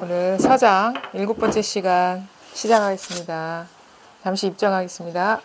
오늘 서장 7번째 시간 시작하겠습니다. 잠시 입장하겠습니다.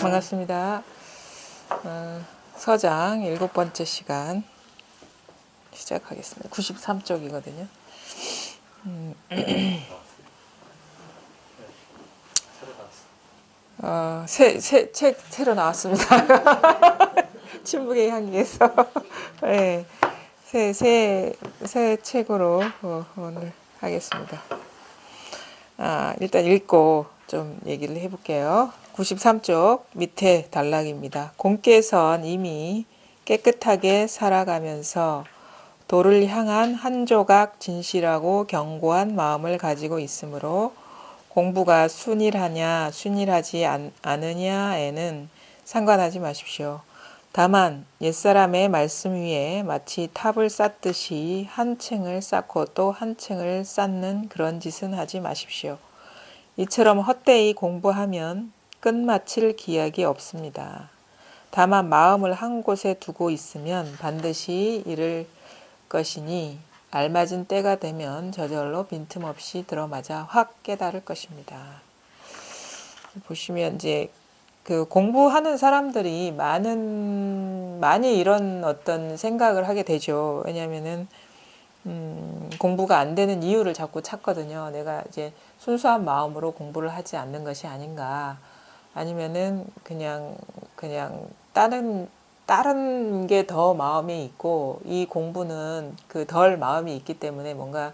반갑습니다. 서장 7번째 시간 시작하겠습니다. 93쪽이거든요. 책 새로 나왔습니다. 침묵의 향기에서 네, 새 책으로 오늘 하겠습니다. 일단 읽고 좀 얘기를 해볼게요. 93쪽 밑에 단락입니다. 공께선 이미 깨끗하게 살아가면서 도를 향한 한 조각 진실하고 견고한 마음을 가지고 있으므로 공부가 순일하냐 순일하지 않으냐에는 상관하지 마십시오. 다만 옛사람의 말씀 위에 마치 탑을 쌓듯이 한 층을 쌓고 또 한 층을 쌓는 그런 짓은 하지 마십시오. 이처럼 헛되이 공부하면 끝마칠 기약이 없습니다. 다만 마음을 한 곳에 두고 있으면 반드시 이를 것이니 알맞은 때가 되면 저절로 빈틈없이 들어맞아 확 깨달을 것입니다. 보시면 이제 그 공부하는 사람들이 많이 이런 어떤 생각을 하게 되죠. 왜냐하면은 공부가 안 되는 이유를 자꾸 찾거든요. 내가 이제 순수한 마음으로 공부를 하지 않는 것이 아닌가, 아니면은 그냥 다른 게 더 마음이 있고 이 공부는 그 덜 마음이 있기 때문에 뭔가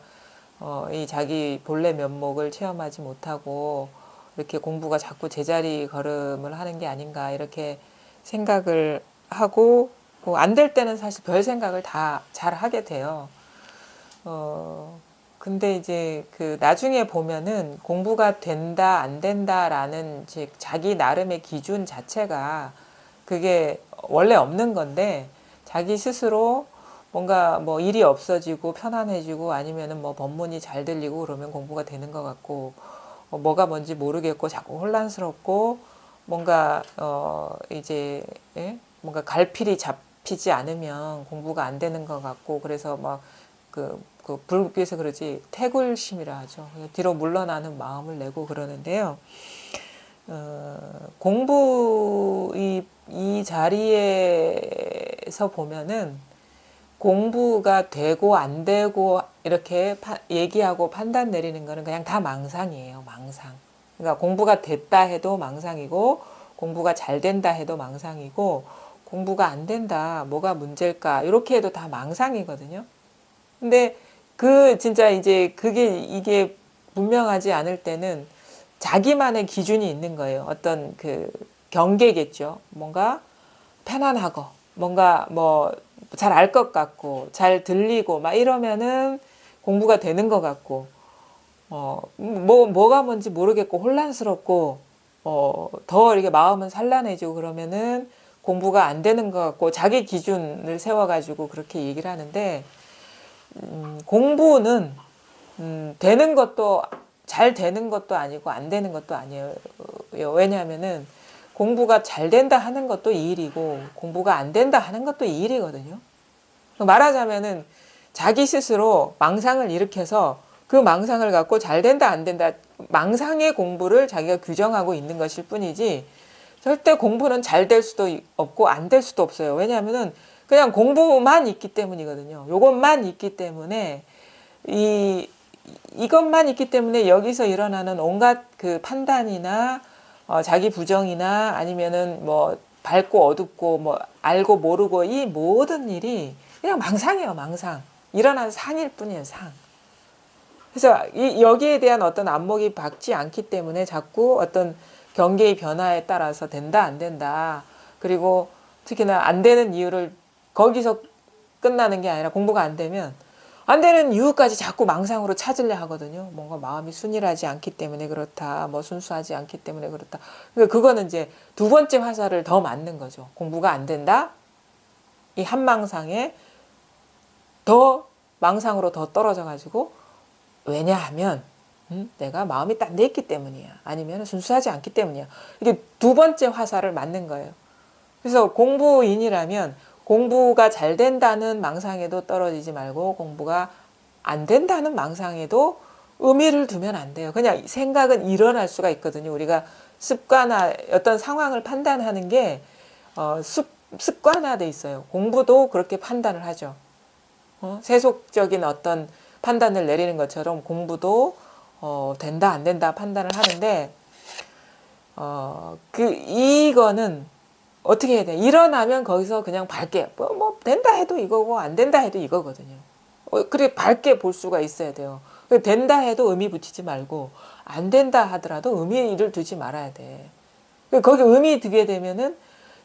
이 자기 본래 면목을 체험하지 못하고 이렇게 공부가 자꾸 제자리 걸음을 하는 게 아닌가, 이렇게 생각을 하고 안 될 때는 사실 별 생각을 다 잘 하게 돼요. 근데 이제 그 나중에 보면은 공부가 된다 안 된다라는 즉 자기 나름의 기준 자체가 그게 원래 없는 건데, 자기 스스로 뭔가 뭐 일이 없어지고 편안해지고 아니면은 뭐 법문이 잘 들리고 그러면 공부가 되는 것 같고, 뭐가 뭔지 모르겠고 자꾸 혼란스럽고 뭔가 이제 뭔가 갈필이 잡히지 않으면 공부가 안 되는 것 같고, 그래서 막 그 불국에서 그러지 태굴심이라 하죠. 뒤로 물러나는 마음을 내고 그러는데요. 공부 이 자리에서 보면은 공부가 되고 안 되고 이렇게 얘기하고 판단 내리는 거는 그냥 다 망상이에요. 망상. 그러니까 공부가 됐다 해도 망상이고, 공부가 잘 된다 해도 망상이고, 공부가 안 된다, 뭐가 문제일까, 이렇게 해도 다 망상이거든요. 근데 진짜 이제 이게 분명하지 않을 때는 자기만의 기준이 있는 거예요. 어떤 그 경계겠죠. 뭔가 편안하고, 뭔가 뭐 잘 알 것 같고, 잘 들리고, 막 이러면은 공부가 되는 것 같고, 뭐가 뭔지 모르겠고, 혼란스럽고, 더 이렇게 마음은 산란해지고 그러면은 공부가 안 되는 것 같고, 자기 기준을 세워가지고 그렇게 얘기를 하는데, 공부는 되는 것도 잘 되는 것도 아니고 안 되는 것도 아니에요. 왜냐하면은 공부가 잘 된다 하는 것도 이 일이고 공부가 안 된다 하는 것도 이 일이거든요. 말하자면은 자기 스스로 망상을 일으켜서 그 망상을 갖고 잘 된다 안 된다, 망상의 공부를 자기가 규정하고 있는 것일 뿐이지, 절대 공부는 잘 될 수도 없고 안 될 수도 없어요. 왜냐하면은 그냥 공부만 있기 때문이거든요. 요것만 있기 때문에 이것만 있기 때문에 여기서 일어나는 온갖 그 판단이나 자기 부정이나 아니면은 뭐 밝고 어둡고 뭐 알고 모르고 이 모든 일이 그냥 망상이에요, 망상. 일어난 상일 뿐이에요, 상. 그래서 여기에 대한 어떤 안목이 박지 않기 때문에 자꾸 어떤 경계의 변화에 따라서 된다, 안 된다. 그리고 특히나 안 되는 이유를 거기서 끝나는 게 아니라 공부가 안 되면 안 되는 이유까지 자꾸 망상으로 찾으려 하거든요. 뭔가 마음이 순일하지 않기 때문에 그렇다. 뭐 순수하지 않기 때문에 그렇다. 그러니까 그거는 이제 두 번째 화살을 더 맞는 거죠. 공부가 안 된다. 이 한망상에 더 망상으로 더 떨어져 가지고 왜냐하면 내가 마음이 딴 데 있기 때문이야. 아니면 순수하지 않기 때문이야. 이게 두 번째 화살을 맞는 거예요. 그래서 공부인이라면 공부가 잘 된다는 망상에도 떨어지지 말고 공부가 안 된다는 망상에도 의미를 두면 안 돼요. 그냥 생각은 일어날 수가 있거든요. 우리가 습관화, 어떤 상황을 판단하는 게 습관화돼 있어요. 공부도 그렇게 판단을 하죠. 세속적인 어떤 판단을 내리는 것처럼 공부도 된다 안 된다 판단을 하는데 이거는 어떻게 해야 돼? 일어나면 거기서 그냥 밝게 뭐 된다 해도 이거고 안 된다 해도 이거거든요. 그래 밝게 볼 수가 있어야 돼요. 된다 해도 의미 붙이지 말고 안 된다 하더라도 의미를 두지 말아야 돼. 거기 의미 두게 되면은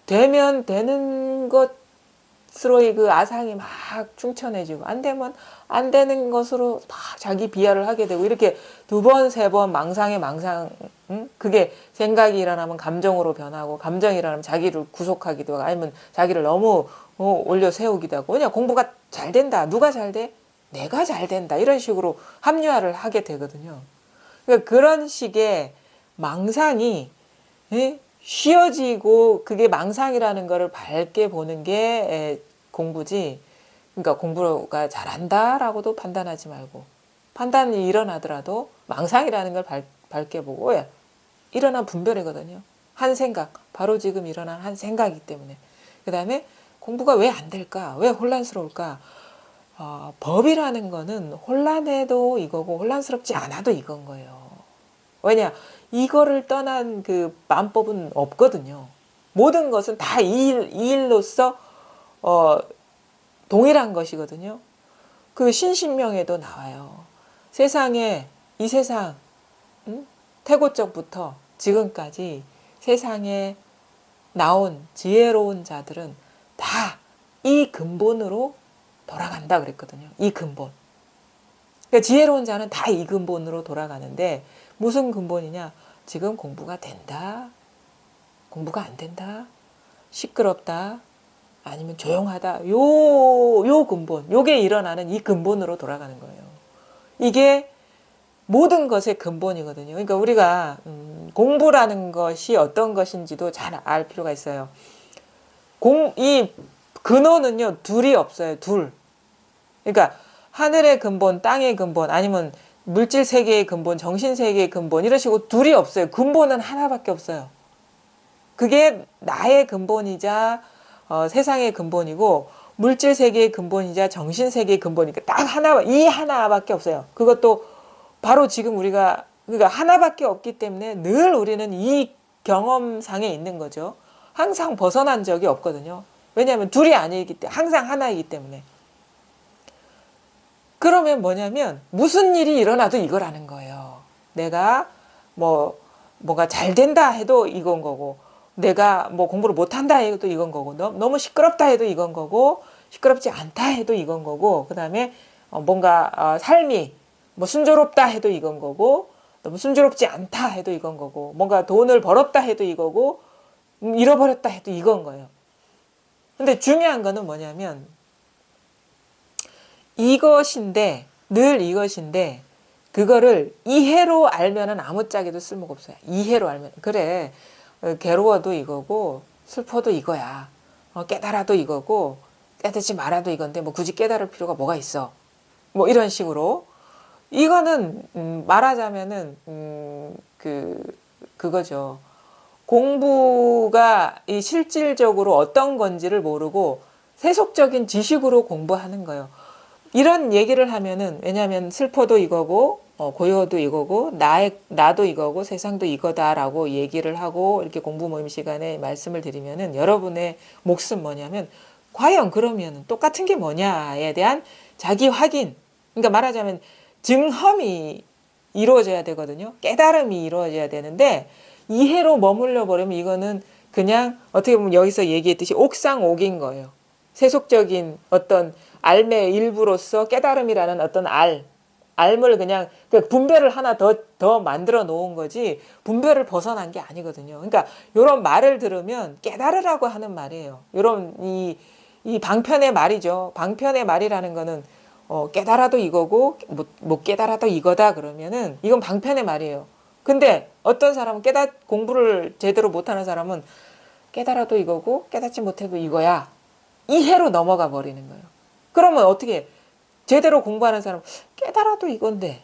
되면 되는 것으로의 그 아상이 막 충천해지고 안 되면 안 되는 것으로 막 자기 비하를 하게 되고 이렇게 두 번, 세 번 망상에 망상, 그게 생각이 일어나면 감정으로 변하고 감정이 일어나면 자기를 구속하기도 하고 아니면 자기를 너무 올려 세우기도 하고 그냥 공부가 잘 된다. 누가 잘 돼? 내가 잘 된다. 이런 식으로 합리화를 하게 되거든요. 그러니까 그런 식의 망상이 쉬어지고 그게 망상이라는 거를 밝게 보는 게 공부지. 그러니까 공부가 잘한다라고도 판단하지 말고 판단이 일어나더라도 망상이라는 걸 밝게 보고 일어난 분별이거든요. 한 생각, 바로 지금 일어난 한 생각이기 때문에. 그 다음에 공부가 왜 안 될까? 왜 혼란스러울까? 법이라는 거는 혼란해도 이거고 혼란스럽지 않아도 이건 거예요. 왜냐? 이거를 떠난 그 만법은 없거든요. 모든 것은 다 이 일로서 동일한 것이거든요. 그 신신명에도 나와요. 세상에 이 세상 태고적부터 지금까지 세상에 나온 지혜로운 자들은 다 이 근본으로 돌아간다 그랬거든요. 이 근본. 그러니까 지혜로운 자는 다 이 근본으로 돌아가는데 무슨 근본이냐? 지금 공부가 된다. 공부가 안 된다. 시끄럽다. 아니면 조용하다. 요 근본. 요게 일어나는 이 근본으로 돌아가는 거예요. 이게 모든 것의 근본이거든요. 그러니까 우리가 공부라는 것이 어떤 것인지도 잘 알 필요가 있어요. 이 근원은요. 둘이 없어요. 둘. 그러니까 하늘의 근본, 땅의 근본, 아니면 물질 세계의 근본, 정신 세계의 근본 이런 식으로 둘이 없어요. 근본은 하나밖에 없어요. 그게 나의 근본이자 세상의 근본이고 물질 세계의 근본이자 정신 세계의 근본이니까 딱 하나, 이 하나밖에 없어요. 그것도 바로 지금 우리가 그러니까 하나밖에 없기 때문에 늘 우리는 이 경험상에 있는 거죠. 항상 벗어난 적이 없거든요. 왜냐하면 둘이 아니기 때문에 항상 하나이기 때문에. 그러면 뭐냐면 무슨 일이 일어나도 이거라는 거예요. 내가 뭐가 잘 된다 해도 이건 거고 내가 뭐 공부를 못한다 해도 이건 거고 너무 시끄럽다 해도 이건 거고 시끄럽지 않다 해도 이건 거고 그 다음에 뭔가 삶이 뭐 순조롭다 해도 이건 거고 너무 순조롭지 않다 해도 이건 거고 뭔가 돈을 벌었다 해도 이거고 잃어버렸다 해도 이건 거예요. 근데 중요한 거는 뭐냐면 이것인데 늘 이것인데 그거를 이해로 알면은 아무짝에도 쓸모가 없어요. 이해로 알면 그래 괴로워도 이거고 슬퍼도 이거야. 깨달아도 이거고 깨닫지 말아도 이건데 뭐 굳이 깨달을 필요가 뭐가 있어. 뭐 이런 식으로 이거는 말하자면은 그거죠. 공부가 이 실질적으로 어떤 건지를 모르고 세속적인 지식으로 공부하는 거예요. 이런 얘기를 하면은 왜냐하면 슬퍼도 이거고 고요도 이거고 나도 이거고 세상도 이거다라고 얘기를 하고 이렇게 공부 모임 시간에 말씀을 드리면은 여러분의 몫은 뭐냐면 과연 그러면 똑같은 게 뭐냐에 대한 자기 확인. 그러니까 말하자면 증험이 이루어져야 되거든요. 깨달음이 이루어져야 되는데 이해로 머물러 버리면 이거는 그냥 어떻게 보면 여기서 얘기했듯이 옥상옥인 거예요. 세속적인 어떤 알의 일부로서 깨달음이라는 어떤 알을 그냥 분별을 하나 더 만들어 놓은 거지 분별을 벗어난 게 아니거든요. 그러니까 이런 말을 들으면 깨달으라고 하는 말이에요. 이런 이 방편의 말이죠. 방편의 말이라는 거는 깨달아도 이거고 못 깨달아도 이거다 그러면은 이건 방편의 말이에요. 근데 어떤 사람은 공부를 제대로 못하는 사람은 깨달아도 이거고 깨닫지 못해도 이거야. 이해로 넘어가 버리는 거예요. 그러면 어떻게 제대로 공부하는 사람은 깨달아도 이건데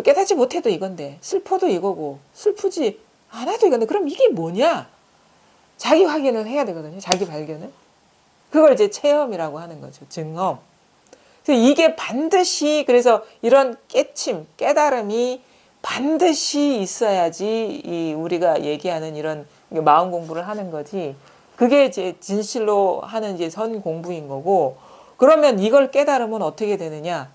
깨닫지 못해도 이건데 슬퍼도 이거고 슬프지 않아도 이건데 그럼 이게 뭐냐? 자기 확인을 해야 되거든요. 자기 발견을. 그걸 이제 체험이라고 하는 거죠. 증험. 그래서 이게 반드시 그래서 이런 깨달음이 반드시 있어야지 우리가 얘기하는 이런 마음 공부를 하는 거지. 그게 이제 진실로 하는 이제 선 공부인 거고. 그러면 이걸 깨달으면 어떻게 되느냐?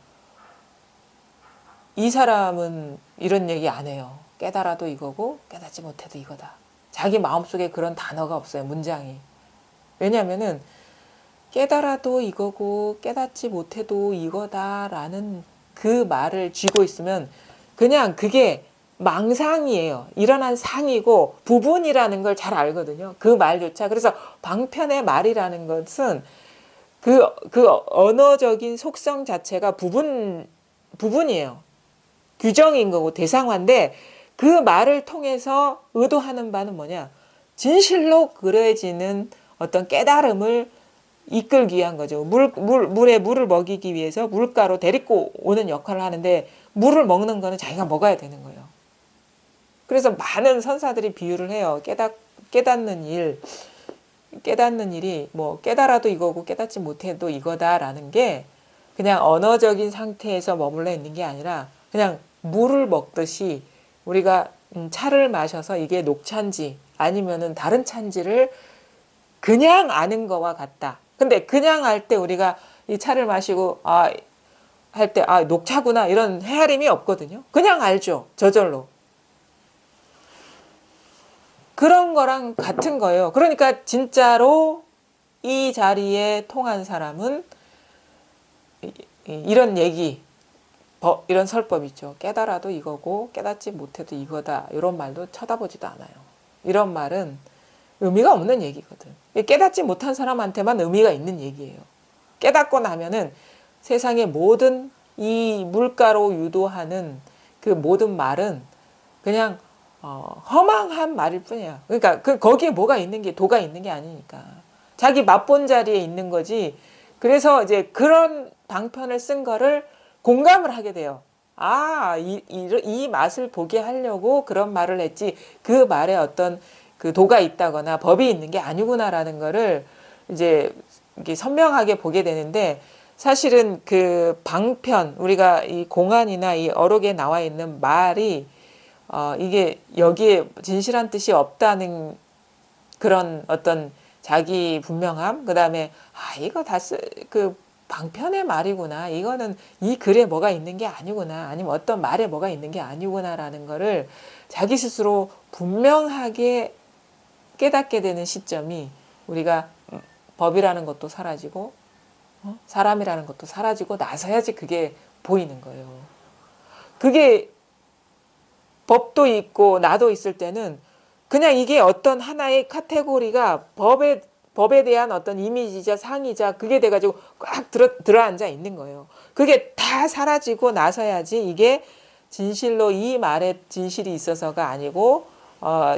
이 사람은 이런 얘기 안 해요. 깨달아도 이거고 깨닫지 못해도 이거다. 자기 마음속에 그런 단어가 없어요. 문장이. 왜냐면은 깨달아도 이거고 깨닫지 못해도 이거다라는 그 말을 쥐고 있으면 그냥 그게 망상이에요. 일어난 상이고 부분이라는 걸 잘 알거든요. 그 말조차. 그래서 방편의 말이라는 것은 그 언어적인 속성 자체가 부분이에요. 규정인 거고 대상화인데 그 말을 통해서 의도하는 바는 뭐냐? 진실로 그려지는 어떤 깨달음을 이끌기 위한 거죠. 물에 물을 먹이기 위해서 물가로 데리고 오는 역할을 하는데 물을 먹는 거는 자기가 먹어야 되는 거예요. 그래서 많은 선사들이 비유를 해요. 깨닫는 일이 뭐 깨달아도 이거고 깨닫지 못해도 이거다라는 게 그냥 언어적인 상태에서 머물러 있는 게 아니라 그냥 물을 먹듯이 우리가 차를 마셔서 이게 녹차인지 아니면은 다른 차인지를 그냥 아는 거와 같다. 근데 그냥 할 때 우리가 이 차를 마시고 할 때 녹차구나 이런 헤아림이 없거든요. 그냥 알죠. 저절로. 그런 거랑 같은 거예요. 그러니까 진짜로 이 자리에 통한 사람은 이런 얘기, 이런 설법 있죠. 깨달아도 이거고 깨닫지 못해도 이거다. 이런 말도 쳐다보지도 않아요. 이런 말은 의미가 없는 얘기거든. 깨닫지 못한 사람한테만 의미가 있는 얘기예요. 깨닫고 나면은 세상의 모든 이 물가로 유도하는 그 모든 말은 그냥 허망한 말일 뿐이야. 그러니까 거기에 뭐가 있는 게 도가 있는 게 아니니까. 자기 맛본 자리에 있는 거지. 그래서 이제 그런 방편을 쓴 거를 공감을 하게 돼요. 이 맛을 보게 하려고 그런 말을 했지. 그 말에 어떤 그 도가 있다거나 법이 있는 게 아니구나라는 거를 이제 이게 선명하게 보게 되는데 사실은 그 방편 우리가 이 공안이나 이 어록에 나와 있는 말이 이게 여기에 진실한 뜻이 없다는 그런 어떤 자기 분명함 그다음에 이거 그 방편의 말이구나 이거는 이 글에 뭐가 있는 게 아니구나 아니면 어떤 말에 뭐가 있는 게 아니구나라는 거를 자기 스스로 분명하게 깨닫게 되는 시점이 우리가 법이라는 것도 사라지고 사람이라는 것도 사라지고 나서야지 그게 보이는 거예요. 그게 법도 있고 나도 있을 때는 그냥 이게 어떤 하나의 카테고리가 법에 대한 어떤 이미지자 상이자 그게 돼가지고 꽉 들어앉아 있는 거예요. 그게 다 사라지고 나서야지 이게 진실로 이 말에 진실이 있어서가 아니고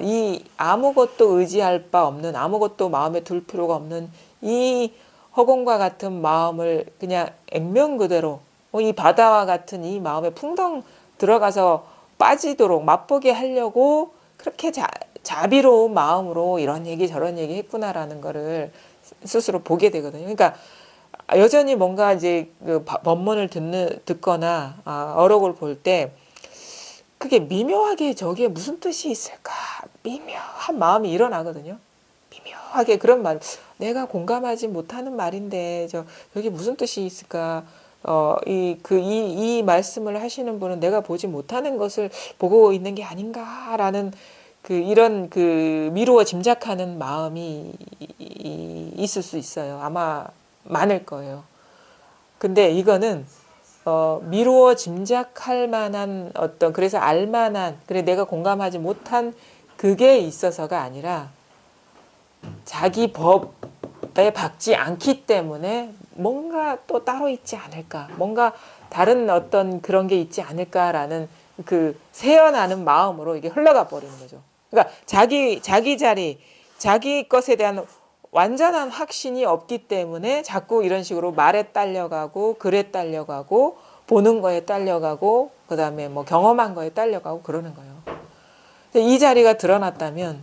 이 아무것도 의지할 바 없는 아무것도 마음에 둘 필요가 없는 이 허공과 같은 마음을 그냥 액면 그대로 이 바다와 같은 이 마음에 풍덩 들어가서 빠지도록 맛보게 하려고 그렇게 자비로운 마음으로 이런 얘기 저런 얘기 했구나라는 거를 스스로 보게 되거든요. 그러니까 여전히 뭔가 이제 그 법문을 듣거나 어록을 볼 때 그게 미묘하게 저게 무슨 뜻이 있을까? 미묘한 마음이 일어나거든요. 미묘하게 그런 말, 내가 공감하지 못하는 말인데 저게 무슨 뜻이 있을까? 이 말씀을 하시는 분은 내가 보지 못하는 것을 보고 있는 게 아닌가라는 이런 미루어 짐작하는 마음이 있을 수 있어요. 아마 많을 거예요. 근데 이거는 미루어 짐작할 만한 그래서 알 만한, 그래 내가 공감하지 못한 그게 있어서가 아니라 자기 법에 박지 않기 때문에 뭔가 또 따로 있지 않을까, 뭔가 다른 어떤 그런 게 있지 않을까라는 새어나는 마음으로 이게 흘러가 버리는 거죠. 그러니까 자기 자리, 자기 것에 대한 완전한 확신이 없기 때문에 자꾸 이런 식으로 말에 딸려가고 글에 딸려가고 보는 거에 딸려가고 그다음에 뭐 경험한 거에 딸려가고 그러는 거예요. 이 자리가 드러났다면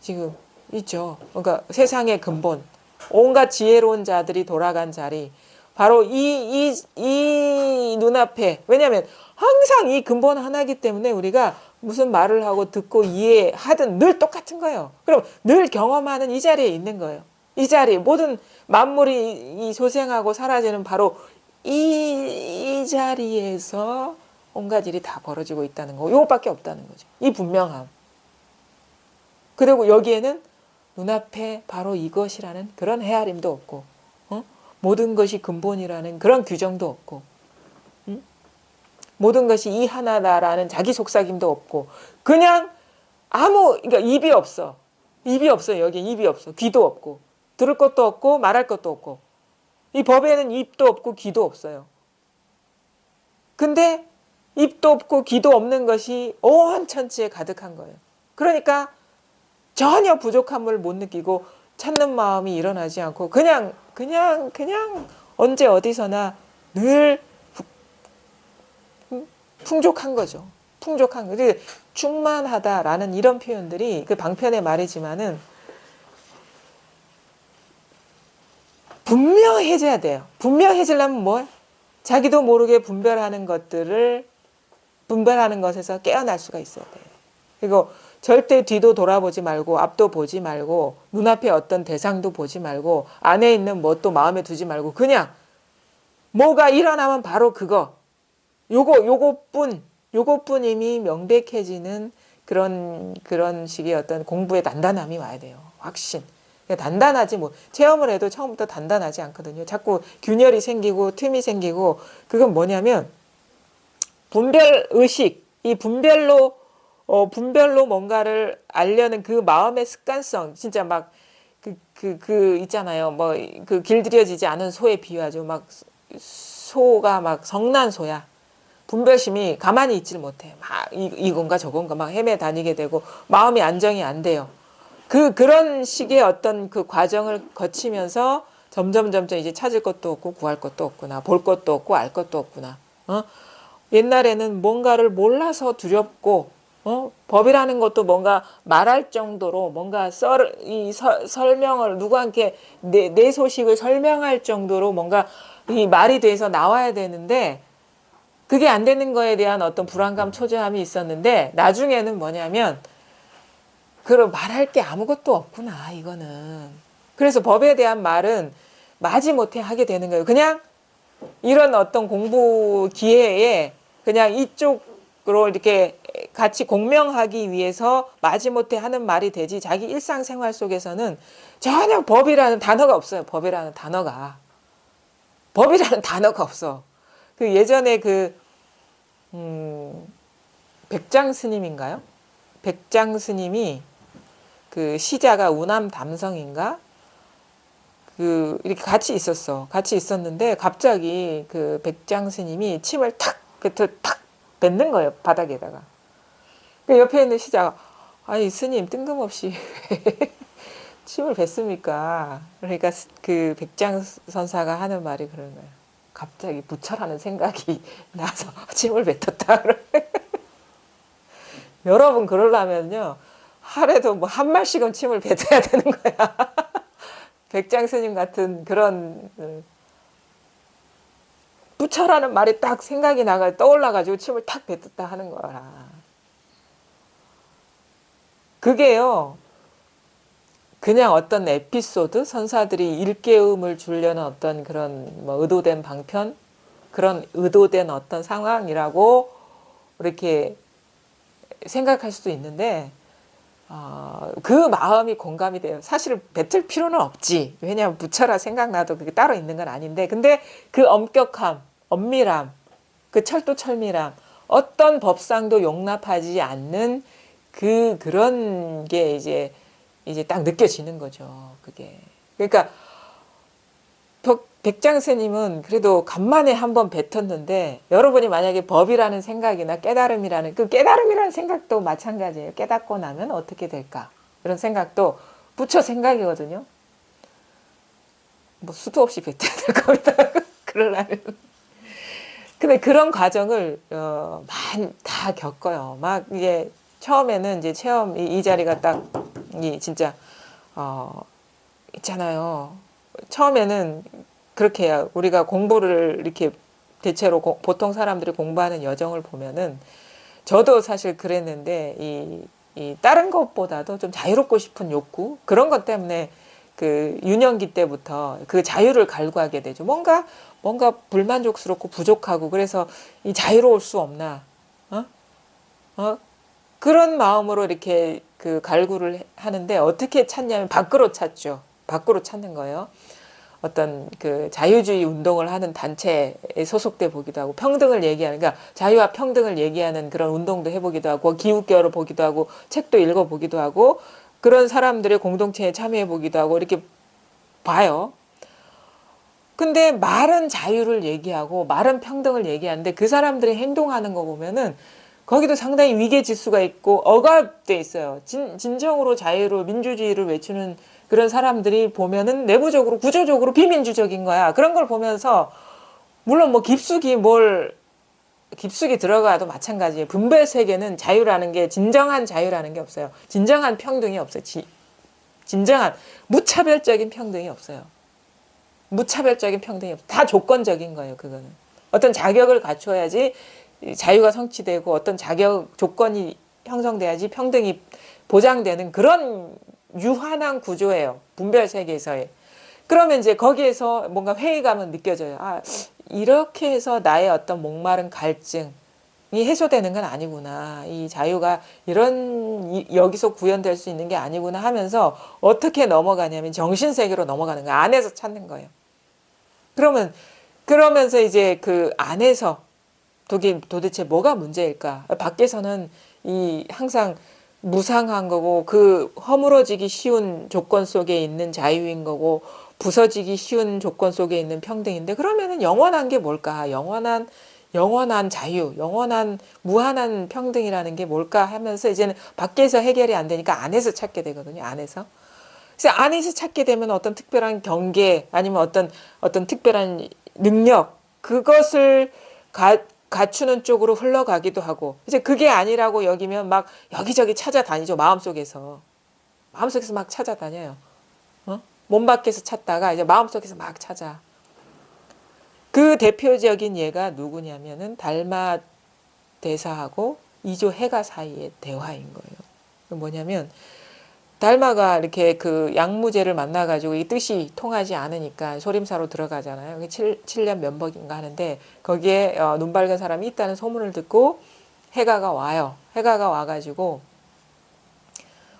지금 있죠. 그러니까 세상의 근본, 온갖 지혜로운 자들이 돌아간 자리, 바로 이 눈앞에, 왜냐하면 항상 이 근본 하나이기 때문에 우리가 무슨 말을 하고 듣고 이해하든 늘 똑같은 거예요. 그럼 늘 경험하는 이 자리에 있는 거예요. 이 자리, 모든 만물이 소생하고 사라지는 바로 이 자리에서 온갖 일이 다 벌어지고 있다는 거. 이것밖에 없다는 거죠. 이 분명함. 그리고 여기에는 눈앞에 바로 이것이라는 그런 헤아림도 없고, 모든 것이 근본이라는 그런 규정도 없고, 모든 것이 이 하나다라는 자기 속삭임도 없고, 그냥 그러니까 입이 없어. 입이 없어요. 여기 입이 없어. 귀도 없고, 들을 것도 없고, 말할 것도 없고. 이 법에는 입도 없고, 귀도 없어요. 근데 입도 없고, 귀도 없는 것이 온 천지에 가득한 거예요. 그러니까 전혀 부족함을 못 느끼고 찾는 마음이 일어나지 않고 그냥 언제 어디서나 늘 풍족한 거죠. 풍족한 거죠. 충만하다라는 이런 표현들이 방편의 말이지만은 분명해져야 돼요. 분명해지려면 뭐? 자기도 모르게 분별하는 것에서 깨어날 수가 있어야 돼요. 그리고 절대 뒤도 돌아보지 말고 앞도 보지 말고 눈앞에 어떤 대상도 보지 말고 안에 있는 뭣도 마음에 두지 말고 그냥 뭐가 일어나면 바로 그거 요것뿐 이미 명백해지는 그런 식의 어떤 공부의 단단함이 와야 돼요. 확신. 단단하지 뭐 체험을 해도 처음부터 단단하지 않거든요. 자꾸 균열이 생기고 틈이 생기고 그건 뭐냐면 분별의식, 이 분별로 뭔가를 알려는 그 마음의 습관성, 진짜 막, 있잖아요. 뭐, 길들여지지 않은 소에 비유하죠. 막, 소가 막 성난소야. 분별심이 가만히 있질 못해. 막, 이건가 저건가 막 헤매 다니게 되고, 마음이 안정이 안 돼요. 그런 식의 어떤 과정을 거치면서 점점 이제 찾을 것도 없고, 구할 것도 없구나. 볼 것도 없고, 알 것도 없구나. 옛날에는 뭔가를 몰라서 두렵고, 법이라는 것도 뭔가 말할 정도로 뭔가 설명을 누구한테 내 소식을 설명할 정도로 뭔가 이 말이 돼서 나와야 되는데 그게 안 되는 거에 대한 어떤 불안감, 초조함이 있었는데 나중에는 뭐냐면 그걸 말할 게 아무것도 없구나 이거는. 그래서 법에 대한 말은 마지못해 하게 되는 거예요. 그냥 이런 어떤 공부 기회에 그냥 이쪽으로 이렇게 같이 공명하기 위해서 마지못해 하는 말이 되지 자기 일상생활 속에서는 전혀 법이라는 단어가 없어요. 법이라는 단어가 없어. 예전에 백장 스님인가요? 백장 스님이 시자가 우남담성인가? 이렇게 같이 있었는데 갑자기 백장 스님이 침을 탁 뱉는 거예요. 바닥에다가. 옆에 있는 시자가 아니 스님 뜬금없이 침을 뱉습니까? 그러니까 백장 선사가 하는 말이 그런 거예요. 갑자기 부처라는 생각이 나서 침을 뱉었다. 여러분 그러려면요 하루에도 뭐 한 말씩은 침을 뱉어야 되는 거야. 백장 스님 같은 그런 부처라는 말이 딱 생각이 떠올라가지고 침을 탁 뱉었다 하는 거라. 그게요. 그냥 어떤 에피소드, 선사들이 일깨움을 주려는 어떤 그런 뭐 의도된 방편, 그런 의도된 어떤 상황이라고 이렇게 생각할 수도 있는데, 그 마음이 공감이 돼요. 사실 뱉을 필요는 없지. 왜냐하면 부처라 생각나도 그게 따로 있는 건 아닌데, 근데 그 엄격함, 엄밀함, 그 철두철미함, 어떤 법상도 용납하지 않는 그런 게 이제 딱 느껴지는 거죠. 그게. 그러니까 백장 스님은 그래도 간만에 한번 뱉었는데, 여러분이 만약에 법이라는 생각이나 깨달음이라는, 그 깨달음이라는 생각도 마찬가지예요. 깨닫고 나면 어떻게 될까? 이런 생각도 부처 생각이거든요. 뭐 수도 없이 뱉어야 될 겁니다. 그러려면. 근데 그런 과정을 많이 다 겪어요. 막 이게 처음에는 이제 체험 이 자리가 딱 이 진짜 있잖아요. 처음에는 그렇게 해요. 우리가 공부를 이렇게 대체로 보통 사람들이 공부하는 여정을 보면은 저도 사실 그랬는데 이 다른 것보다도 좀 자유롭고 싶은 욕구 그런 것 때문에 그 유년기 때부터 그 자유를 갈구하게 되죠. 뭔가 불만족스럽고 부족하고 그래서 이 자유로울 수 없나? 어? 어? 그런 마음으로 이렇게 그 갈구를 하는데 어떻게 찾냐면 밖으로 찾죠. 밖으로 찾는 거예요. 어떤 그 자유주의 운동을 하는 단체에 소속돼 보기도 하고 평등을 얘기하는 그러니까 자유와 평등을 얘기하는 그런 운동도 해보기도 하고 기웃겨러 보기도 하고 책도 읽어보기도 하고 그런 사람들의 공동체에 참여해 보기도 하고 이렇게 봐요. 근데 말은 자유를 얘기하고 말은 평등을 얘기하는데 그 사람들이 행동하는 거 보면은 거기도 상당히 위계질서가 있고 억압돼 있어요. 진정으로 자유로 민주주의를 외치는 그런 사람들이 보면은 내부적으로 구조적으로 비민주적인 거야. 그런 걸 보면서 물론 뭐 깊숙이 들어가도 마찬가지예요. 분별 세계는 자유라는 게 진정한 자유라는 게 없어요. 진정한 평등이 없어요. 진정한 무차별적인 평등이 없어요. 무차별적인 평등이 없어요. 다 조건적인 거예요. 그거는 어떤 자격을 갖춰야지 자유가 성취되고 어떤 자격 조건이 형성돼야지 평등이 보장되는 그런 유한한 구조예요. 분별 세계에서의. 그러면 이제 거기에서 뭔가 회의감은 느껴져요. 이렇게 해서 나의 어떤 목마른 갈증이 해소되는 건 아니구나. 이 자유가 여기서 구현될 수 있는 게 아니구나 하면서 어떻게 넘어가냐면 정신세계로 넘어가는 거예요. 안에서 찾는 거예요. 그러면서 이제 그 안에서 도대체 뭐가 문제일까? 밖에서는 항상 무상한 거고 그 허물어지기 쉬운 조건 속에 있는 자유인 거고 부서지기 쉬운 조건 속에 있는 평등인데 그러면은 영원한 게 뭘까? 영원한 자유, 영원한 무한한 평등이라는 게 뭘까 하면서 이제는 밖에서 해결이 안 되니까 안에서 찾게 되거든요. 안에서. 그래서 안에서 찾게 되면 어떤 특별한 경계 아니면 어떤 특별한 능력 그것을 갖추는 쪽으로 흘러가기도 하고 이제 그게 아니라고 여기면 막 여기저기 찾아다니죠. 마음속에서 막 찾아다녀요. 몸 밖에서 찾다가 이제 마음속에서 막 찾아. 그 대표적인 예가 누구냐면은 달마 대사하고 이조 해가 사이의 대화인 거예요. 뭐냐면 달마가 이렇게 그 양무제를 만나가지고 이 뜻이 통하지 않으니까 소림사로 들어가잖아요. 7년 면복인가 하는데 거기에 눈 밝은 사람이 있다는 소문을 듣고 해가가 와요. 해가가 와가지고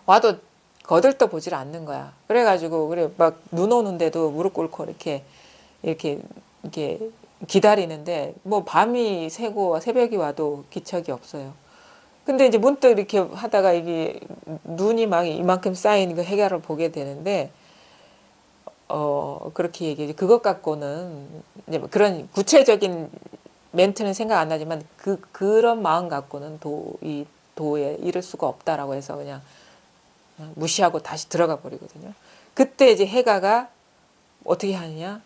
와도 거들떠 보질 않는 거야. 그래가지고 그래 막 눈 오는데도 무릎 꿇고 이렇게 기다리는데 뭐 밤이 새고 새벽이 와도 기척이 없어요. 근데 이제 문득 이렇게 하다가 이게 눈이 막 이만큼 쌓인 그 해가를 보게 되는데 그렇게 얘기해. 그것 갖고는 이제 뭐 그런 구체적인 멘트는 생각 안 나지만 그런 마음 갖고는 이 도에 이를 수가 없다라고 해서 그냥 무시하고 다시 들어가 버리거든요. 그때 이제 해가가 어떻게 하느냐?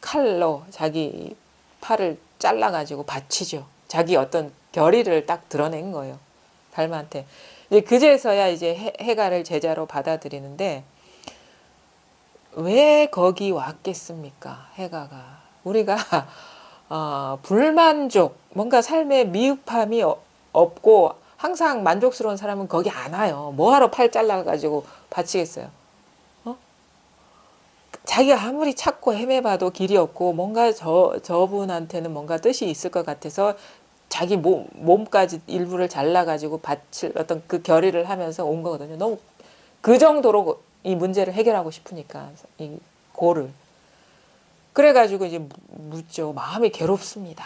칼로 자기 팔을 잘라가지고 바치죠. 자기 어떤 결의를 딱 드러낸 거예요. 달마한테. 이제 그제서야 이제 해가를 제자로 받아들이는데 왜 거기 왔겠습니까? 해가가. 우리가 불만족, 뭔가 삶에 미흡함이 없고 항상 만족스러운 사람은 거기 안 와요. 뭐하러 팔 잘라가지고 바치겠어요. 어? 자기가 아무리 찾고 헤매봐도 길이 없고 뭔가 저분한테는 뭔가 뜻이 있을 것 같아서 자기 몸까지 일부를 잘라가지고 바칠 어떤 그 결의를 하면서 온 거거든요. 너무 그 정도로 이 문제를 해결하고 싶으니까 이 고를. 그래가지고 이제 묻죠. 마음이 괴롭습니다.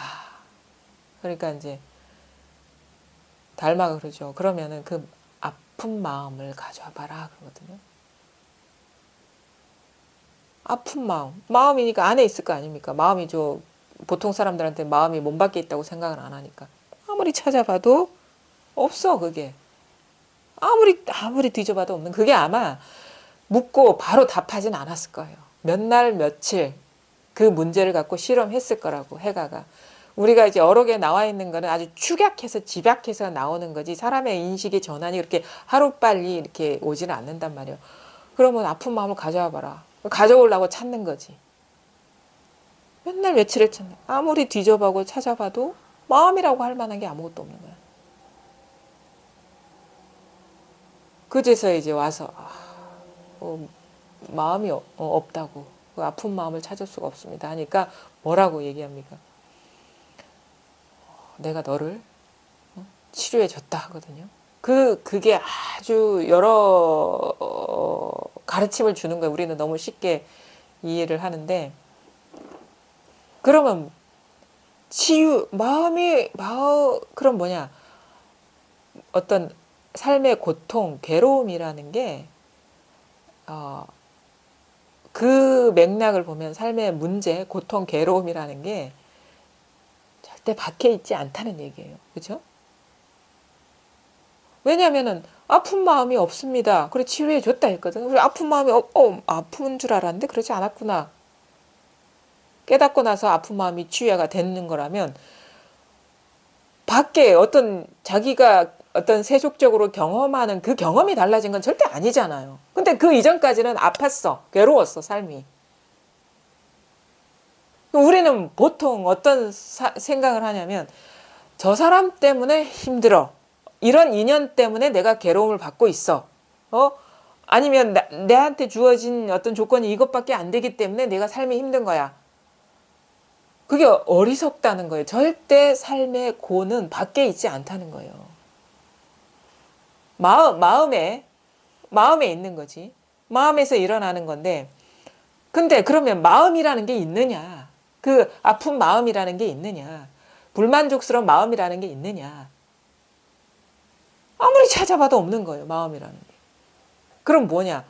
그러니까 이제 달마가 그러죠. 그러면은 그 아픈 마음을 가져와 봐라 그러거든요. 아픈 마음. 마음이니까 안에 있을 거 아닙니까? 마음이 보통 사람들한테 마음이 몸 밖에 있다고 생각을 안 하니까. 아무리 찾아봐도 없어, 그게. 아무리 뒤져봐도 없는. 그게 아마 묻고 바로 답하진 않았을 거예요. 몇 날, 며칠 그 문제를 갖고 실험했을 거라고, 해가가. 우리가 이제 여러 개 나와 있는 거는 아주 축약해서 집약해서 나오는 거지 사람의 인식의 전환이 그렇게 하루빨리 이렇게 오지는 않는단 말이에요. 그러면 아픈 마음을 가져와 봐라. 가져오려고 찾는 거지. 맨날 며칠을 찾는. 아무리 뒤져보고 찾아봐도 마음이라고 할 만한 게 아무것도 없는 거야. 그제서 이제 와서 마음이 없다고. 그 아픈 마음을 찾을 수가 없습니다. 하니까 뭐라고 얘기합니까? 내가 너를 치료해 줬다 하거든요. 그게 아주 여러 가르침을 주는 거예요. 우리는 너무 쉽게 이해를 하는데, 그러면 그럼 뭐냐? 어떤 삶의 고통, 괴로움이라는 게, 그 맥락을 보면 삶의 문제, 고통, 괴로움이라는 게 절대 밖에 있지 않다는 얘기예요. 그죠? 왜냐면은 아픈 마음이 없습니다. 그래 치료해 줬다 했거든. 그래 아픈 마음이 아픈 줄 알았는데 그러지 않았구나. 깨닫고 나서 아픈 마음이 치유가 되는 거라면 밖에 자기가 어떤 세속적으로 경험하는 그 경험이 달라진 건 절대 아니잖아요. 근데 그 이전까지는 아팠어. 괴로웠어, 삶이. 우리는 보통 어떤 생각을 하냐면 저 사람 때문에 힘들어. 이런 인연 때문에 내가 괴로움을 받고 있어. 아니면 내한테 주어진 어떤 조건이 이것밖에 안 되기 때문에 내가 삶이 힘든 거야. 그게 어리석다는 거예요. 절대 삶의 고는 밖에 있지 않다는 거예요. 마음에 있는 거지. 마음에서 일어나는 건데, 근데 그러면 마음이라는 게 있느냐? 그 아픈 마음이라는 게 있느냐? 불만족스러운 마음이라는 게 있느냐? 아무리 찾아봐도 없는 거예요. 마음이라는 게. 그럼 뭐냐?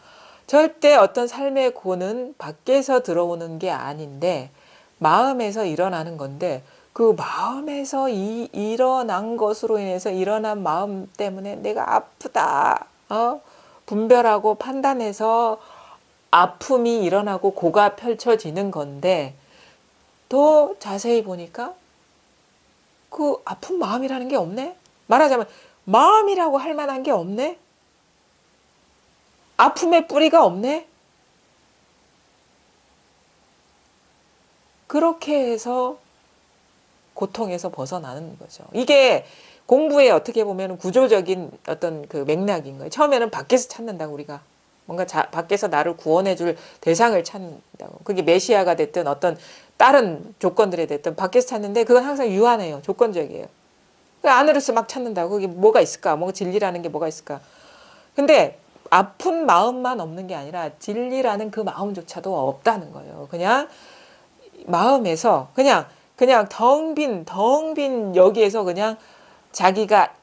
절대 어떤 삶의 고는 밖에서 들어오는 게 아닌데 마음에서 일어나는 건데, 그 마음에서 일어난 것으로 인해서 일어난 마음 때문에 내가 아프다, 분별하고 판단해서 아픔이 일어나고 고가 펼쳐지는 건데, 더 자세히 보니까 그 아픈 마음이라는 게 없네? 말하자면 마음이라고 할 만한 게 없네? 아픔의 뿌리가 없네? 그렇게 해서 고통에서 벗어나는 거죠. 이게 공부의 어떻게 보면 구조적인 어떤 그 맥락인 거예요. 처음에는 밖에서 찾는다고, 우리가. 뭔가 밖에서 나를 구원해줄 대상을 찾는다고. 그게 메시아가 됐든 어떤 다른 조건들이 됐든 밖에서 찾는데 그건 항상 유한해요. 조건적이에요. 안으로서 막 찾는다고. 그게 뭐가 있을까? 뭔가 진리라는 게 뭐가 있을까? 근데 아픈 마음만 없는 게 아니라 진리라는 그 마음조차도 없다는 거예요. 그냥 마음에서 그냥 덩 빈 여기에서 그냥 자기가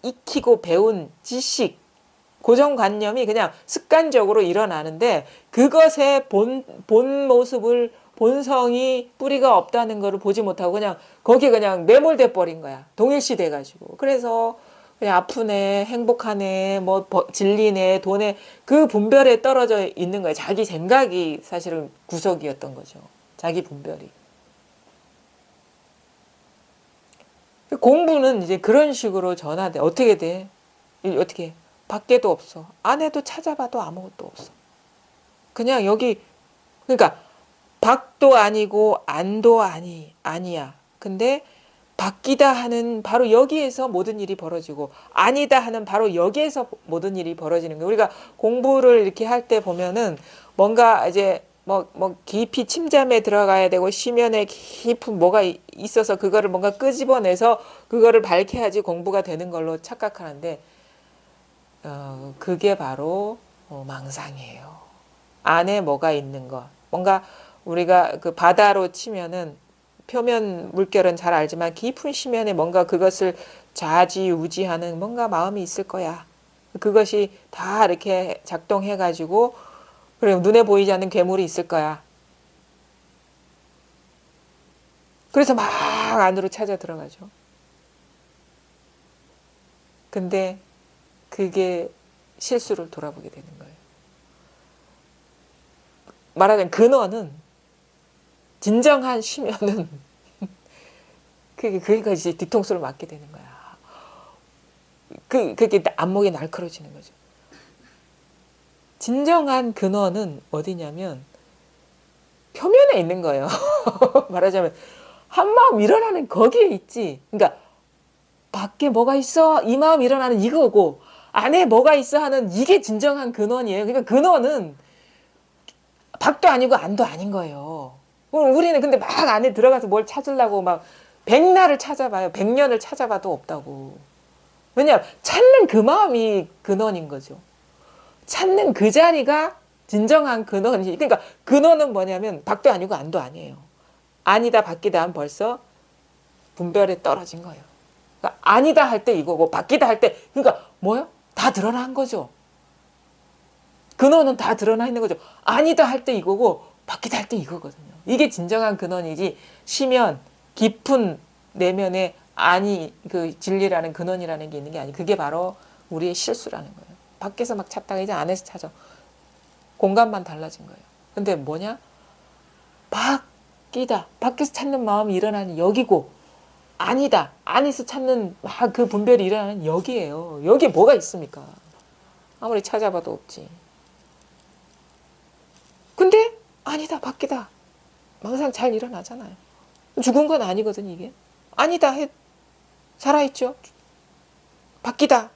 익히고 배운 지식, 고정관념이 그냥 습관적으로 일어나는데 그것의 본 모습을, 본성이 뿌리가 없다는 거를 보지 못하고 그냥 거기에 그냥 매몰돼 버린 거야. 동일시 돼가지고. 그래서 그냥 아프네, 행복하네, 뭐 진리네, 돈에 그 분별에 떨어져 있는 거야. 자기 생각이 사실은 구석이었던 거죠. 자기 분별이. 공부는 이제 그런 식으로 전화돼. 어떻게 돼? 어떻게? 밖에도 없어. 안에도 찾아봐도 아무것도 없어. 그냥 여기, 그러니까 밖도 아니고 안도 아니야. 근데 바뀌다 하는 바로 여기에서 모든 일이 벌어지고 아니다 하는 바로 여기에서 모든 일이 벌어지는 거예요. 우리가 공부를 이렇게 할 때 보면은 뭔가 이제 뭐 깊이 침잠에 들어가야 되고 심연에 깊은 뭐가 있어서 그거를 뭔가 끄집어내서 그거를 밝혀야지 공부가 되는 걸로 착각하는데 그게 바로 망상이에요. 안에 뭐가 있는 거. 뭔가 우리가 그 바다로 치면은 표면 물결은 잘 알지만 깊은 심연에 뭔가 그것을 좌지우지하는 뭔가 마음이 있을 거야. 그것이 다 이렇게 작동해가지고 그리고 눈에 보이지 않는 괴물이 있을 거야. 그래서 막 안으로 찾아 들어가죠. 근데 그게 실수를 돌아보게 되는 거예요. 말하자면 근원은 진정한 쉬면은 그러니까 이제 뒤통수를 맞게 되는 거야. 그게 안목이 날카로워지는 거죠. 진정한 근원은 어디냐면 표면에 있는 거예요. 말하자면 한마음 일어나는 거기에 있지. 그러니까 밖에 뭐가 있어? 이 마음 일어나는 이거고 안에 뭐가 있어 하는 이게 진정한 근원이에요. 그러니까 근원은 밖도 아니고 안도 아닌 거예요. 우리는 근데 막 안에 들어가서 뭘 찾으려고 막 백날을 찾아봐요. 백년을 찾아봐도 없다고. 왜냐하면 찾는 그 마음이 근원인 거죠. 찾는 그 자리가 진정한 근원이. 그러니까 근원은 뭐냐면 밖도 아니고 안도 아니에요. 아니다 밖이다 하면 벌써 분별에 떨어진 거예요. 그러니까 아니다 할 때 이거고 밖이다 할 때 그러니까 뭐요? 다 드러난 거죠. 근원은 다 드러나 있는 거죠. 아니다 할 때 이거고 밖이다 할 때 이거거든요. 이게 진정한 근원이지 심연 깊은 내면에 아니 그 진리라는 근원이라는 게 있는 게 아니. 그게 바로 우리의 실수라는 거예요. 밖에서 막 찾다가 이제 안에서 찾아. 공간만 달라진 거예요. 근데 뭐냐? 밖이다. 밖에서 찾는 마음이 일어나는 여기고 아니다. 안에서 찾는 막 그 분별이 일어나는 여기예요. 여기에 뭐가 있습니까? 아무리 찾아봐도 없지. 근데 아니다. 밖이다. 망상 잘 일어나잖아요. 죽은 건 아니거든 이게. 아니다. 살아있죠. 밖이다.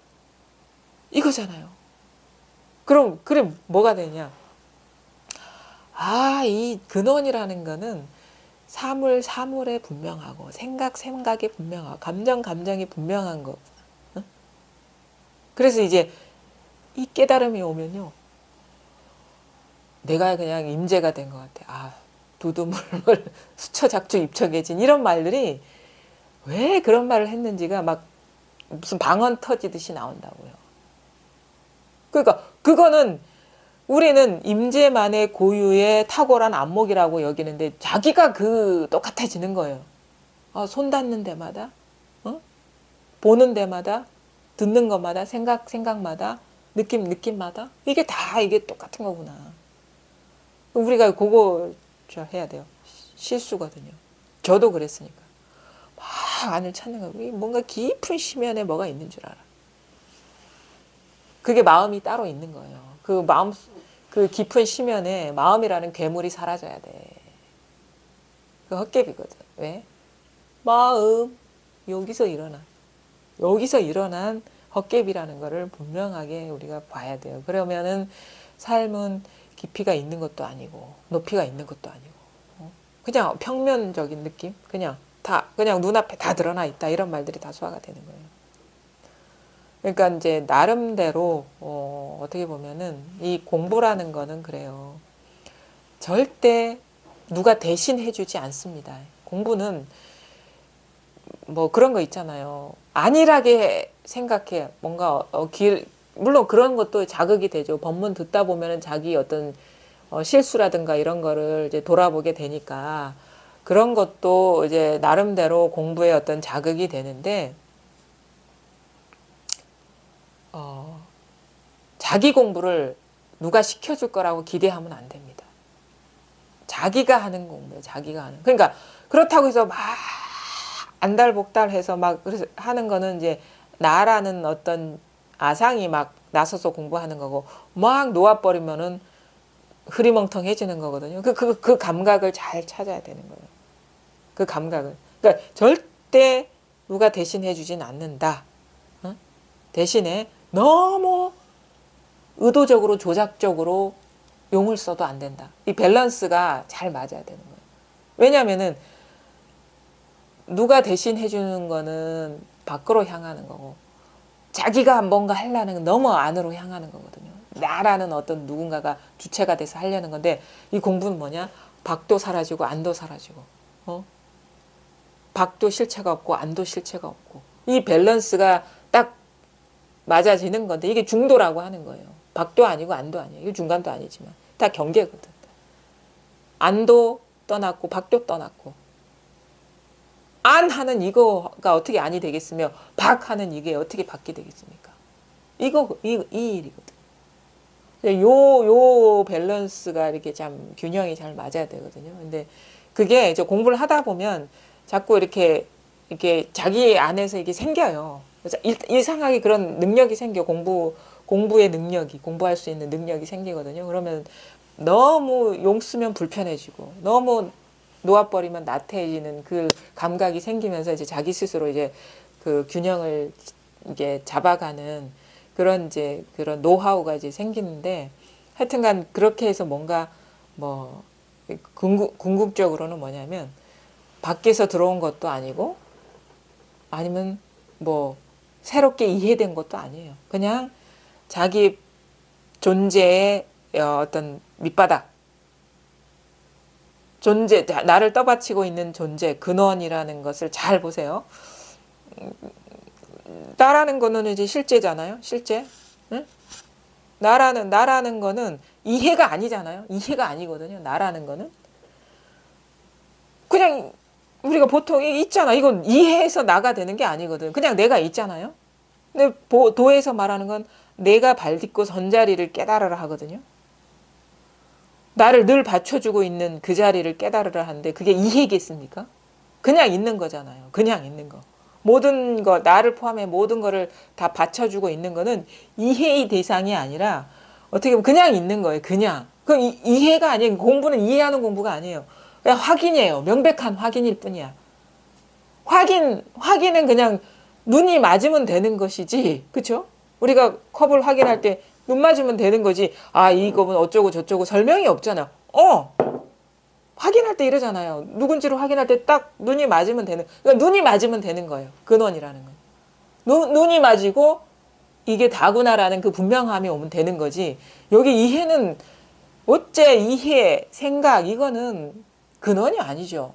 이거잖아요. 그럼 그래 뭐가 되냐? 이 근원이라는 거는 사물에 분명하고 생각에 분명하고 감정이 분명한 거. 그래서 이제 이 깨달음이 오면요. 내가 그냥 임재가 된 것 같아. 두두물물 수처작주 입처개진 이런 말들이 왜 그런 말을 했는지가 막 무슨 방언 터지듯이 나온다고요. 그러니까 그거는 우리는 임재만의 고유의 탁월한 안목이라고 여기는데 자기가 똑같아지는 거예요. 손 닿는 데마다, 보는 데마다, 듣는 것마다, 생각마다, 느낌마다 이게 똑같은 거구나. 우리가 그거 해야 돼요. 실수거든요. 저도 그랬으니까. 막 안을 찾는 거예요. 뭔가 깊은 심연에 뭐가 있는 줄 알아. 그게 마음이 따로 있는 거예요. 그 깊은 심연에 마음이라는 괴물이 사라져야 돼. 그 헛개비거든. 왜? 마음 여기서 일어난 헛개비라는 거를 분명하게 우리가 봐야 돼요. 그러면은 삶은 깊이가 있는 것도 아니고 높이가 있는 것도 아니고 그냥 평면적인 느낌? 그냥 눈앞에 다 드러나 있다 이런 말들이 다 소화가 되는 거예요. 그러니까 이제 나름대로 어떻게 보면은 이 공부라는 거는 그래요. 절대 누가 대신 해주지 않습니다. 공부는 뭐 그런 거 있잖아요. 안일하게 생각해. 뭔가 물론 그런 것도 자극이 되죠. 법문 듣다 보면은 자기 어떤 실수라든가 이런 거를 이제 돌아보게 되니까 그런 것도 이제 나름대로 공부의 어떤 자극이 되는데 자기 공부를 누가 시켜줄 거라고 기대하면 안 됩니다. 자기가 하는 공부예요. 자기가 하는. 그러니까 그렇다고 해서 막 안달복달해서 막 그래서 하는 거는 이제 나라는 어떤 아상이 막 나서서 공부하는 거고 막 놓아버리면은 흐리멍텅해지는 거거든요. 그 감각을 잘 찾아야 되는 거예요. 그 감각을. 그러니까 절대 누가 대신해 주진 않는다. 어? 대신에 너무 의도적으로 조작적으로 용을 써도 안 된다. 이 밸런스가 잘 맞아야 되는 거예요. 왜냐면은 누가 대신 해주는 거는 밖으로 향하는 거고 자기가 뭔가 하려는 건 너무 안으로 향하는 거거든요. 나라는 어떤 누군가가 주체가 돼서 하려는 건데 이 공부는 뭐냐? 밖도 사라지고 안도 사라지고 밖도 실체가 없고 안도 실체가 없고 이 밸런스가 딱 맞아지는 건데 이게 중도라고 하는 거예요. 밖도 아니고 안도 아니에요. 이거 중간도 아니지만 다 경계거든. 안도 떠났고 밖도 떠났고 안 하는 이거가 어떻게 안이 되겠으며 밖 하는 이게 어떻게 밖이 되겠습니까? 이 일이거든. 요 밸런스가 이렇게 참 균형이 잘 맞아야 되거든요. 근데 그게 이제 공부를 하다 보면 자꾸 이렇게 자기 안에서 이게 생겨요. 이상하게 그런 능력이 생겨. 공부의 능력이, 공부할 수 있는 능력이 생기거든요. 그러면 너무 용 쓰면 불편해지고, 너무 놓아버리면 나태해지는 그 감각이 생기면서 이제 자기 스스로 이제 그 균형을 이게 잡아가는 그런 이제 그런 노하우가 이제 생기는데 하여튼간 그렇게 해서 뭔가 뭐 궁극적으로는 뭐냐면 밖에서 들어온 것도 아니고 아니면 뭐 새롭게 이해된 것도 아니에요. 그냥 자기 존재의 어떤 밑바닥, 나를 떠받치고 있는 존재, 근원이라는 것을 잘 보세요. 나라는 거는 이제 실제잖아요. 실제. 응? 나라는 거는 이해가 아니잖아요. 이해가 아니거든요. 나라는 거는. 그냥 우리가 보통 있잖아. 이건 이해해서 나가 되는 게 아니거든. 그냥 내가 있잖아요. 근데 도에서 말하는 건 내가 발 딛고 선 자리를 깨달으라 하거든요. 나를 늘 받쳐주고 있는 그 자리를 깨달으라 하는데 그게 이해겠습니까? 그냥 있는 거잖아요. 그냥 있는 거. 모든 거, 나를 포함해 모든 거를 다 받쳐주고 있는 거는 이해의 대상이 아니라 어떻게 보면 그냥 있는 거예요. 그냥. 그 이해가 아니에요. 공부는 이해하는 공부가 아니에요. 그냥 확인이에요. 명백한 확인일 뿐이야. 확인은 그냥 눈이 맞으면 되는 것이지. 그쵸? 우리가 컵을 확인할 때 눈 맞으면 되는 거지. 아, 이거는 어쩌고 저쩌고 설명이 없잖아. 확인할 때 이러잖아요. 누군지를 확인할 때 딱 눈이 맞으면 되는, 그러니까 눈이 맞으면 되는 거예요. 근원이라는 건. 눈이 맞이고 이게 다구나라는 그 분명함이 오면 되는 거지. 여기 이해는 어째 이해, 생각 이거는 근원이 아니죠.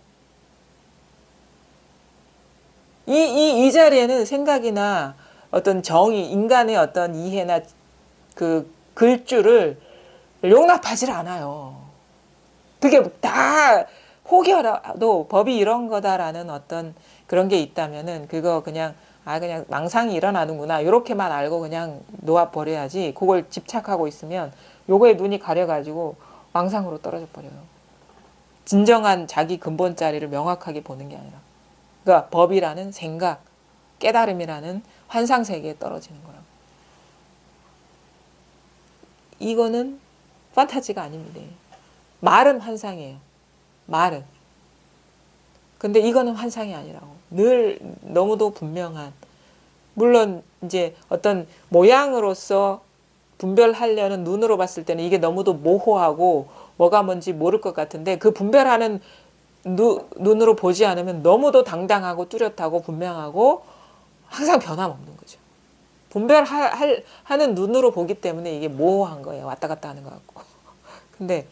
이 자리에는 생각이나 어떤 정의, 인간의 어떤 이해나 그 글줄을 용납하지 않아요. 그게 다 혹여라도 법이 이런 거다라는 어떤 그런 게 있다면은 그거 그냥 그냥 망상이 일어나는구나 이렇게만 알고 그냥 놓아 버려야지. 그걸 집착하고 있으면 요거에 눈이 가려가지고 망상으로 떨어져 버려요. 진정한 자기 근본 자리를 명확하게 보는 게 아니라. 그러니까 법이라는 생각, 깨달음이라는 환상 세계에 떨어지는 거라고. 이거는 판타지가 아닙니다. 말은 환상이에요. 말은. 근데 이거는 환상이 아니라고. 늘 너무도 분명한. 물론 이제 어떤 모양으로서 분별하려는 눈으로 봤을 때는 이게 너무도 모호하고 뭐가 뭔지 모를 것 같은데 그 분별하는 눈으로 보지 않으면 너무도 당당하고 뚜렷하고 분명하고 항상 변함없는 거죠. 분별하는 눈으로 보기 때문에 이게 모호한 거예요. 왔다 갔다 하는 것 같고. 근데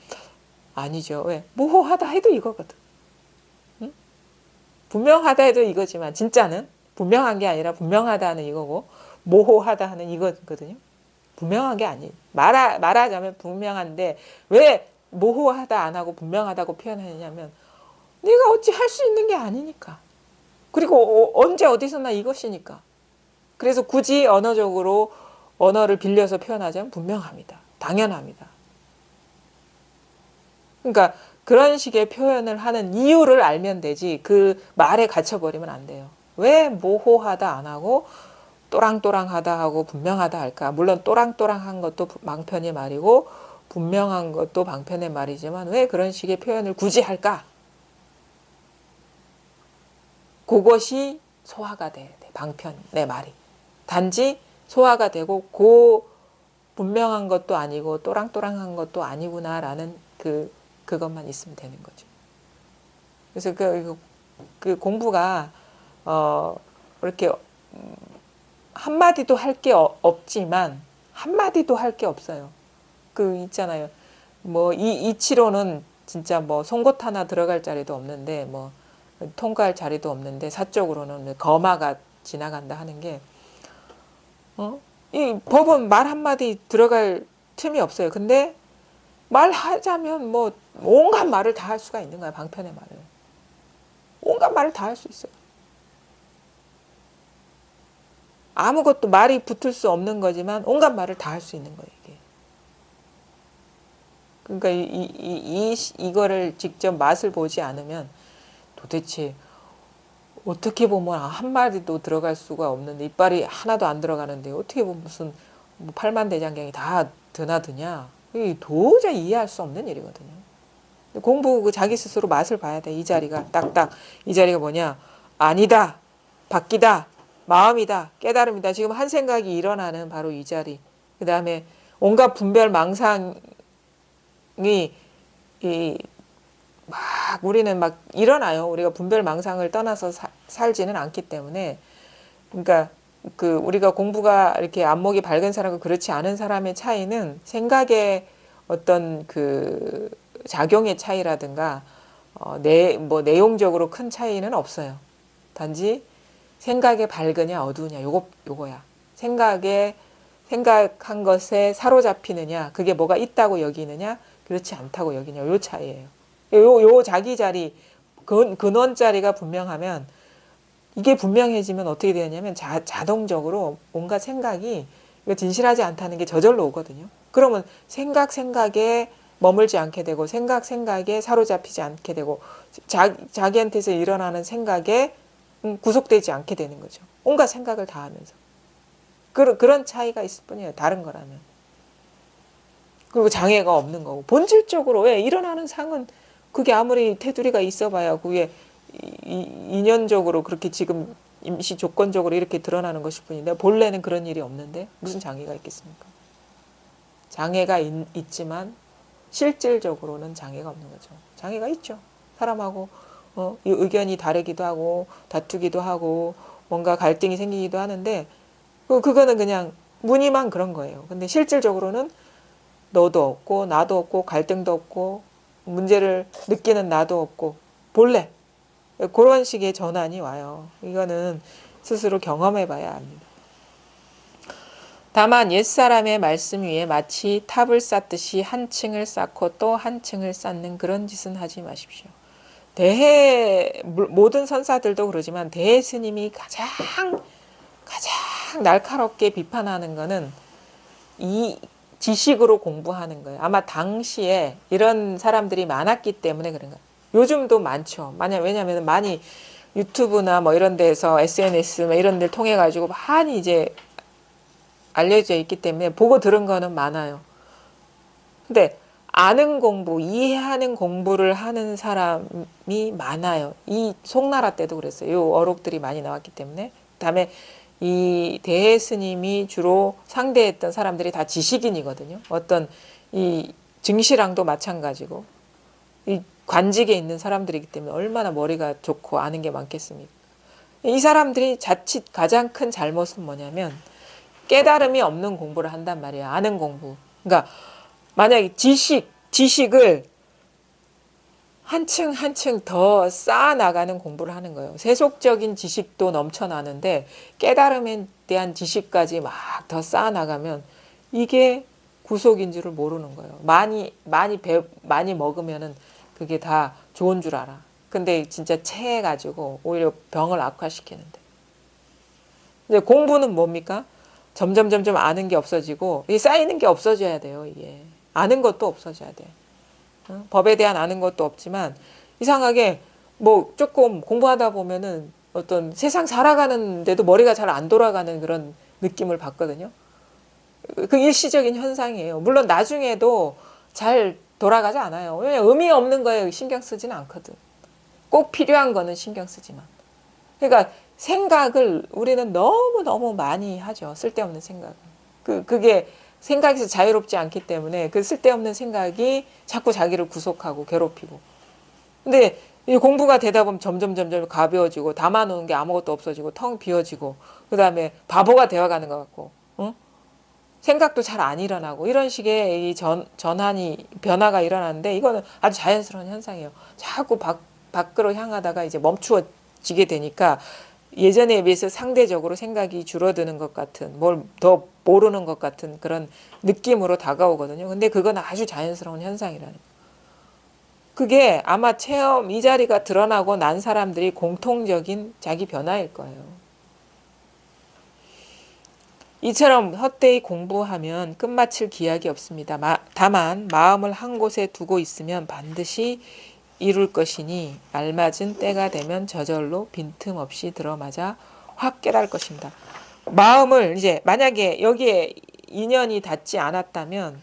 아니죠. 왜? 모호하다 해도 이거거든. 응? 분명하다 해도 이거지만 진짜는 분명한 게 아니라 분명하다는 이거고 모호하다 하는 이거거든요. 분명한 게 아니에요. 말하자면 분명한데 왜 모호하다 안 하고 분명하다고 표현하냐면 네가 어찌 할 수 있는 게 아니니까. 그리고 언제 어디서나 이것이니까. 그래서 굳이 언어적으로 언어를 빌려서 표현하자면 분명합니다. 당연합니다. 그러니까 그런 식의 표현을 하는 이유를 알면 되지 그 말에 갇혀버리면 안 돼요. 왜 모호하다 안 하고 또랑또랑하다 하고 분명하다 할까? 물론 또랑또랑한 것도 방편의 말이고 분명한 것도 방편의 말이지만 왜 그런 식의 표현을 굳이 할까? 그것이 소화가 돼야 돼. 방편 내 말이. 단지 소화가 되고 고 분명한 것도 아니고 또랑또랑한 것도 아니구나라는 그것만 있으면 되는 거죠. 그래서 그 공부가 이렇게 한마디도 할 게 없지만 한마디도 할 게 없어요. 그 있잖아요. 뭐 이치로는 진짜 뭐 송곳 하나 들어갈 자리도 없는데 뭐 통과할 자리도 없는데 사적으로는 거마가 지나간다 하는 게 이 법은 말 한마디 들어갈 틈이 없어요. 근데 말하자면 뭐 온갖 말을 다 할 수가 있는 거야. 방편의 말을. 온갖 말을 다 할 수 있어요. 아무것도 말이 붙을 수 없는 거지만 온갖 말을 다 할 수 있는 거예요. 이게. 그러니까 이거를 직접 맛을 보지 않으면 도대체 어떻게 보면 한마디도 들어갈 수가 없는데 이빨이 하나도 안 들어가는데 어떻게 보면 무슨 뭐 팔만대장경이 다 드나드냐. 이게 도저히 이해할 수 없는 일이거든요. 공부 그 자기 스스로 맛을 봐야 돼. 이 자리가 딱딱 이 자리가 뭐냐. 아니다. 바뀌다. 마음이다. 깨달음이다. 지금 한 생각이 일어나는 바로 이 자리. 그 다음에 온갖 분별 망상이 막 우리는 막 일어나요. 우리가 분별 망상을 떠나서 살지는 않기 때문에. 그러니까 그 우리가 공부가 이렇게 안목이 밝은 사람과 그렇지 않은 사람의 차이는 생각의 어떤 그 작용의 차이라든가 뭐 내용적으로 큰 차이는 없어요. 단지 생각에 밝으냐 어두우냐 요거야. 생각한 것에 사로잡히느냐 그게 뭐가 있다고 여기느냐 그렇지 않다고 여기냐 요 차이예요. 요 자기 자리 근원 자리가 분명하면 이게 분명해지면 어떻게 되느냐면 자동적으로 뭔가 생각이 이거 진실하지 않다는 게 저절로 오거든요. 그러면 생각에 머물지 않게 되고 생각에 사로잡히지 않게 되고 자기한테서 일어나는 생각에 구속되지 않게 되는 거죠. 온갖 생각을 다 하면서. 그런 차이가 있을 뿐이에요. 다른 거라면. 그리고 장애가 없는 거고. 본질적으로 왜 일어나는 상은 그게 아무리 테두리가 있어봐야 그게 인연적으로 그렇게 지금 임시 조건적으로 이렇게 드러나는 것일 뿐인데 본래는 그런 일이 없는데 무슨 장애가 있겠습니까? 장애가 있지만 실질적으로는 장애가 없는 거죠. 장애가 있죠. 사람하고 의견이 다르기도 하고 다투기도 하고 뭔가 갈등이 생기기도 하는데 그거는 그냥 무늬만 그런 거예요. 근데 실질적으로는 너도 없고 나도 없고 갈등도 없고 문제를 느끼는 나도 없고 본래 그런 식의 전환이 와요. 이거는 스스로 경험해 봐야 합니다. 다만 옛사람의 말씀 위에 마치 탑을 쌓듯이 한 층을 쌓고 또 한 층을 쌓는 그런 짓은 하지 마십시오. 모든 선사들도 그러지만 대해 스님이 가장 날카롭게 비판하는 거는 이 지식으로 공부하는 거예요. 아마 당시에 이런 사람들이 많았기 때문에 그런 거예요. 요즘도 많죠. 왜냐하면 많이 유튜브나 뭐 이런 데서 SNS 뭐 이런 데를 통해 가지고 많이 이제 알려져 있기 때문에 보고 들은 거는 많아요. 근데 아는 공부, 이해하는 공부를 하는 사람이 많아요. 이 송나라 때도 그랬어요. 요 어록들이 많이 나왔기 때문에. 그다음에 이 대해 스님이 주로 상대했던 사람들이 다 지식인이거든요. 어떤 이 증시랑도 마찬가지고 이 관직에 있는 사람들이기 때문에 얼마나 머리가 좋고 아는 게 많겠습니까? 이 사람들이 자칫 가장 큰 잘못은 뭐냐면 깨달음이 없는 공부를 한단 말이에요. 아는 공부. 그러니까 만약에 지식을 한 층 더 쌓아 나가는 공부를 하는 거예요. 세속적인 지식도 넘쳐나는데 깨달음에 대한 지식까지 막 더 쌓아 나가면 이게 구속인 줄을 모르는 거예요. 많이 먹으면은 그게 다 좋은 줄 알아. 근데 진짜 체해가지고 오히려 병을 악화시키는데. 이제 공부는 뭡니까? 점점 아는 게 없어지고 이 쌓이는 게 없어져야 돼요. 이게 아는 것도 없어져야 돼. 법에 대한 아는 것도 없지만 이상하게 뭐 조금 공부하다 보면은 어떤 세상 살아가는데도 머리가 잘 안 돌아가는 그런 느낌을 받거든요. 그 일시적인 현상이에요. 물론 나중에도 잘 돌아가지 않아요. 왜냐면 의미 없는 거에 신경 쓰지는 않거든. 꼭 필요한 거는 신경 쓰지만. 그러니까 생각을 우리는 너무너무 많이 하죠. 쓸데없는 생각. 그게 생각에서 자유롭지 않기 때문에 그 쓸데없는 생각이 자꾸 자기를 구속하고 괴롭히고. 근데 이 공부가 되다 보면 점점 가벼워지고 담아놓은 게 아무것도 없어지고 텅 비어지고 그 다음에 바보가 되어가는 것 같고 어? 생각도 잘 안 일어나고 이런 식의 이 전환이 변화가 일어나는데 이거는 아주 자연스러운 현상이에요. 자꾸 밖으로 향하다가 이제 멈추어지게 되니까 예전에 비해서 상대적으로 생각이 줄어드는 것 같은 뭘 더 모르는 것 같은 그런 느낌으로 다가오거든요. 근데 그건 아주 자연스러운 현상이라는 거예요. 그게 아마 체험 이 자리가 드러나고 난 사람들이 공통적인 자기 변화일 거예요. 이처럼 헛되이 공부하면 끝마칠 기약이 없습니다. 다만 마음을 한 곳에 두고 있으면 반드시 이룰 것이니 알맞은 때가 되면 저절로 빈틈없이 들어맞아 확 깨달을 것입니다. 마음을 이제 만약에 여기에 인연이 닿지 않았다면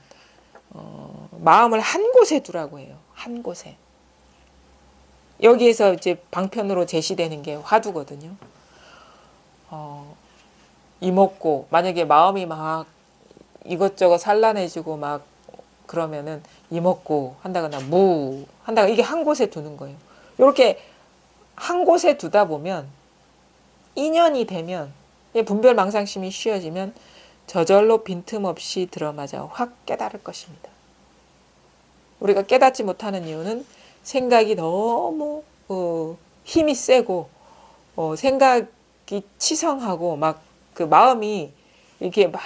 마음을 한 곳에 두라고 해요. 한 곳에. 여기에서 이제 방편으로 제시되는 게 화두거든요. 이먹고 만약에 마음이 막 이것저것 산란해지고 막 그러면은 이먹고 한다거나 무 한다거나 이게 한 곳에 두는 거예요. 이렇게 한 곳에 두다 보면 인연이 되면 분별망상심이 쉬어지면 저절로 빈틈없이 들어맞아 확 깨달을 것입니다. 우리가 깨닫지 못하는 이유는 생각이 너무 힘이 세고 생각이 치성하고 막 그 마음이 이렇게 막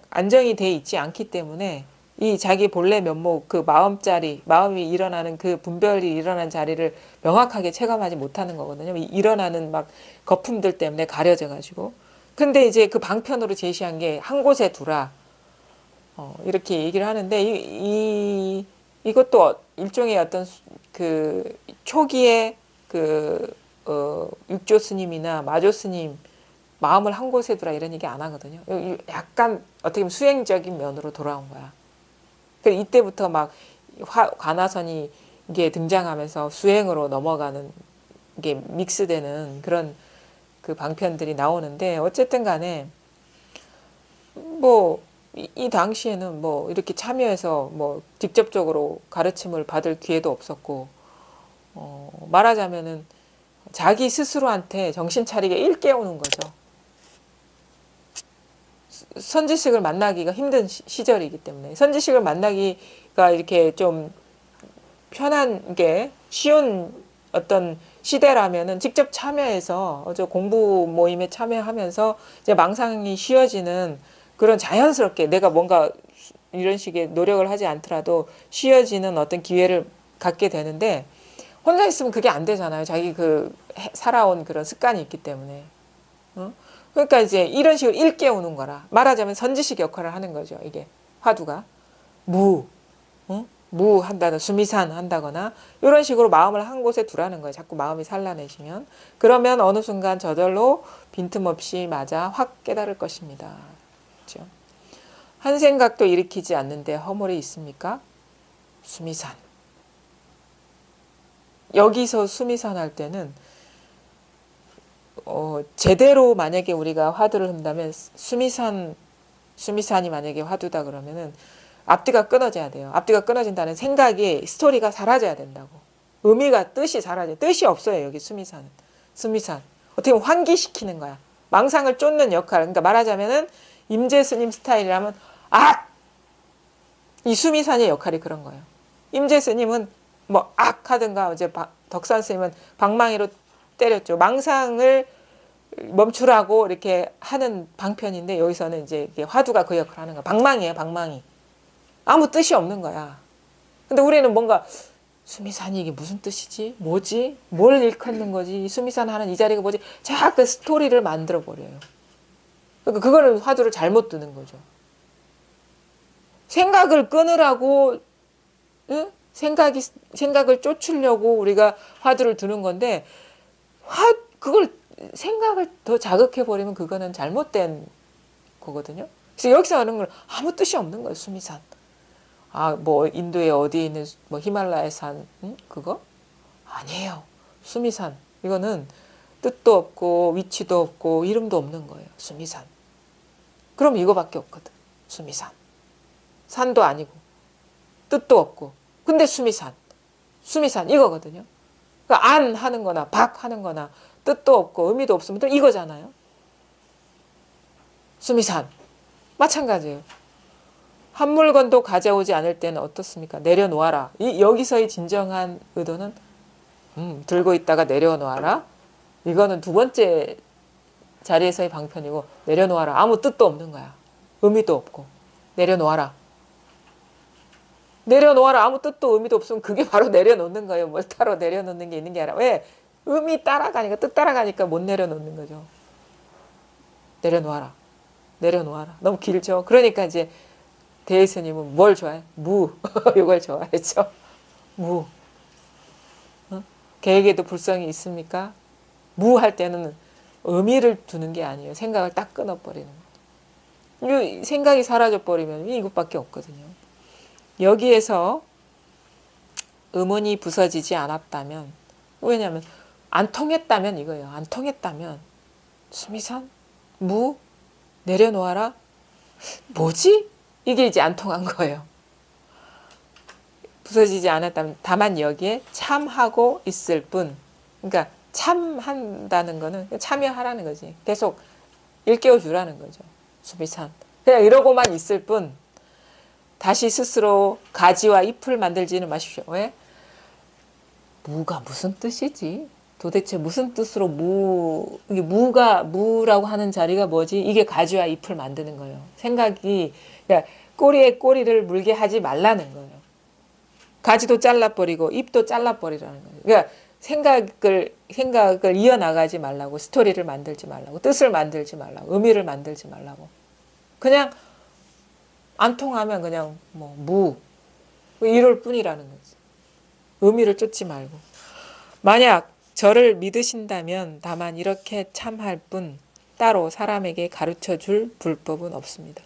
안정이 돼 있지 않기 때문에 이 자기 본래 면목 그 마음이 일어나는 그 분별이 일어난 자리를 명확하게 체감하지 못하는 거거든요. 일어나는 막 거품들 때문에 가려져 가지고. 근데 이제 그 방편으로 제시한 게 한 곳에 두라. 이렇게 얘기를 하는데 이것도 일종의 어떤 그 초기에 그 육조 스님이나 마조 스님 마음을 한 곳에 두라 이런 얘기 안 하거든요. 약간 어떻게 보면 수행적인 면으로 돌아온 거야. 그래서 이때부터 막 관화선이 이게 등장하면서 수행으로 넘어가는 이게 믹스되는 그런 그 방편들이 나오는데 어쨌든 간에 뭐 이 당시에는 뭐 이렇게 참여해서 뭐 직접적으로 가르침을 받을 기회도 없었고 말하자면은 자기 스스로한테 정신 차리게 일깨우는 거죠. 선지식을 만나기가 힘든 시절이기 때문에 선지식을 만나기가 이렇게 좀 편한 게 쉬운 어떤 시대라면은 직접 참여해서 공부 모임에 참여하면서 이제 망상이 쉬워지는 그런 자연스럽게 내가 뭔가 이런 식의 노력을 하지 않더라도 쉬워지는 어떤 기회를 갖게 되는데 혼자 있으면 그게 안 되잖아요. 자기 그 살아온 그런 습관이 있기 때문에. 어? 그러니까 이제 이런 식으로 일깨우는 거라. 말하자면 선지식 역할을 하는 거죠. 이게 화두가. 무. 무 한다거나 수미산 한다거나 이런 식으로 마음을 한 곳에 두라는 거예요. 자꾸 마음이 산란해지면. 그러면 어느 순간 저절로 빈틈없이 맞아 확 깨달을 것입니다. 그렇죠? 한 생각도 일으키지 않는데 허물이 있습니까? 수미산. 여기서 수미산 할 때는 제대로 만약에 우리가 화두를 한다면 수미산이 만약에 화두다 그러면은 앞뒤가 끊어져야 돼요. 앞뒤가 끊어진다는 생각이 스토리가 사라져야 된다고. 의미가 뜻이 사라져. 뜻이 없어요. 여기 수미산은. 수미산. 어떻게 보면 환기시키는 거야. 망상을 쫓는 역할. 그러니까 말하자면은 임재 스님 스타일이라면 이 수미산의 역할이 그런 거예요. 임재 스님은 뭐 하든가 이제 덕산 스님은 방망이로 때렸죠. 망상을 멈추라고 이렇게 하는 방편인데 여기서는 이제 화두가 그 역할을 하는 거야. 방망이에요. 방망이. 아무 뜻이 없는 거야. 근데 우리는 뭔가 수미산이 이게 무슨 뜻이지? 뭐지? 뭘 일컫는 거지? 이 수미산 하는 이 자리가 뭐지? 자꾸 스토리를 만들어 버려요. 그러니까 그거는 화두를 잘못 두는 거죠. 생각을 끊으라고 응? 생각을 쫓으려고 우리가 화두를 두는 건데 그걸 생각을 더 자극해 버리면 그거는 잘못된 거거든요. 그래서 여기서 하는 건 아무 뜻이 없는 거예요. 수미산. 뭐 인도에 어디에 있는 뭐 히말라야 산 그거 아니에요. 수미산 이거는 뜻도 없고 위치도 없고 이름도 없는 거예요. 수미산. 그럼 이거밖에 없거든. 수미산. 산도 아니고 뜻도 없고 근데 수미산. 수미산 이거거든요. 그러니까 안 하는 거나 박 하는 거나 뜻도 없고 의미도 없으면 또 이거잖아요. 수미산. 마찬가지예요. 한 물건도 가져오지 않을 때는 어떻습니까? 내려놓아라. 여기서의 진정한 의도는 들고 있다가 내려놓아라. 이거는 두 번째 자리에서의 방편이고 내려놓아라. 아무 뜻도 없는 거야. 의미도 없고. 내려놓아라. 내려놓아라. 아무 뜻도 의미도 없으면 그게 바로 내려놓는 거예요. 뭘 따로 내려놓는 게 있는 게 아니라. 왜? 의미 따라가니까 뜻 따라가니까 못 내려놓는 거죠. 내려놓아라. 내려놓아라. 너무 길죠. 그러니까 이제 대예스님은 뭘 좋아해? 무. 이걸 좋아했죠. 무. 계획에도 불성이 있습니까? 무 할 때는 의미를 두는 게 아니에요. 생각을 딱 끊어버리는 거예요. 생각이 사라져버리면 이것밖에 없거든요. 여기에서 의문이 부서지지 않았다면, 왜냐하면 안 통했다면 이거예요. 안 통했다면 수미산? 무? 내려놓아라? 뭐지? 이게 이제 안 통한 거예요. 부서지지 않았다면 다만 여기에 참하고 있을 뿐. 그러니까 참한다는 거는 참여하라는 거지. 계속 일깨워 주라는 거죠. 수미산. 그냥 이러고만 있을 뿐 다시 스스로 가지와 잎을 만들지는 마십시오. 왜? 무가 무슨 뜻이지? 도대체 무슨 뜻으로 이게 무라고 하는 자리가 뭐지? 이게 가지와 잎을 만드는 거예요. 생각이, 그러니까 꼬리에 꼬리를 물게 하지 말라는 거예요. 가지도 잘라버리고 잎도 잘라버리라는 거예요. 그러니까 생각을 이어나가지 말라고, 스토리를 만들지 말라고, 뜻을 만들지 말라고, 의미를 만들지 말라고. 그냥 안 통하면 그냥 이럴 뿐이라는 거지. 의미를 쫓지 말고. 만약 저를 믿으신다면 다만 이렇게 참할 뿐 따로 사람에게 가르쳐 줄 불법은 없습니다.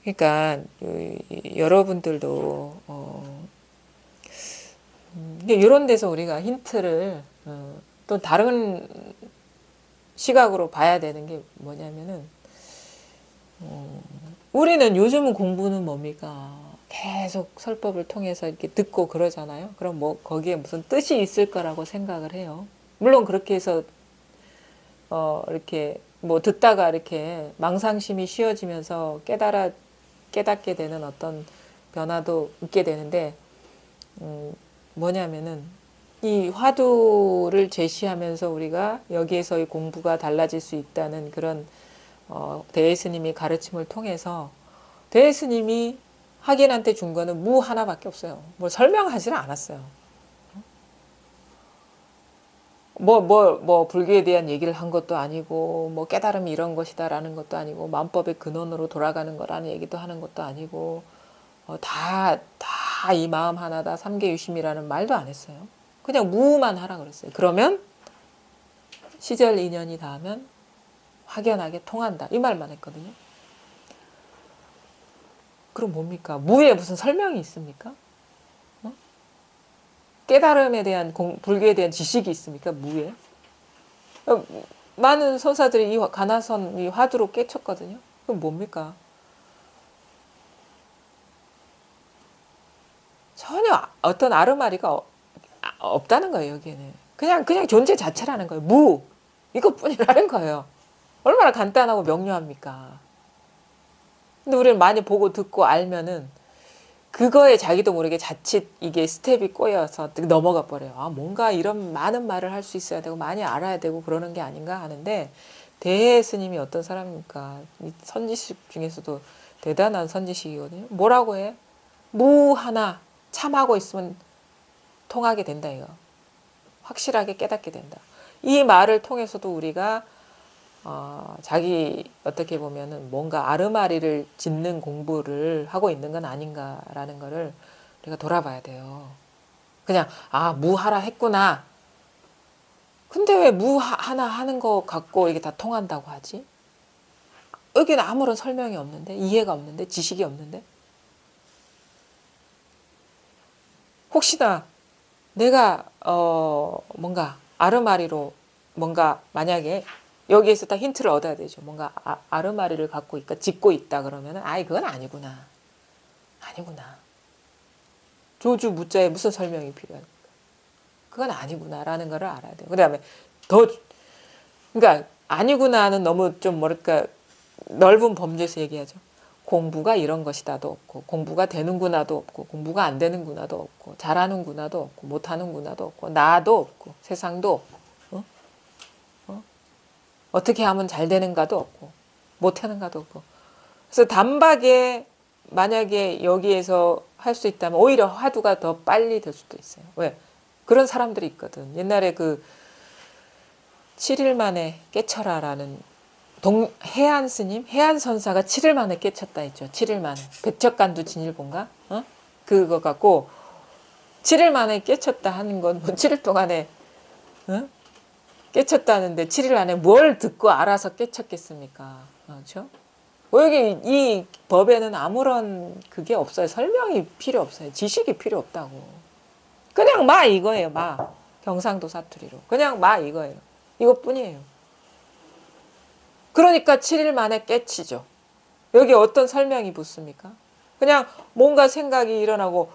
그러니까 여러분들도 이런 데서 우리가 힌트를 또 다른 시각으로 봐야 되는 게 뭐냐면은 우리는 요즘은 공부는 뭡니까? 계속 설법을 통해서 이렇게 듣고 그러잖아요. 그럼 거기에 무슨 뜻이 있을 거라고 생각을 해요. 물론 그렇게 해서 이렇게 듣다가 이렇게 망상심이 쉬어지면서 깨닫게 되는 어떤 변화도 있게 되는데 뭐냐면은 이 화두를 제시하면서 우리가 여기에서의 공부가 달라질 수 있다는 그런 대예스님이 가르침을 통해서 대예스님이 학인한테 준 거는 무 하나밖에 없어요. 뭘 설명하지는 않았어요. 불교에 대한 얘기를 한 것도 아니고, 깨달음이 이런 것이다라는 것도 아니고, 마음법의 근원으로 돌아가는 거라는 얘기도 하는 것도 아니고, 다 이 마음 하나다, 삼계유심이라는 말도 안 했어요. 그냥 무만 하라 그랬어요. 그러면 시절 인연이 닿으면 확연하게 통한다. 이 말만 했거든요. 그럼 뭡니까? 무에 무슨 설명이 있습니까? 깨달음에 대한 불교에 대한 지식이 있습니까? 무에? 많은 선사들이 이 가나선 이 화두로 깨쳤거든요. 그럼 뭡니까? 전혀 어떤 아르마리가 없다는 거예요. 여기에는 그냥 존재 자체라는 거예요. 무 이것뿐이라는 거예요. 얼마나 간단하고 명료합니까? 근데 우리는 많이 보고 듣고 알면은 그거에 자기도 모르게 자칫 이게 스텝이 꼬여서 넘어가 버려요. 뭔가 이런 많은 말을 할 수 있어야 되고 많이 알아야 되고 그러는 게 아닌가 하는데 대해 스님이 어떤 사람입니까? 이 선지식 중에서도 대단한 선지식이거든요. 뭐라고 해? 무 하나 참하고 있으면 통하게 된다 이거. 확실하게 깨닫게 된다. 이 말을 통해서도 우리가 자기 어떻게 보면은 뭔가 아르마리를 짓는 공부를 하고 있는 건 아닌가라는 거를 우리가 돌아봐야 돼요. 그냥 무하라 했구나. 근데 왜 무 하나 하는 거 갖고 이게 다 통한다고 하지? 여기는 아무런 설명이 없는데, 이해가 없는데, 지식이 없는데. 혹시나 내가 뭔가 아르마리로 뭔가 만약에 여기에서 딱 힌트를 얻어야 되죠. 뭔가 아르마리를 갖고 있다, 짓고 있다 그러면은 아이 그건 아니구나. 아니구나. 조주 무자에 무슨 설명이 필요할까? 그건 아니구나라는 거를 알아야 돼요. 그다음에 더 그러니까 아니구나는 너무 좀 뭐랄까 넓은 범주에서 얘기하죠. 공부가 이런 것이다도 없고 공부가 되는구나도 없고 공부가 안 되는구나도 없고 잘하는구나도 없고 못하는구나도 없고 나도 없고 세상도 없고 어떻게 하면 잘 되는가도 없고 못하는가도 없고 그래서 단박에 만약에 여기에서 할 수 있다면 오히려 화두가 더 빨리 될 수도 있어요. 왜? 그런 사람들이 있거든. 옛날에 그 7일 만에 깨쳐라라는 해안 스님, 해안 선사가 7일 만에 깨쳤다 했죠. 7일 만에. 백척간두 진일본가? 그거 갖고 7일 만에 깨쳤다 하는 건 뭐 7일 동안에 깨쳤다는데 7일 안에 뭘 듣고 알아서 깨쳤겠습니까? 그렇죠? 여기 이 법에는 아무런 그게 없어요. 설명이 필요 없어요. 지식이 필요 없다고. 그냥 마 이거예요. 마. 경상도 사투리로. 그냥 마 이거예요. 이것뿐이에요. 그러니까 7일 만에 깨치죠. 여기 어떤 설명이 붙습니까? 그냥 뭔가 생각이 일어나고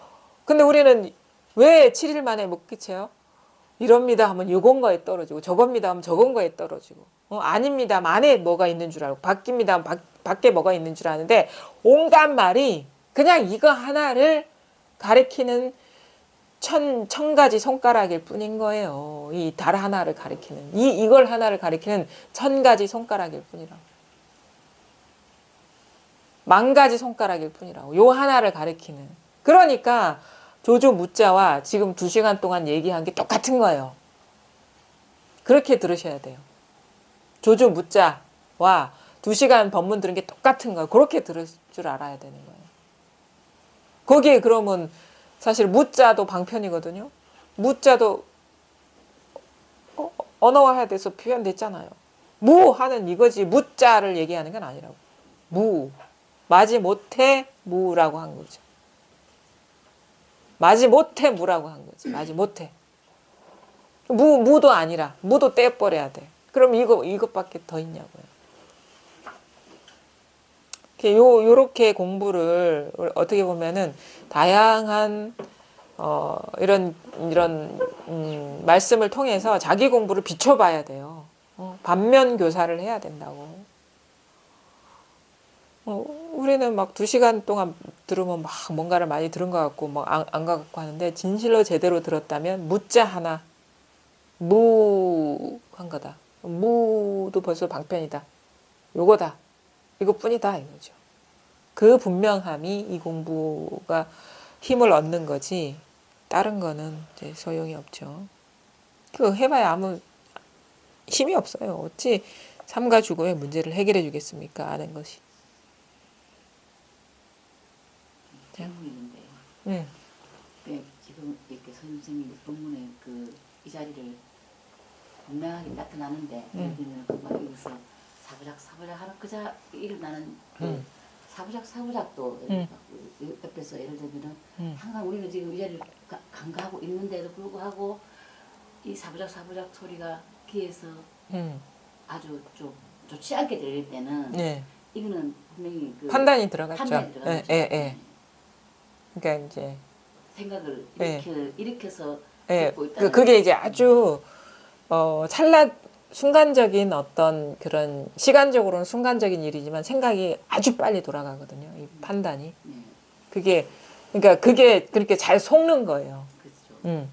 근데 우리는 왜 7일 만에 못 깨쳐요? 이럽니다 하면 요건 거에 떨어지고 저겁니다 하면 저건 거에 떨어지고 아닙니다 하면 안에 뭐가 있는 줄 알고 바뀝니다 하면 밖에 뭐가 있는 줄 아는데 온갖 말이 그냥 이거 하나를 가리키는 천 가지 손가락일 뿐인 거예요. 이 달 하나를 가리키는 이걸 하나를 가리키는 1000가지 손가락일 뿐이라고. 10,000가지 손가락일 뿐이라고. 요 하나를 가리키는. 그러니까 조조 무자와 지금 2시간 동안 얘기한 게 똑같은 거예요. 그렇게 들으셔야 돼요. 조조 무자와 2시간 법문 들은 게 똑같은 거예요. 그렇게 들을 줄 알아야 되는 거예요. 거기에 그러면 사실 무자도 방편이거든요. 무자도 언어화돼서 표현됐잖아요. 무 하는 이거지 무자를 얘기하는 건 아니라고. 무. 마지 못해 무라고 한 거죠. 마지 못해 무라고 한 거지. 마지 못해. 무도 아니라 무도 떼버려야 돼. 그럼 이것밖에 더 있냐고요. 요렇게 공부를 어떻게 보면은 다양한 이런 말씀을 통해서 자기 공부를 비춰봐야 돼요. 반면 교사를 해야 된다고. 우리는 막 2시간 동안 들으면 막 뭔가를 많이 들은 것 같고 막 안 가갖고 하는데 진실로 제대로 들었다면 무자 하나 무 한 거다. 무도 벌써 방편이다. 요거다. 이것뿐이다 이거죠. 그 분명함이 이 공부가 힘을 얻는 거지 다른 거는 이제 소용이 없죠. 그거 해봐야 아무 힘이 없어요. 어찌 삶과 죽음의 문제를 해결해 주겠습니까? 아는 것이. 질문인데요. 네. 네, 지금 이렇게 선생님이 본문에 이 자리를 분명하게 나타나는데 예를 들면 막 여기서 사부작 하는 그자 일어나는 사부작도 옆에서 예를 들면은 항상 우리는 지금 이 자리를 간과하고 있는데도 불구하고 이 사부작 소리가 귀에서 아주 좀 좋지 않게 들릴 때는 네. 이거는 분명히 판단이 들어갔죠. 판단이 들어갔죠. 예. 그러니까 이제 생각을 일으켜서 예. 듣고 있다는 그게 이제 아주 순간적인 어떤 그런 시간적으로는 순간적인 일이지만 생각이 아주 빨리 돌아가거든요. 이 판단이. 그러니까 그게 그렇게 잘 속는 거예요. 그렇죠.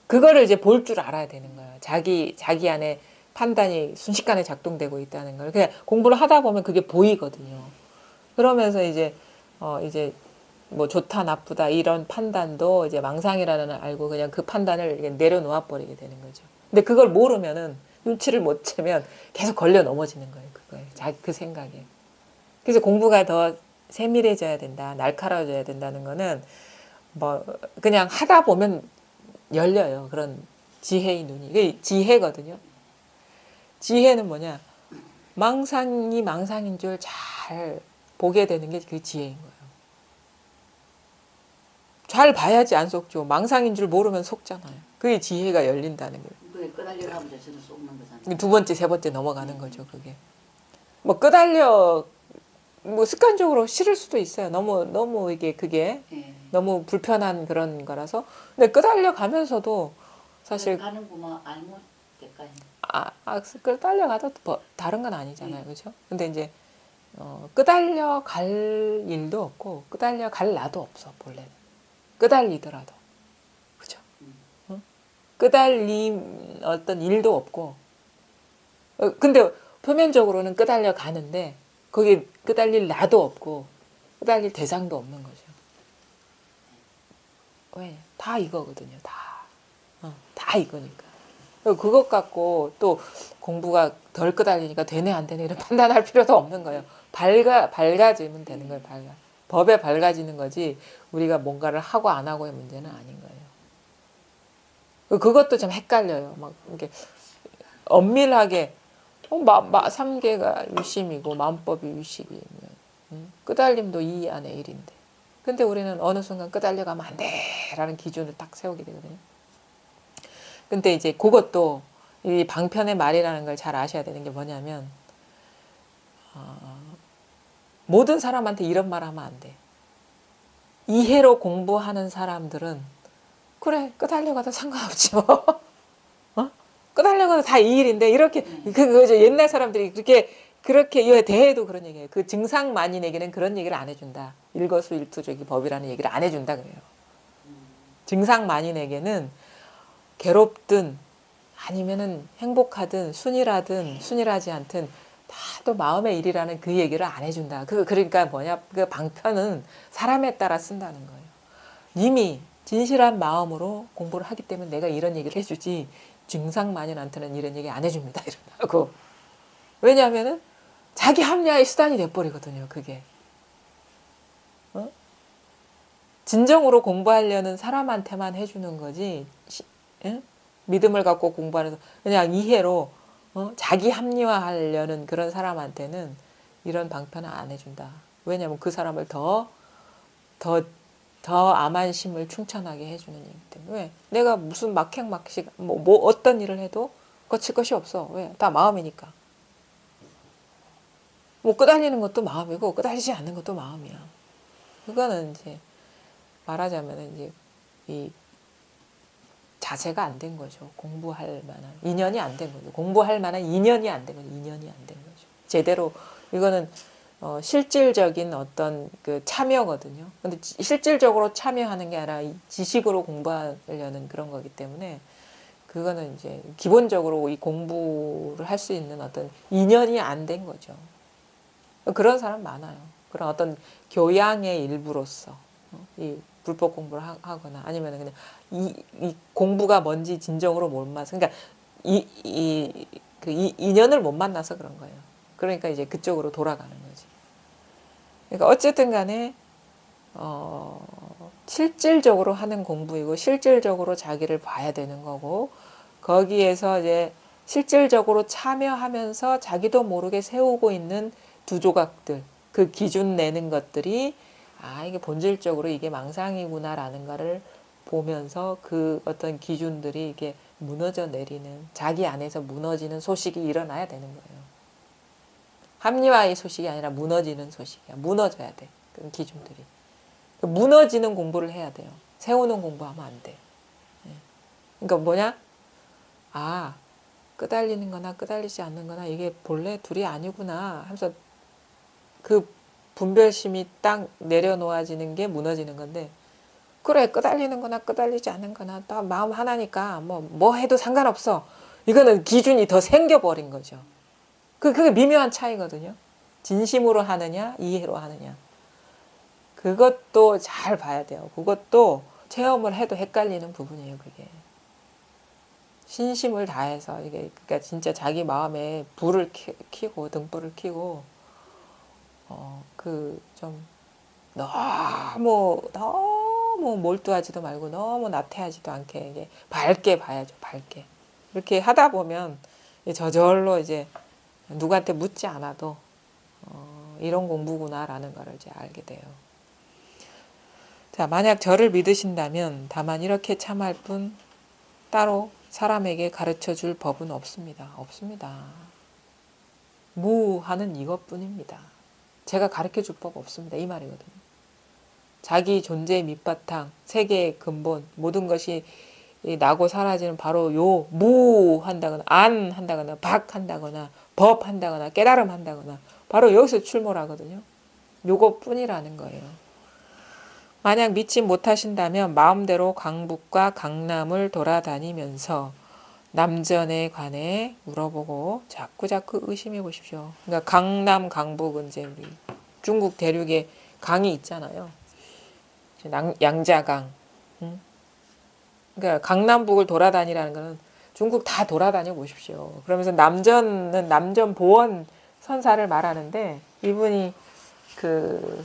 그거를 이제 볼 줄 알아야 되는 거예요. 자기 안에 판단이 순식간에 작동되고 있다는 걸. 그냥 공부를 하다 보면 그게 보이거든요. 그러면서 이제 뭐 좋다 나쁘다 이런 판단도 이제 망상이라는 알고 그냥 그 판단을 내려놓아 버리게 되는 거죠. 근데 그걸 모르면은 눈치를 못 채면 계속 걸려 넘어지는 거예요. 그 생각에. 그래서 공부가 더 세밀해져야 된다, 날카로워져야 된다는 거는 뭐 그냥 하다 보면 열려요. 그런 지혜의 눈이. 이게 지혜거든요. 지혜는 뭐냐? 망상이 망상인 줄 잘 보게 되는 게 그 지혜인 거예요. 잘 봐야지 안 속죠. 망상인 줄 모르면 속잖아요. 그게 지혜가 열린다는 거예요. 눈에 끄달려가면 저는 쏟는 거잖아요. 두 번째, 세 번째 넘어가는 거죠, 그게. 뭐 끄달려 뭐 습관적으로 싫을 수도 있어요. 너무 이게 그게 예. 너무 불편한 그런 거라서. 근데 끄달려 가면서도 사실 가는구만 알못 때까지. 끄달려 가도 뭐 다른 건 아니잖아요, 그렇죠? 근데 이제 끄달려 갈 일도 없고 끄달려 갈 나도 없어 본래는. 끄달리더라도, 그렇죠? 끄달림 어떤 일도 없고. 근데 표면적으로는 끄달려 가는데 거기 끄달릴 나도 없고 끄달릴 대상도 없는 거죠. 왜? 다 이거거든요. 다 이거니까. 그것 갖고 또 공부가 덜 끄달리니까 되네 안 되네 이런 판단할 필요도 없는 거예요. 밝아지면 되는 거예요. 법에 밝아지는 거지 우리가 뭔가를 하고 안 하고의 문제는 아닌 거예요. 그것도 좀 헷갈려요. 막 이렇게 엄밀하게 삼계가 유심이고 마음법이 유식이면 끄달림도 이 안에 일인데. 근데 우리는 어느 순간 끄달려가면 안 돼라는 기준을 딱 세우게 되거든요. 근데 이제 그것도 이 방편의 말이라는 걸 잘 아셔야 되는 게 뭐냐면 모든 사람한테 이런 말 하면 안 돼. 이해로 공부하는 사람들은 그래 끄달려가도 상관없지 뭐. 끄달려가도 다 이 일인데 이렇게 그거죠. 옛날 사람들이 그렇게 이 대해도 그런 얘기해요. 그 증상만인에게는 그런 얘기를 안 해준다. 일거수일투족이 법이라는 얘기를 안 해준다 그래요. 증상만인에게는 괴롭든 아니면은 행복하든 순일하든 순일하지 않든 다 또 마음의 일이라는 그 얘기를 안 해준다. 그러니까 뭐냐? 그 방편은 사람에 따라 쓴다는 거예요. 이미 진실한 마음으로 공부를 하기 때문에 내가 이런 얘기를 해주지 증상만인한테는 이런 얘기 안 해줍니다. 이러고. 왜냐하면은 자기 합리화의 수단이 돼버리거든요. 그게. 진정으로 공부하려는 사람한테만 해주는 거지. 믿음을 갖고 공부하는 그냥 이해로 자기 합리화하려는 그런 사람한테는 이런 방편은 안 해준다. 왜냐하면 그 사람을 더 암안심을 충천하게 해주는 얘기 때문에. 왜? 내가 무슨 막행막식 뭐 어떤 일을 해도 거칠 것이 없어. 왜? 다 마음이니까. 뭐 끄달리는 것도 마음이고 끄달리지 않는 것도 마음이야. 그거는 이제 말하자면 이제 이 자세가 안 된 거죠. 공부할 만한 인연이 안 된 거죠. 공부할 만한 인연이 안 된 거죠. 인연이 안 된 거죠. 제대로 이거는 실질적인 어떤 그 참여거든요. 근데 실질적으로 참여하는 게 아니라 지식으로 공부하려는 그런 거기 때문에 그거는 이제 기본적으로 이 공부를 할 수 있는 어떤 인연이 안 된 거죠. 그런 사람 많아요. 그런 어떤 교양의 일부로서 이 불법 공부를 하거나 아니면 그냥 이 공부가 뭔지 진정으로 못 만나서 그러니까 이 인연을 못 만나서 그런 거예요. 그러니까 이제 그쪽으로 돌아가는 거지. 그러니까 어쨌든 간에 실질적으로 하는 공부이고 실질적으로 자기를 봐야 되는 거고 거기에서 이제 실질적으로 참여하면서 자기도 모르게 세우고 있는 두 조각들 그 기준 내는 것들이 이게 본질적으로 이게 망상이구나라는 거를 보면서 그 어떤 기준들이 이게 무너져 내리는 자기 안에서 무너지는 소식이 일어나야 되는 거예요. 합리화의 소식이 아니라 무너지는 소식이야. 무너져야 돼. 그 기준들이. 무너지는 공부를 해야 돼요. 세우는 공부하면 안 돼. 그러니까 뭐냐? 끄달리는 거나 끄달리지 않는 거나 이게 본래 둘이 아니구나 하면서 그 분별심이 딱 내려놓아지는 게 무너지는 건데 그래 끄달리는 거나 끄달리지 않는 거나 다 마음 하나니까 뭐 해도 상관없어. 이거는 기준이 더 생겨버린 거죠. 그게 미묘한 차이거든요. 진심으로 하느냐 이해로 하느냐. 그것도 잘 봐야 돼요. 그것도 체험을 해도 헷갈리는 부분이에요. 그게. 신심을 다해서 이게 그러니까 진짜 자기 마음에 불을 켜고 등불을 켜고 그 좀 너무 몰두하지도 말고 너무 나태하지도 않게 이게 밝게 봐야죠. 밝게. 이렇게 하다 보면 저절로 이제 누구한테 묻지 않아도 이런 공부구나라는 걸 이제 알게 돼요. 자, 만약 저를 믿으신다면 다만 이렇게 참할 뿐 따로 사람에게 가르쳐 줄 법은 없습니다. 없습니다. 무하는 이것뿐입니다. 제가 가르쳐 줄 법 없습니다. 이 말이거든요. 자기 존재의 밑바탕, 세계의 근본, 모든 것이 나고 사라지는 바로 요 무 한다거나 안 한다거나 박 한다거나 법 한다거나 깨달음 한다거나 바로 여기서 출몰하거든요. 요것뿐이라는 거예요. 만약 믿지 못하신다면 마음대로 강북과 강남을 돌아다니면서 남전에 관해 물어보고 자꾸자꾸 의심해 보십시오. 그러니까 강남, 강북은 이제 우리 중국 대륙에 강이 있잖아요. 양자강. 그러니까 강남북을 돌아다니라는 거는 중국 다 돌아다녀 보십시오. 그러면서 남전은 남전 보원 선사를 말하는데 이분이 그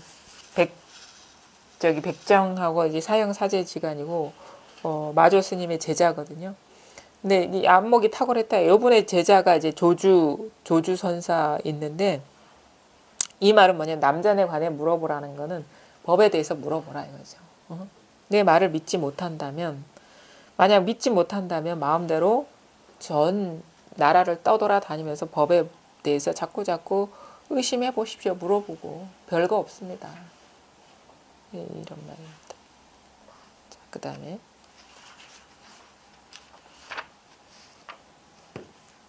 백정하고 이제 사형 사제지간이고 마조 스님의 제자거든요. 근데 이 안목이 탁월했다. 이분의 제자가 이제 조주 선사 있는데 이 말은 뭐냐? 남전에 관해 물어보라는 거는 법에 대해서 물어보라 이거죠. 내 말을 믿지 못한다면 만약 믿지 못한다면 마음대로 전 나라를 떠돌아다니면서 법에 대해서 자꾸자꾸 의심해 보십시오. 물어보고 별거 없습니다. 예, 이런 말입니다. 그 다음에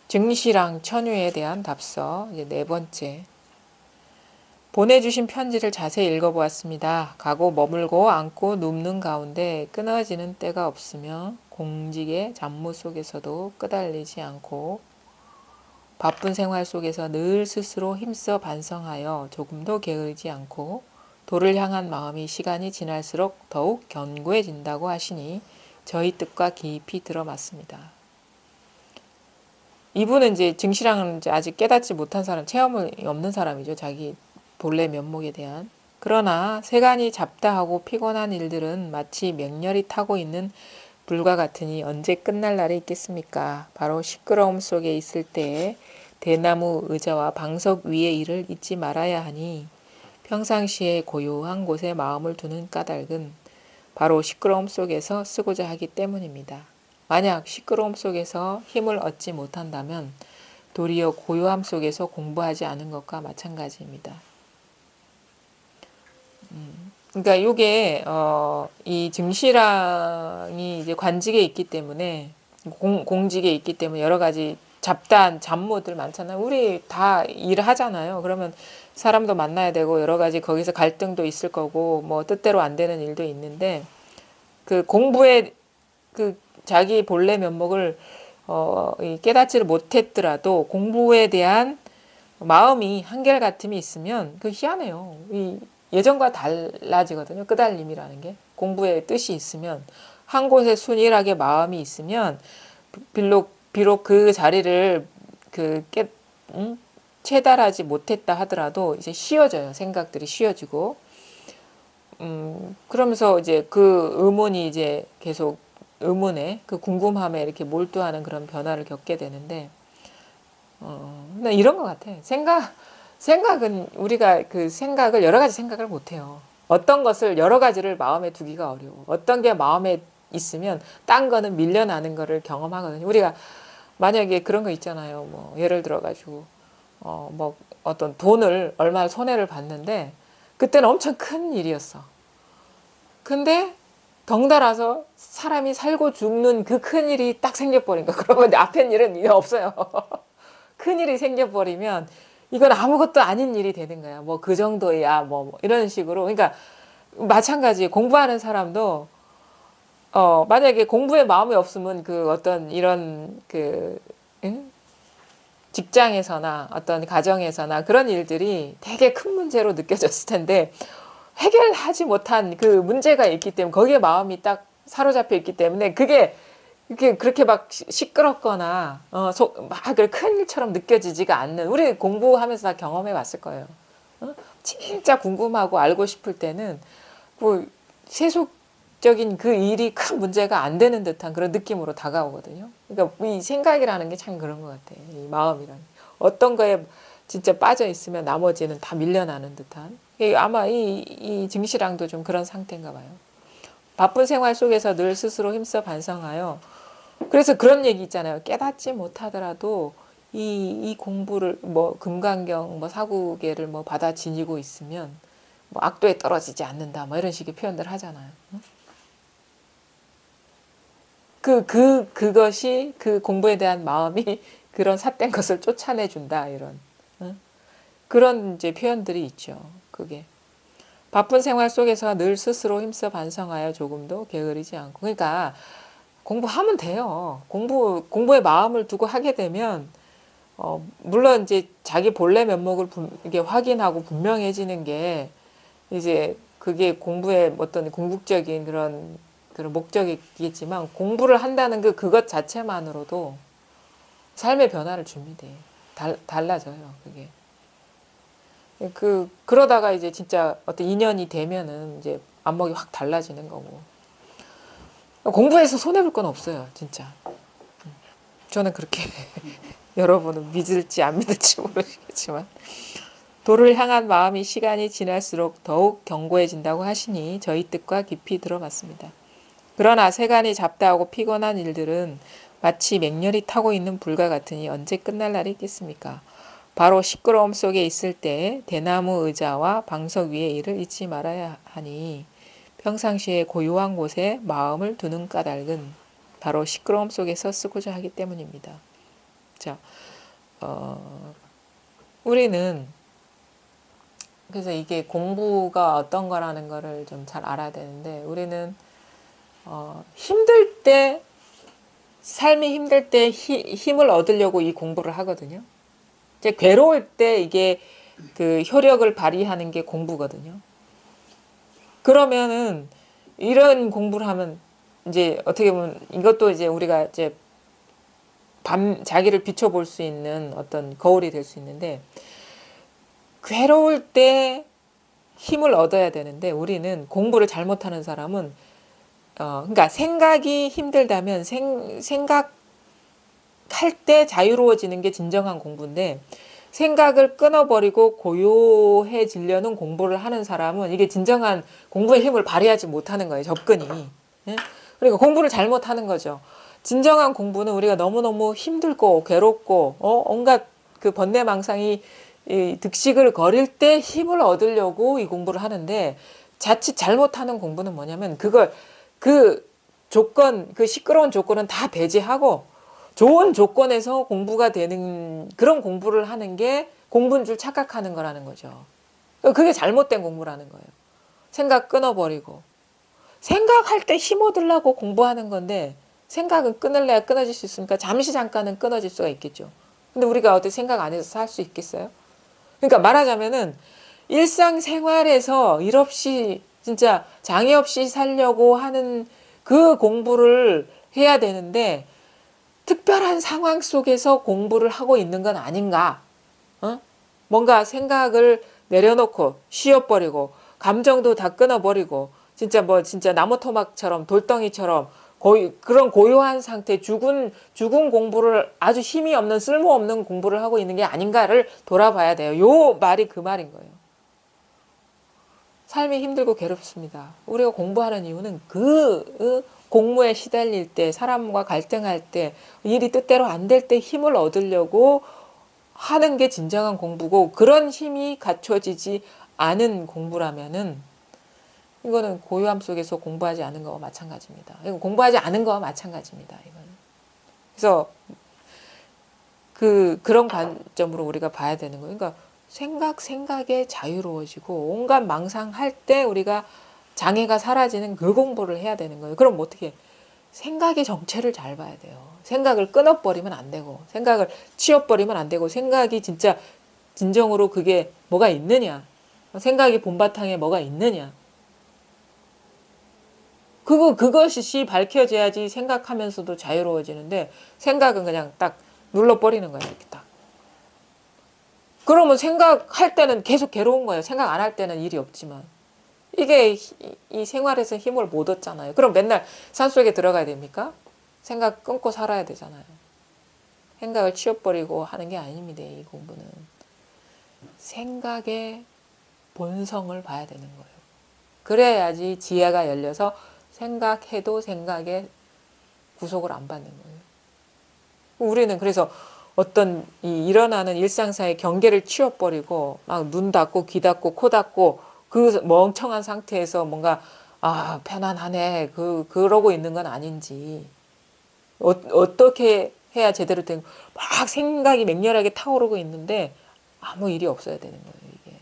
증시랑 천유에 대한 답서 이제 네 번째. 보내주신 편지를 자세히 읽어보았습니다. 가고 머물고 앉고 눕는 가운데 끊어지는 때가 없으며 공직의 잡무 속에서도 끄달리지 않고 바쁜 생활 속에서 늘 스스로 힘써 반성하여 조금도 게으르지 않고 도를 향한 마음이 시간이 지날수록 더욱 견고해진다고 하시니 저희 뜻과 깊이 들어맞습니다. 이분은 이제 증시랑은 이제 아직 깨닫지 못한 사람, 체험이 없는 사람이죠. 자기 본래 면목에 대한. 그러나 세간이 잡다하고 피곤한 일들은 마치 맹렬히 타고 있는 불과 같으니 언제 끝날 날이 있겠습니까? 바로 시끄러움 속에 있을 때에 대나무 의자와 방석 위의 일을 잊지 말아야 하니 평상시에 고요한 곳에 마음을 두는 까닭은 바로 시끄러움 속에서 쓰고자 하기 때문입니다. 만약 시끄러움 속에서 힘을 얻지 못한다면 도리어 고요함 속에서 공부하지 않은 것과 마찬가지입니다. 그러니까 이게 이 증시랑이 이제 관직에 있기 때문에 공직에 있기 때문에 여러 가지 잡다한 잡무들 많잖아요. 우리 다 일을 하잖아요. 그러면 사람도 만나야 되고 여러 가지 거기서 갈등도 있을 거고 뭐 뜻대로 안 되는 일도 있는데 그 공부에 그 자기 본래 면목을 깨닫지를 못했더라도 공부에 대한 마음이 한결같음이 있으면 그 희한해요. 이 예전과 달라지거든요. 끄달림이라는 게 공부에 뜻이 있으면 한 곳에 순일하게 마음이 있으면 비록 그 자리를 체달하지 못했다 하더라도 이제 쉬워져요. 생각들이 쉬워지고 그러면서 이제 그 의문이 이제 계속 의문에 그 궁금함에 이렇게 몰두하는 그런 변화를 겪게 되는데 근데 이런 것 같아. 생각은 우리가 그 생각을 여러 가지 생각을 못 해요. 어떤 것을 여러 가지를 마음에 두기가 어려워. 어떤 게 마음에 있으면 딴 거는 밀려나는 거를 경험하거든요. 우리가 만약에 그런 거 있잖아요. 뭐 예를 들어 가지고 뭐 어떤 돈을 얼마 손해를 봤는데 그때는 엄청 큰 일이었어. 근데 덩달아서 사람이 살고 죽는 그 큰일이 딱 생겨버린 거야. 그러면 앞엔 일은 이제 없어요. 큰일이 생겨버리면 이건 아무것도 아닌 일이 되는 거야. 뭐 그 정도야 뭐 이런 식으로. 그러니까 마찬가지 공부하는 사람도 만약에 공부에 마음이 없으면 그 어떤 이런 직장에서나 어떤 가정에서나 그런 일들이 되게 큰 문제로 느껴졌을 텐데 해결하지 못한 그 문제가 있기 때문에 거기에 마음이 딱 사로잡혀 있기 때문에 그게 그렇게 막 시끄럽거나 막 큰 일처럼 느껴지지가 않는 우리 공부하면서 다 경험해 봤을 거예요. 진짜 궁금하고 알고 싶을 때는 뭐 세속적인 그 일이 큰 문제가 안 되는 듯한 그런 느낌으로 다가오거든요. 그러니까 이 생각이라는 게 참 그런 것 같아. 이 마음이라는 어떤 거에 진짜 빠져 있으면 나머지는 다 밀려나는 듯한. 아마 이 증시랑도 좀 그런 상태인가 봐요. 바쁜 생활 속에서 늘 스스로 힘써 반성하여 그래서 그런 얘기 있잖아요. 깨닫지 못하더라도 이 공부를 뭐 금강경 뭐 사구계를 뭐 받아 지니고 있으면 뭐 악도에 떨어지지 않는다 뭐 이런 식의 표현들 하잖아요. 그것이 그 공부에 대한 마음이 그런 삿된 것을 쫓아내 준다 이런 그런 이제 표현들이 있죠. 그게 바쁜 생활 속에서 늘 스스로 힘써 반성하여 조금도 게으르지 않고 그러니까 공부하면 돼요. 공부에 마음을 두고 하게 되면 물론 이제 자기 본래 면목을 이게 확인하고 분명해지는 게 이제 그게 공부의 어떤 궁극적인 그런 목적이겠지만 공부를 한다는 그것 자체만으로도 삶의 변화를 줍니다. 달라져요, 그게. 그러다가 이제 진짜 어떤 인연이 되면은 이제 안목이 확 달라지는 거고. 공부해서 손해볼 건 없어요, 진짜. 저는 그렇게 여러분은 믿을지 안 믿을지 모르겠지만 도를 향한 마음이 시간이 지날수록 더욱 견고해진다고 하시니 저희 뜻과 깊이 들어봤습니다. 그러나 세간이 잡다하고 피곤한 일들은 마치 맹렬히 타고 있는 불과 같으니 언제 끝날 날이 있겠습니까? 바로 시끄러움 속에 있을 때 대나무 의자와 방석 위의 일을 잊지 말아야 하니 평상시에 고요한 곳에 마음을 두는 까닭은 바로 시끄러움 속에서 쓰고자 하기 때문입니다. 자, 우리는 그래서 이게 공부가 어떤 거라는 거를 좀 잘 알아야 되는데 우리는 힘들 때 삶이 힘들 때 힘을 얻으려고 이 공부를 하거든요. 이제 괴로울 때 이게 그 효력을 발휘하는 게 공부거든요. 그러면은 이런 공부를 하면 이제 어떻게 보면 이것도 이제 우리가 이제 자기를 비춰볼 수 있는 어떤 거울이 될 수 있는데 괴로울 때 힘을 얻어야 되는데 우리는 공부를 잘못하는 사람은 그러니까 생각이 힘들다면 생각할 때 자유로워지는 게 진정한 공부인데 생각을 끊어버리고 고요해지려는 공부를 하는 사람은 이게 진정한 공부의 힘을 발휘하지 못하는 거예요. 접근이. 예? 그러니까 공부를 잘못하는 거죠. 진정한 공부는 우리가 너무너무 힘들고 괴롭고 온갖 그 번뇌망상이 이 득식을 거릴 때 힘을 얻으려고 이 공부를 하는데 자칫 잘못하는 공부는 뭐냐면 그걸 그 조건 그 시끄러운 조건은 다 배제하고 좋은 조건에서 공부가 되는 그런 공부를 하는 게 공부인 줄 착각하는 거라는 거죠. 그게 잘못된 공부라는 거예요. 생각 끊어버리고 생각할 때 힘 얻으려고 공부하는 건데 생각은 끊을래야 끊어질 수 있으니까 잠시 잠깐은 끊어질 수가 있겠죠. 근데 우리가 어떻게 생각 안 해서 살 수 있겠어요? 그러니까 말하자면은 일상생활에서 일 없이 진짜 장애 없이 살려고 하는 그 공부를 해야 되는데 특별한 상황 속에서 공부를 하고 있는 건 아닌가? 뭔가 생각을 내려놓고 쉬어버리고 감정도 다 끊어버리고 진짜 나무 토막처럼 돌덩이처럼 그런 고요한 상태 죽은 공부를 아주 힘이 없는 쓸모없는 공부를 하고 있는 게 아닌가를 돌아봐야 돼요. 요 말이 그 말인 거예요. 삶이 힘들고 괴롭습니다. 우리가 공부하는 이유는 공무에 시달릴 때 사람과 갈등할 때 일이 뜻대로 안 될 때 힘을 얻으려고 하는 게 진정한 공부고 그런 힘이 갖춰지지 않은 공부라면은 이거는 고요함 속에서 공부하지 않은 거와 마찬가지입니다. 이거 공부하지 않은 거와 마찬가지입니다. 이거는. 그래서 그런 관점으로 우리가 봐야 되는 거예요. 그러니까 생각에 자유로워지고 온갖 망상할 때 우리가 장애가 사라지는 그 공부를 해야 되는 거예요. 그럼 어떻게 생각의 정체를 잘 봐야 돼요. 생각을 끊어버리면 안 되고 생각을 치워버리면 안 되고 생각이 진짜 진정으로 그게 뭐가 있느냐 생각이 본바탕에 뭐가 있느냐 그것이 밝혀져야지 생각하면서도 자유로워지는데 생각은 그냥 딱 눌러버리는 거예요. 이렇게 딱. 그러면 생각할 때는 계속 괴로운 거예요. 생각 안 할 때는 일이 없지만. 이게 이 생활에서 힘을 못 얻잖아요. 그럼 맨날 산속에 들어가야 됩니까? 생각 끊고 살아야 되잖아요. 생각을 치워버리고 하는 게 아닙니다. 이 공부는. 생각의 본성을 봐야 되는 거예요. 그래야지 지혜가 열려서 생각해도 생각에 구속을 안 받는 거예요. 우리는 그래서 어떤 이 일어나는 일상사의 경계를 치워버리고 막 눈 닫고 귀 닫고 코 닫고 그 멍청한 상태에서 뭔가 아 편안하네 그러고 있는 건 아닌지 어떻게 해야 제대로 된 막 생각이 맹렬하게 타오르고 있는데 아무 일이 없어야 되는 거예요 이게.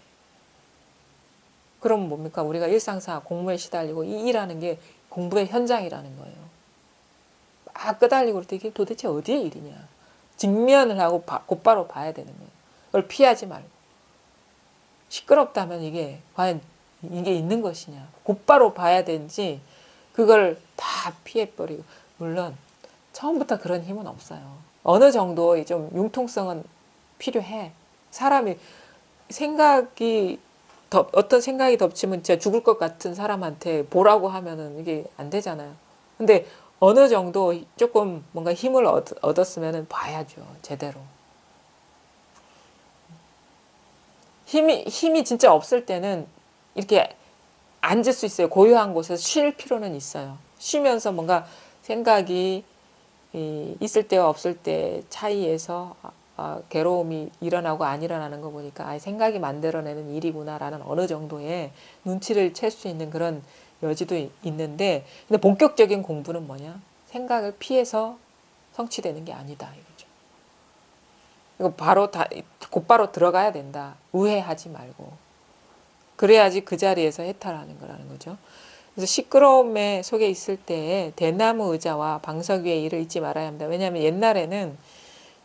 그럼 뭡니까 우리가 일상사 공부에 시달리고 이 일하는 게 공부의 현장이라는 거예요. 막 끄달리고 그럴 때 이게 도대체 어디의 일이냐. 직면을 하고 곧바로 봐야 되는 거예요. 그걸 피하지 말고. 시끄럽다면 이게 과연 이게 있는 것이냐. 곧바로 봐야 되는지 그걸 다 피해버리고. 물론 처음부터 그런 힘은 없어요. 어느 정도 좀 융통성은 필요해. 사람이 생각이 어떤 생각이 덮치면 진짜 죽을 것 같은 사람한테 보라고 하면은 이게 안 되잖아요. 근데 어느 정도 조금 뭔가 힘을 얻었으면은 봐야죠. 제대로. 힘이 진짜 없을 때는 이렇게 앉을 수 있어요. 고요한 곳에서 쉴 필요는 있어요. 쉬면서 뭔가 생각이 있을 때와 없을 때 차이에서 괴로움이 일어나고 안 일어나는 거 보니까 생각이 만들어내는 일이구나라는 어느 정도의 눈치를 챌 수 있는 그런 여지도 있는데 근데 본격적인 공부는 뭐냐? 생각을 피해서 성취되는 게 아니다 이거죠. 이거 곧바로 들어가야 된다. 우회하지 말고. 그래야지 그 자리에서 해탈하는 거라는 거죠. 그래서 시끄러움에 속에 있을 때에 대나무 의자와 방석 위의 일을 잊지 말아야 합니다. 왜냐하면 옛날에는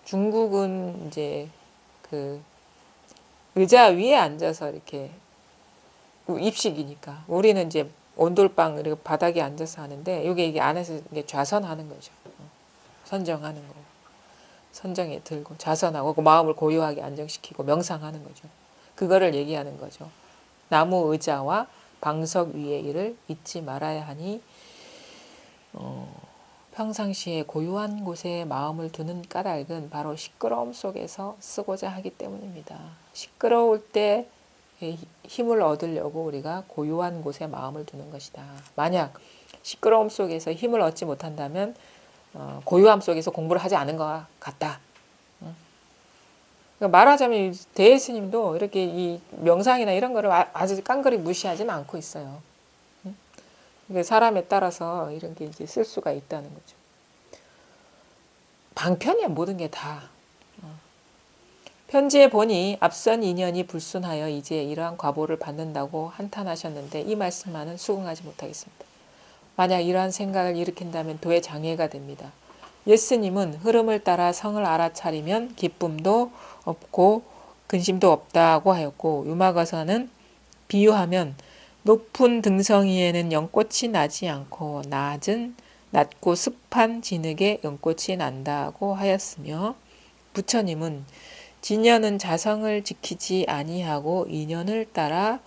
중국은 이제 그 의자 위에 앉아서 이렇게 입식이니까 우리는 이제 온돌방 이렇게 바닥에 앉아서 하는데 이게 안에서 이게 좌선하는 거죠. 선정하는 거. 선정에 들고 좌선하고 그 마음을 고요하게 안정시키고 명상하는 거죠. 그거를 얘기하는 거죠. 나무 의자와 방석 위의 일을 잊지 말아야 하니 평상시에 고요한 곳에 마음을 두는 까닭은 바로 시끄러움 속에서 쓰고자 하기 때문입니다. 시끄러울 때 힘을 얻으려고 우리가 고요한 곳에 마음을 두는 것이다. 만약 시끄러움 속에서 힘을 얻지 못한다면 고요함 속에서 공부를 하지 않은 것 같다. 그러니까 말하자면 대예 스님도 이렇게 이 명상이나 이런 거를 아주 깡그리 무시하지는 않고 있어요. 사람에 따라서 이런 게 이제 쓸 수가 있다는 거죠. 방편이야 모든 게 다. 편지에 보니 앞선 인연이 불순하여 이제 이러한 과보를 받는다고 한탄하셨는데 이 말씀만은 수긍하지 못하겠습니다. 만약 이러한 생각을 일으킨다면 도의 장애가 됩니다. 예스님은 흐름을 따라 성을 알아차리면 기쁨도 없고 근심도 없다고 하였고 유마가서는 비유하면 높은 등성이에는 연꽃이 나지 않고 낮고 습한 진흙에 연꽃이 난다고 하였으며 부처님은 진연은 자성을 지키지 아니하고 인연을 따라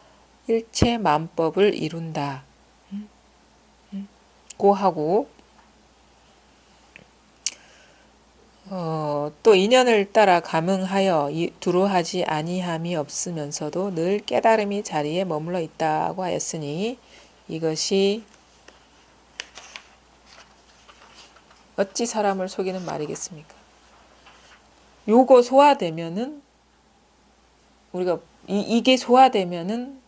일체 만법을 이룬다 고 하고 또 인연을 따라 감응하여 두루하지 아니함이 없으면서도 늘 깨달음이 자리에 머물러 있다고 하였으니 이것이 어찌 사람을 속이는 말이겠습니까? 요거 소화되면은 우리가 이게 소화되면은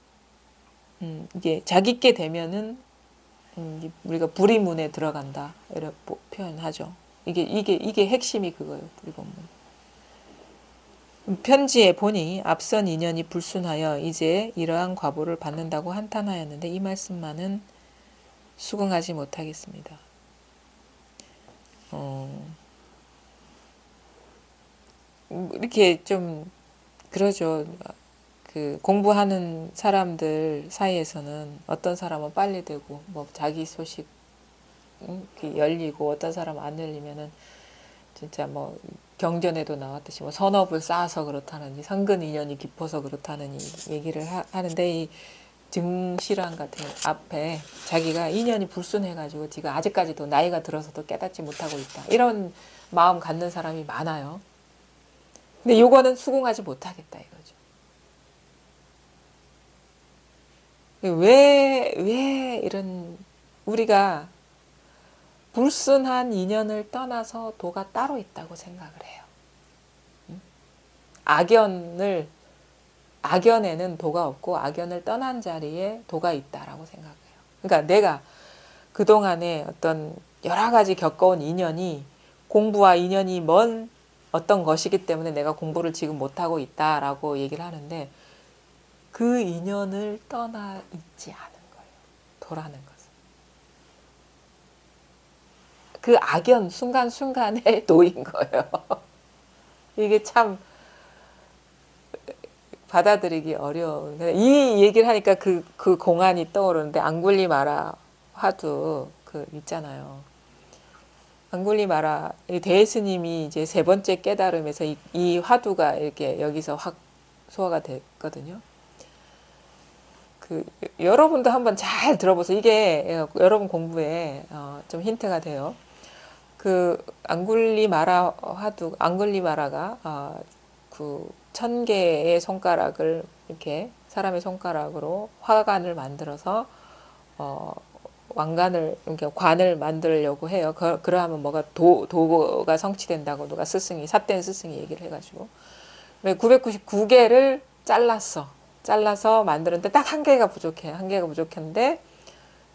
이게 자기께 되면은 우리가 불의문에 들어간다 이렇게 표현하죠. 이게 핵심이 그거예요. 불의본문. 편지에 보니 앞선 인연이 불순하여 이제 이러한 과보를 받는다고 한탄하였는데 이 말씀만은 수긍하지 못하겠습니다. 이렇게 좀 그러죠. 그 공부하는 사람들 사이에서는 어떤 사람은 빨리 되고 뭐 자기 소식 열리고 어떤 사람은 안 열리면은 진짜 뭐 경전에도 나왔듯이 뭐 선업을 쌓아서 그렇다느니 상근 인연이 깊어서 그렇다느니 얘기를 하는데 이 증실환 같은 앞에 자기가 인연이 불순해가지고 지금 아직까지도 나이가 들어서도 깨닫지 못하고 있다 이런 마음 갖는 사람이 많아요. 근데 요거는 수긍하지 못하겠다 이거죠. 왜 이런 우리가 불순한 인연을 떠나서 도가 따로 있다고 생각을 해요. 악연에는 도가 없고 악연을 떠난 자리에 도가 있다라고 생각해요. 그러니까 내가 그동안에 어떤 여러 가지 겪어온 인연이 공부와 인연이 먼 어떤 것이기 때문에 내가 공부를 지금 못하고 있다라고 얘기를 하는데 그 인연을 떠나 있지 않은 거예요. 도라는 것은. 그 악연 순간순간에 도인 거예요. 이게 참 받아들이기 어려운. 이 얘기를 하니까 그 공안이 떠오르는데 앙굴리마라 화두 그 있잖아요. 앙굴리마라 대스님이 이제 세 번째 깨달음에서 이 화두가 이렇게 여기서 확 소화가 됐거든요. 그 여러분도 한번 잘 들어보세요. 이게 여러분 공부에 좀 힌트가 돼요. 그 앙굴리마라 화두 앙굴리마라가 그 1000개의 손가락을 이렇게 사람의 손가락으로 화관을 만들어서 왕관을 이렇게 관을 만들려고 해요. 그러하면 뭐가 도가 성취된다고 누가 삿된 스승이 얘기를 해가지고 999개를 잘라서 만드는데 딱 한 개가 부족해요. 한 개가 부족한데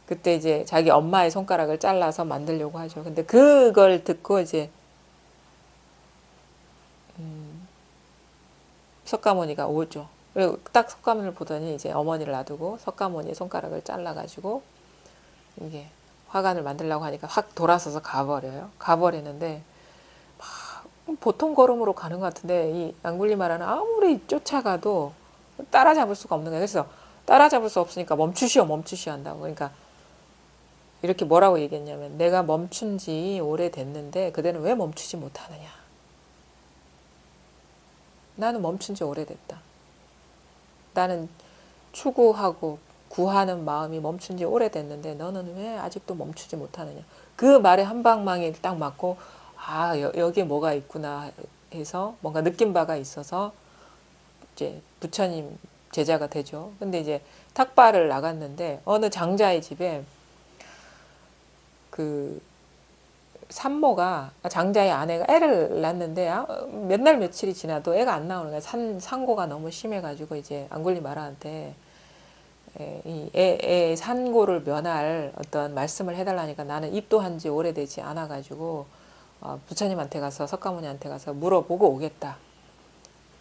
그때 이제 자기 엄마의 손가락을 잘라서 만들려고 하죠. 근데 그걸 듣고 이제 석가모니가 오죠. 그리고 딱 석가모니를 보더니 이제 어머니를 놔두고 석가모니의 손가락을 잘라가지고 이게 화관을 만들려고 하니까 확 돌아서서 가버려요. 가버리는데 보통 걸음으로 가는 것 같은데 이 앙굴리마라는 아무리 쫓아가도 따라잡을 수가 없는 거예요. 그래서 따라잡을 수 없으니까 멈추시오 한다고. 그러니까 이렇게 뭐라고 얘기했냐면 내가 멈춘 지 오래됐는데 그대는 왜 멈추지 못하느냐. 나는 멈춘 지 오래됐다. 나는 추구하고 구하는 마음이 멈춘 지 오래됐는데 너는 왜 아직도 멈추지 못하느냐. 그 말에 한 방망이 딱 맞고 여기에 뭐가 있구나 해서 뭔가 느낀 바가 있어서 이제 부처님 제자가 되죠. 근데 이제 탁발을 나갔는데 어느 장자의 집에 그 산모가 장자의 아내가 애를 낳는데 몇 날 며칠이 지나도 애가 안 나오는 거야. 산고가 너무 심해가지고 이제 앙굴리마라한테 애 산고를 면할 어떤 말씀을 해달라니까 나는 입도한 지 오래되지 않아가지고 부처님한테 가서 석가모니한테 가서 물어보고 오겠다.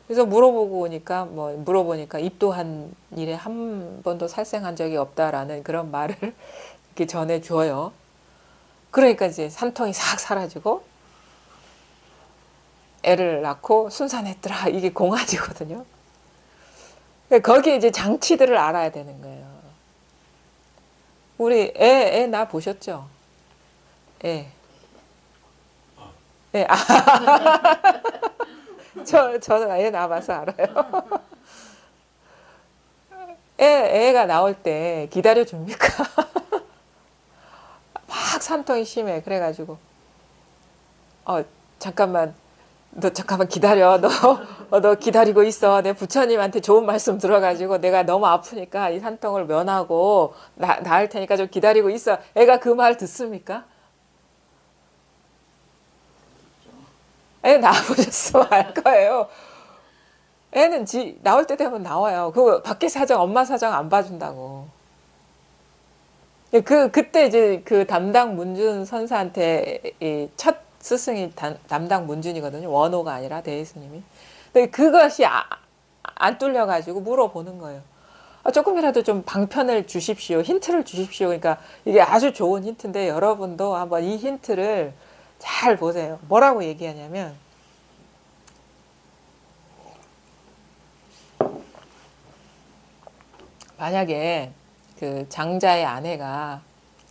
그래서 물어보니까 입도한 일에 한 번도 살생한 적이 없다라는 그런 말을 이렇게 전해줘요. 그러니까 이제 산통이 싹 사라지고 애를 낳고 순산했더라. 이게 공안이거든요. 거기에 이제 장치들을 알아야 되는 거예요. 우리 애 낳아 보셨죠? 애. 애. 저는 애 낳아봐서 알아요. 애가 나올 때 기다려 줍니까? 막 산통이 심해. 그래가지고 잠깐만 기다려. 너 기다리고 있어. 내 부처님한테 좋은 말씀 들어가지고 내가 너무 아프니까 이 산통을 면하고 나을 테니까 좀 기다리고 있어. 애가 그 말 듣습니까? 애 낳아보셨으면 알 거예요. 애는 나올 때 되면 나와요. 그 밖에 사정, 엄마 사정 안 봐준다고. 그때 이제 그 담당 문준 선사한테 이 첫 스승이 담당 문준이거든요. 원호가 아니라 대예스님이. 근데 그것이 안 뚫려가지고 물어보는 거예요. 조금이라도 좀 방편을 주십시오. 힌트를 주십시오. 그러니까 이게 아주 좋은 힌트인데 여러분도 한번 이 힌트를 잘 보세요. 뭐라고 얘기하냐면 만약에 그 장자의 아내가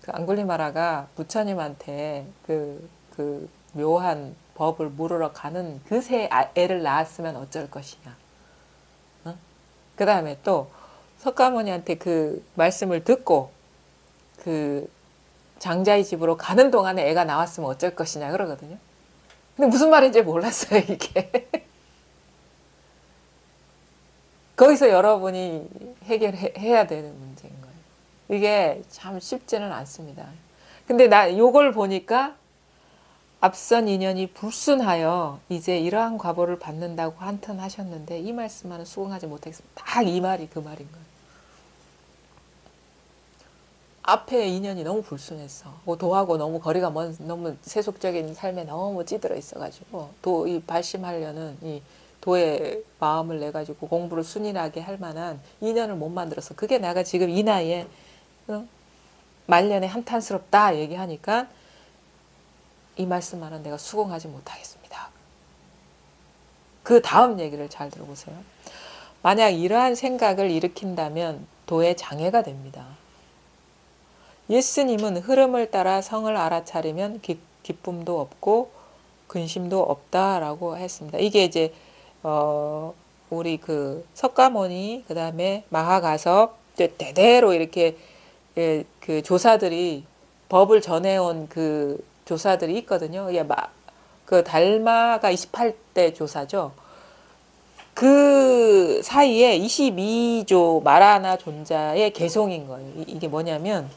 그 앙굴리마라가 부처님한테 그 묘한 법을 물으러 가는 그새 애를 낳았으면 어쩔 것이냐. 그 다음에 또 석가모니한테 그 말씀을 듣고 그 장자의 집으로 가는 동안에 애가 나왔으면 어쩔 것이냐 그러거든요. 근데 무슨 말인지 몰랐어요, 이게. 거기서 여러분이 해결해야 되는 문제인 거예요. 이게 참 쉽지는 않습니다. 근데 나 요걸 보니까 앞선 인연이 불순하여 이제 이러한 과보를 받는다고 한탄 하셨는데 이 말씀만은 수긍하지 못하겠습니다. 딱 이 말이 그 말인 거예요. 앞에 인연이 너무 불순했어. 뭐 도하고 너무 거리가 먼, 너무 세속적인 삶에 너무 찌들어 있어가지고 이 발심하려는 이 도의 마음을 내 가지고 공부를 순인하게 할 만한 인연을 못 만들어서 그게 내가 지금 이 나이에 말년에 한탄스럽다 얘기하니까 이 말씀만은 내가 수긍하지 못하겠습니다. 그 다음 얘기를 잘 들어보세요. 만약 이러한 생각을 일으킨다면 도의 장애가 됩니다. 예수님은 흐름을 따라 성을 알아차리면 기쁨도 없고 근심도 없다라고 했습니다. 이게 이제 우리 그 석가모니 그다음에 마하가섭 대대로 이렇게 그 조사들이 법을 전해온 그 조사들이 있거든요. 그 달마가 28대 조사죠. 그 사이에 22조 마라나 존자의 개송인 거예요. 이게 뭐냐면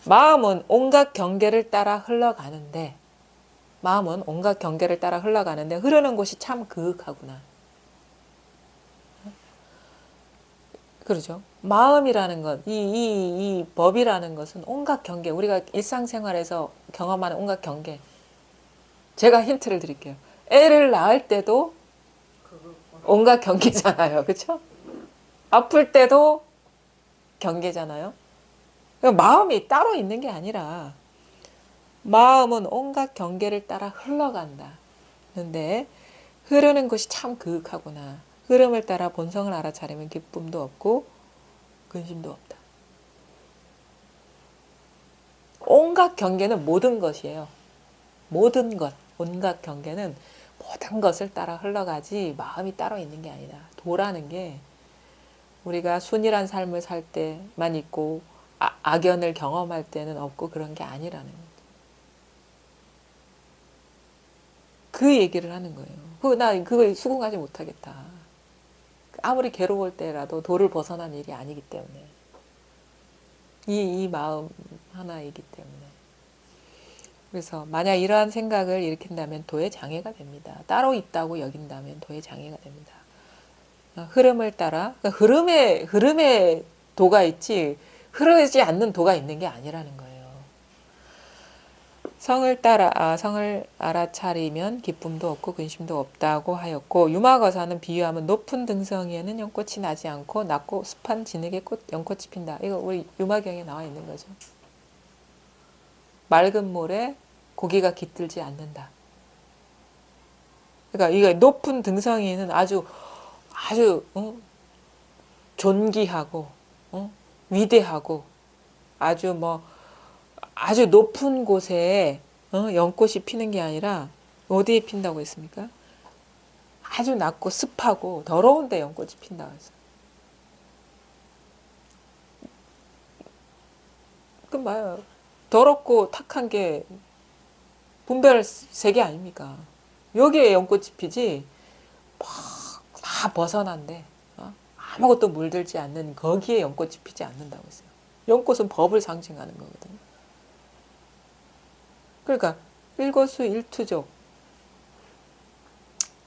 마음은 온갖 경계를 따라 흘러가는데 흐르는 곳이 참 그윽하구나. 그러죠. 마음이라는 것, 이 법이라는 것은 온갖 경계, 우리가 일상생활에서 경험하는 온갖 경계. 제가 힌트를 드릴게요. 애를 낳을 때도 온갖 경계잖아요. 그렇죠? 아플 때도 경계잖아요. 마음이 따로 있는 게 아니라 마음은 온갖 경계를 따라 흘러간다. 그런데 흐르는 것이 참 그윽하구나. 흐름을 따라 본성을 알아차리면 기쁨도 없고 근심도 없다. 온갖 경계는 모든 것이에요. 모든 것, 온갖 경계는 모든 것을 따라 흘러가지 마음이 따로 있는 게 아니다. 도라는 게 우리가 순일한 삶을 살 때만 있고 악연을 경험할 때는 없고 그런 게 아니라는 거죠. 그 얘기를 하는 거예요. 나 그거 수긍하지 못하겠다. 아무리 괴로울 때라도 도를 벗어난 일이 아니기 때문에. 이 마음 하나이기 때문에. 그래서 만약 이러한 생각을 일으킨다면 도의 장애가 됩니다. 따로 있다고 여긴다면 도의 장애가 됩니다. 흐름을 따라, 그러니까 흐름에 도가 있지 흐르지 않는 도가 있는 게 아니라는 거예요. 성을 알아차리면 기쁨도 없고 근심도 없다고 하였고 유마거사는 비유하면 높은 등성이에는 연꽃이 나지 않고 낮고 습한 진흙에 연꽃이 핀다. 이거 우리 유마경에 나와 있는 거죠. 맑은 물에 고기가 깃들지 않는다. 그러니까 이거 높은 등성이는 아주 존귀하고 위대하고 아주 높은 곳에 연꽃이 피는 게 아니라 어디에 핀다고 했습니까? 아주 낮고 습하고 더러운 데 연꽃이 핀다고 했어요. 그 뭐예요? 더럽고 탁한 게 분별세계 아닙니까? 여기에 연꽃이 피지 다 벗어난데 아무것도 물들지 않는 거기에 연꽃이 피지 않는다고 했어요. 연꽃은 법을 상징하는 거거든요. 그러니까 일거수일투족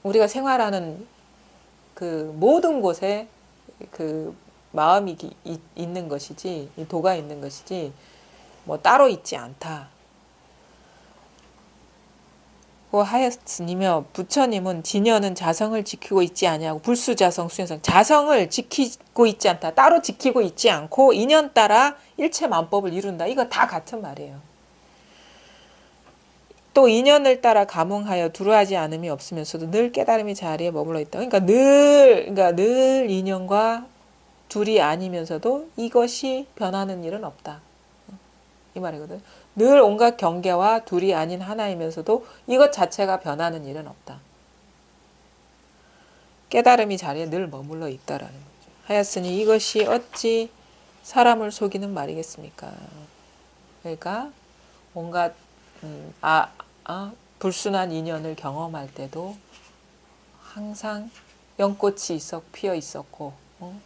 우리가 생활하는 그 모든 곳에 그 마음이 있는 것이지 도가 있는 것이지 뭐 따로 있지 않다. 하였으니며 부처님은 진여는 자성을 지키고 있지 아니하고 불수자성 수행성 자성을 지키고 있지 않다. 따로 지키고 있지 않고 인연 따라 일체 만법을 이룬다. 이거 다 같은 말이에요. 또 인연을 따라 감응하여 두루하지 않음이 없으면서도 늘 깨달음이 자리에 머물러 있다. 그러니까 늘 인연과 둘이 아니면서도 이것이 변하는 일은 없다. 이 말이거든. 늘 온갖 경계와 둘이 아닌 하나이면서도 이것 자체가 변하는 일은 없다. 깨달음이 자리에 늘 머물러 있다라는 거죠. 하였으니 이것이 어찌 사람을 속이는 말이겠습니까? 그러니까 온갖 불순한 인연을 경험할 때도 항상 연꽃이 피어 있었고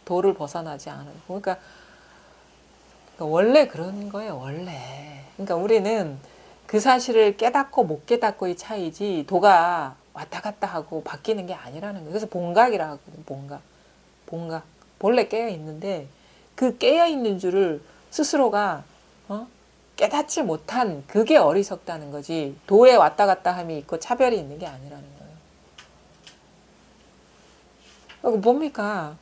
도를 벗어나지 않은 그러니까 그러니까 원래 그런 거예요, 원래. 그러니까 우리는 그 사실을 깨닫고 못 깨닫고의 차이지 도가 왔다 갔다 하고 바뀌는 게 아니라는 거예요. 그래서 본각이라고 하거든요. 본각. 본각. 본래 깨어 있는데 그 깨어 있는 줄을 스스로가 깨닫지 못한 그게 어리석다는 거지. 도에 왔다 갔다 함이 있고 차별이 있는 게 아니라는 거예요. 뭡니까?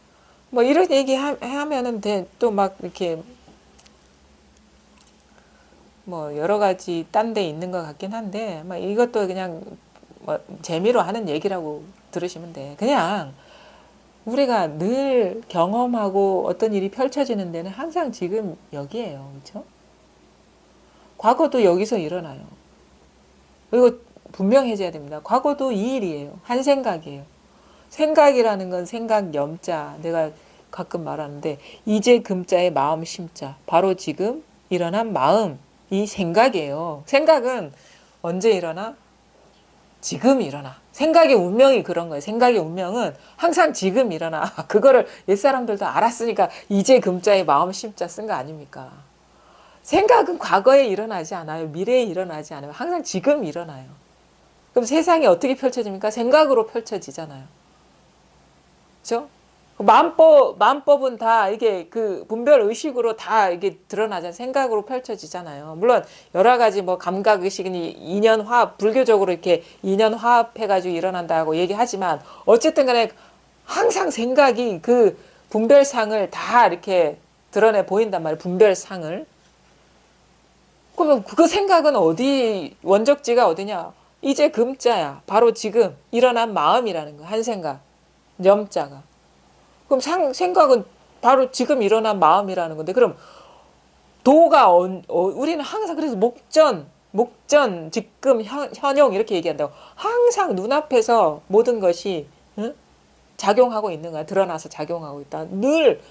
뭐 이런 얘기 하면은 또 막 이렇게 뭐 여러 가지 딴 데 있는 것 같긴 한데 막 이것도 그냥 뭐 재미로 하는 얘기라고 들으시면 돼. 그냥 우리가 늘 경험하고 어떤 일이 펼쳐지는 데는 항상 지금 여기에요. 그렇죠? 과거도 여기서 일어나요. 이거 분명해져야 됩니다. 과거도 이 일이에요. 한 생각이에요. 생각이라는 건 생각 염자. 내가 가끔 말하는데 이제 금자에 마음 심자. 바로 지금 일어난 마음. 이 생각이에요. 생각은 언제 일어나? 지금 일어나. 생각의 운명이 그런 거예요. 생각의 운명은 항상 지금 일어나. 그거를 옛사람들도 알았으니까 이제 금자에 마음 심자 쓴 거 아닙니까? 생각은 과거에 일어나지 않아요. 미래에 일어나지 않아요. 항상 지금 일어나요. 그럼 세상이 어떻게 펼쳐집니까? 생각으로 펼쳐지잖아요. 그렇죠? 마음법은 다 이게 그 분별 의식으로 다 이게 드러나잖아요. 생각으로 펼쳐지잖아요. 물론 여러 가지 뭐 감각 의식이 인연 화합, 불교적으로 이렇게 인연 화합해가지고 일어난다고 얘기하지만 어쨌든 간에 항상 생각이 그 분별상을 다 이렇게 드러내 보인단 말이에요. 분별상을. 그러면 그 생각은 어디, 원적지가 어디냐? 이제 금자야. 바로 지금 일어난 마음이라는 거야. 한 생각. 염자가. 그럼 생각은 바로 지금 일어난 마음이라는 건데, 그럼 도가, 우리는 항상 그래서 목전, 지금, 현용 이렇게 얘기한다고. 항상 눈앞에서 모든 것이, 응? 작용하고 있는 거야. 드러나서 작용하고 있다. 늘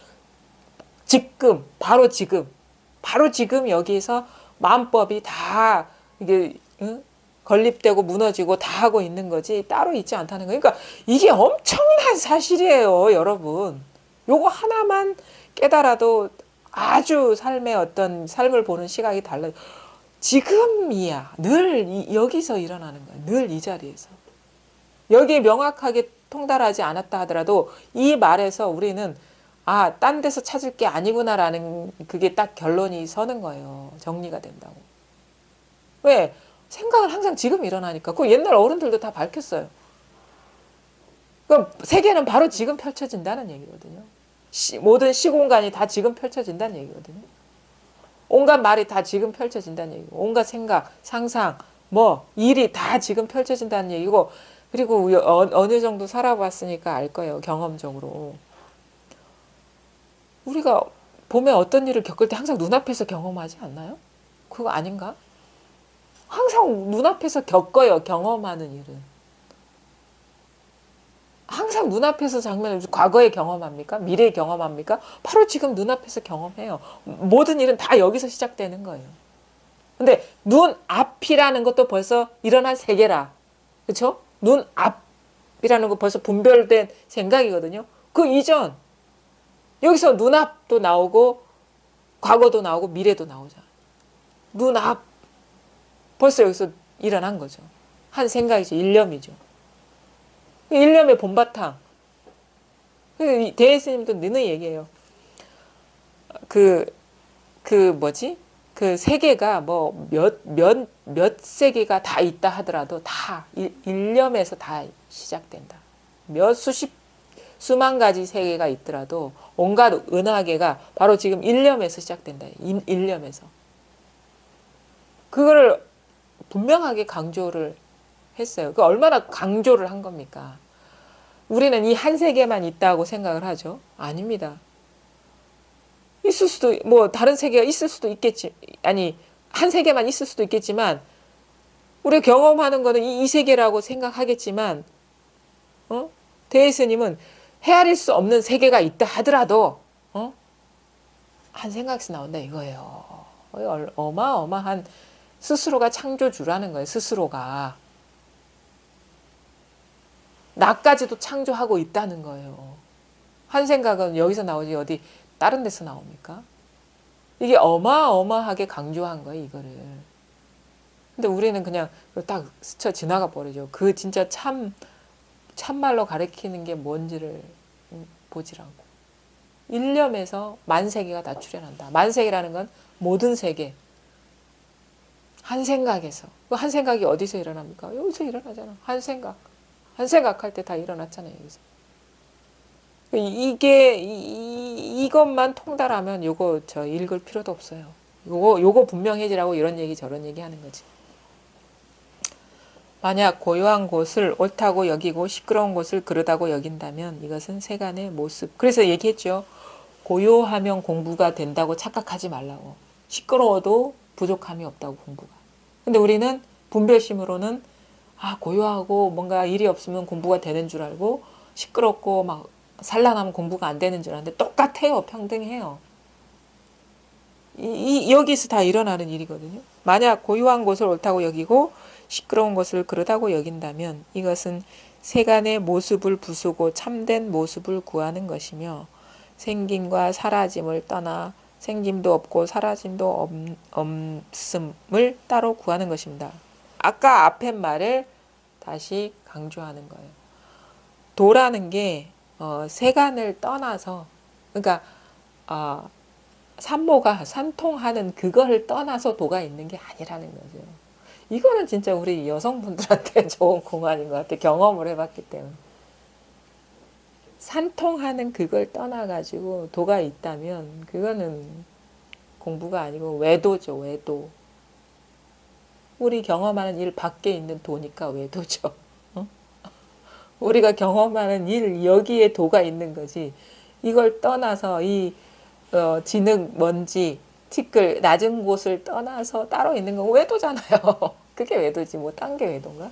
지금, 바로 지금 여기서 마음법이 다 이게 응? 건립되고 무너지고 다 하고 있는 거지 따로 있지 않다는 거예요. 그러니까 이게 엄청난 사실이에요, 여러분. 요거 하나만 깨달아도 아주 삶의 어떤 삶을 보는 시각이 달라요. 지금이야. 늘 여기서 일어나는 거야. 늘 이 자리에서. 여기에 명확하게 통달하지 않았다 하더라도 이 말에서 우리는 아, 딴 데서 찾을 게 아니구나라는 그게 딱 결론이 서는 거예요. 정리가 된다고. 왜? 생각은 항상 지금 일어나니까. 그 옛날 어른들도 다 밝혔어요. 그럼 세계는 바로 지금 펼쳐진다는 얘기거든요. 모든 시공간이 다 지금 펼쳐진다는 얘기거든요. 온갖 말이 다 지금 펼쳐진다는 얘기고, 온갖 생각, 상상, 뭐 일이 다 지금 펼쳐진다는 얘기고, 그리고 어느 정도 살아봤으니까 알 거예요. 경험적으로. 우리가 보면 어떤 일을 겪을 때 항상 눈앞에서 경험하지 않나요? 그거 아닌가? 항상 눈앞에서 겪어요. 경험하는 일은. 항상 눈앞에서 장면을 과거에 경험합니까? 미래에 경험합니까? 바로 지금 눈앞에서 경험해요. 모든 일은 다 여기서 시작되는 거예요. 근데 눈앞이라는 것도 벌써 일어난 세계라. 그렇죠? 눈앞이라는 거 벌써 분별된 생각이거든요. 그 이전 여기서 눈앞도 나오고 과거도 나오고 미래도 나오잖아. 눈앞 벌써 여기서 일어난 거죠. 한 생각이죠. 일념이죠. 일념의 본바탕. 대예스님도 늘 얘기해요. 그 뭐지? 그 세계가 뭐 몇 세계가 다 있다 하더라도 다 일념에서 다 시작된다. 수만 가지 세계가 있더라도 온갖 은하계가 바로 지금 일념에서 시작된다. 일념에서. 그거를 분명하게 강조를 했어요. 그 얼마나 강조를 한 겁니까? 우리는 이 한 세계만 있다고 생각을 하죠. 아닙니다. 있을 수도 뭐 다른 세계가 있을 수도 있겠지. 아니 한 세계만 있을 수도 있겠지만 우리 경험하는 거는 이 세계라고 생각하겠지만 대예스님은 헤아릴 수 없는 세계가 있다 하더라도 한 생각씩 나온다 이거예요. 어마어마한 스스로가 창조주라는 거예요. 스스로가. 나까지도 창조하고 있다는 거예요. 한 생각은 여기서 나오지 어디 다른 데서 나옵니까? 이게 어마어마하게 강조한 거예요, 이거를. 근데 우리는 그냥 딱 스쳐 지나가 버리죠. 그 진짜 참말로 가리키는 게 뭔지를 보질 않고. 일념에서 만세계가 다 출현한다. 만세계라는 건 모든 세계. 한 생각에서. 한 생각이 어디서 일어납니까? 여기서 일어나잖아. 한 생각. 한 생각할 때 다 일어났잖아요, 여기서. 이것만 통달하면 요거 저 읽을 필요도 없어요. 요거 분명해지라고 이런 얘기 저런 얘기 하는 거지. 만약 고요한 곳을 옳다고 여기고 시끄러운 곳을 그르다고 여긴다면 이것은 세간의 모습. 그래서 얘기했죠. 고요하면 공부가 된다고 착각하지 말라고. 시끄러워도 부족함이 없다고 공부가. 근데 우리는 분별심으로는 고요하고 뭔가 일이 없으면 공부가 되는 줄 알고 시끄럽고 막 산란하면 공부가 안 되는 줄 아는데 똑같아요. 평등해요. 여기서 다 일어나는 일이거든요. 만약 고요한 곳을 옳다고 여기고 시끄러운 것을 그르다고 여긴다면 이것은 세간의 모습을 부수고 참된 모습을 구하는 것이며 생김과 사라짐을 떠나 생김도 없고 사라짐도 없음을 따로 구하는 것입니다. 아까 앞에 말을 다시 강조하는 거예요. 도라는 게 세간을 떠나서 그러니까 산모가 산통하는 그거를 떠나서 도가 있는 게 아니라는 거죠. 이거는 진짜 우리 여성분들한테 좋은 공안인 것 같아. 경험을 해봤기 때문에. 산통하는 그걸 떠나가지고 도가 있다면 그거는 공부가 아니고 외도죠. 외도. 우리 경험하는 일 밖에 있는 도니까 외도죠. 어? 우리가 경험하는 일 여기에 도가 있는 거지. 이걸 떠나서 이 진흙, 먼지, 티끌, 낮은 곳을 떠나서 따로 있는 건 외도잖아요. 그게 외도지 뭐 딴 게 외도인가?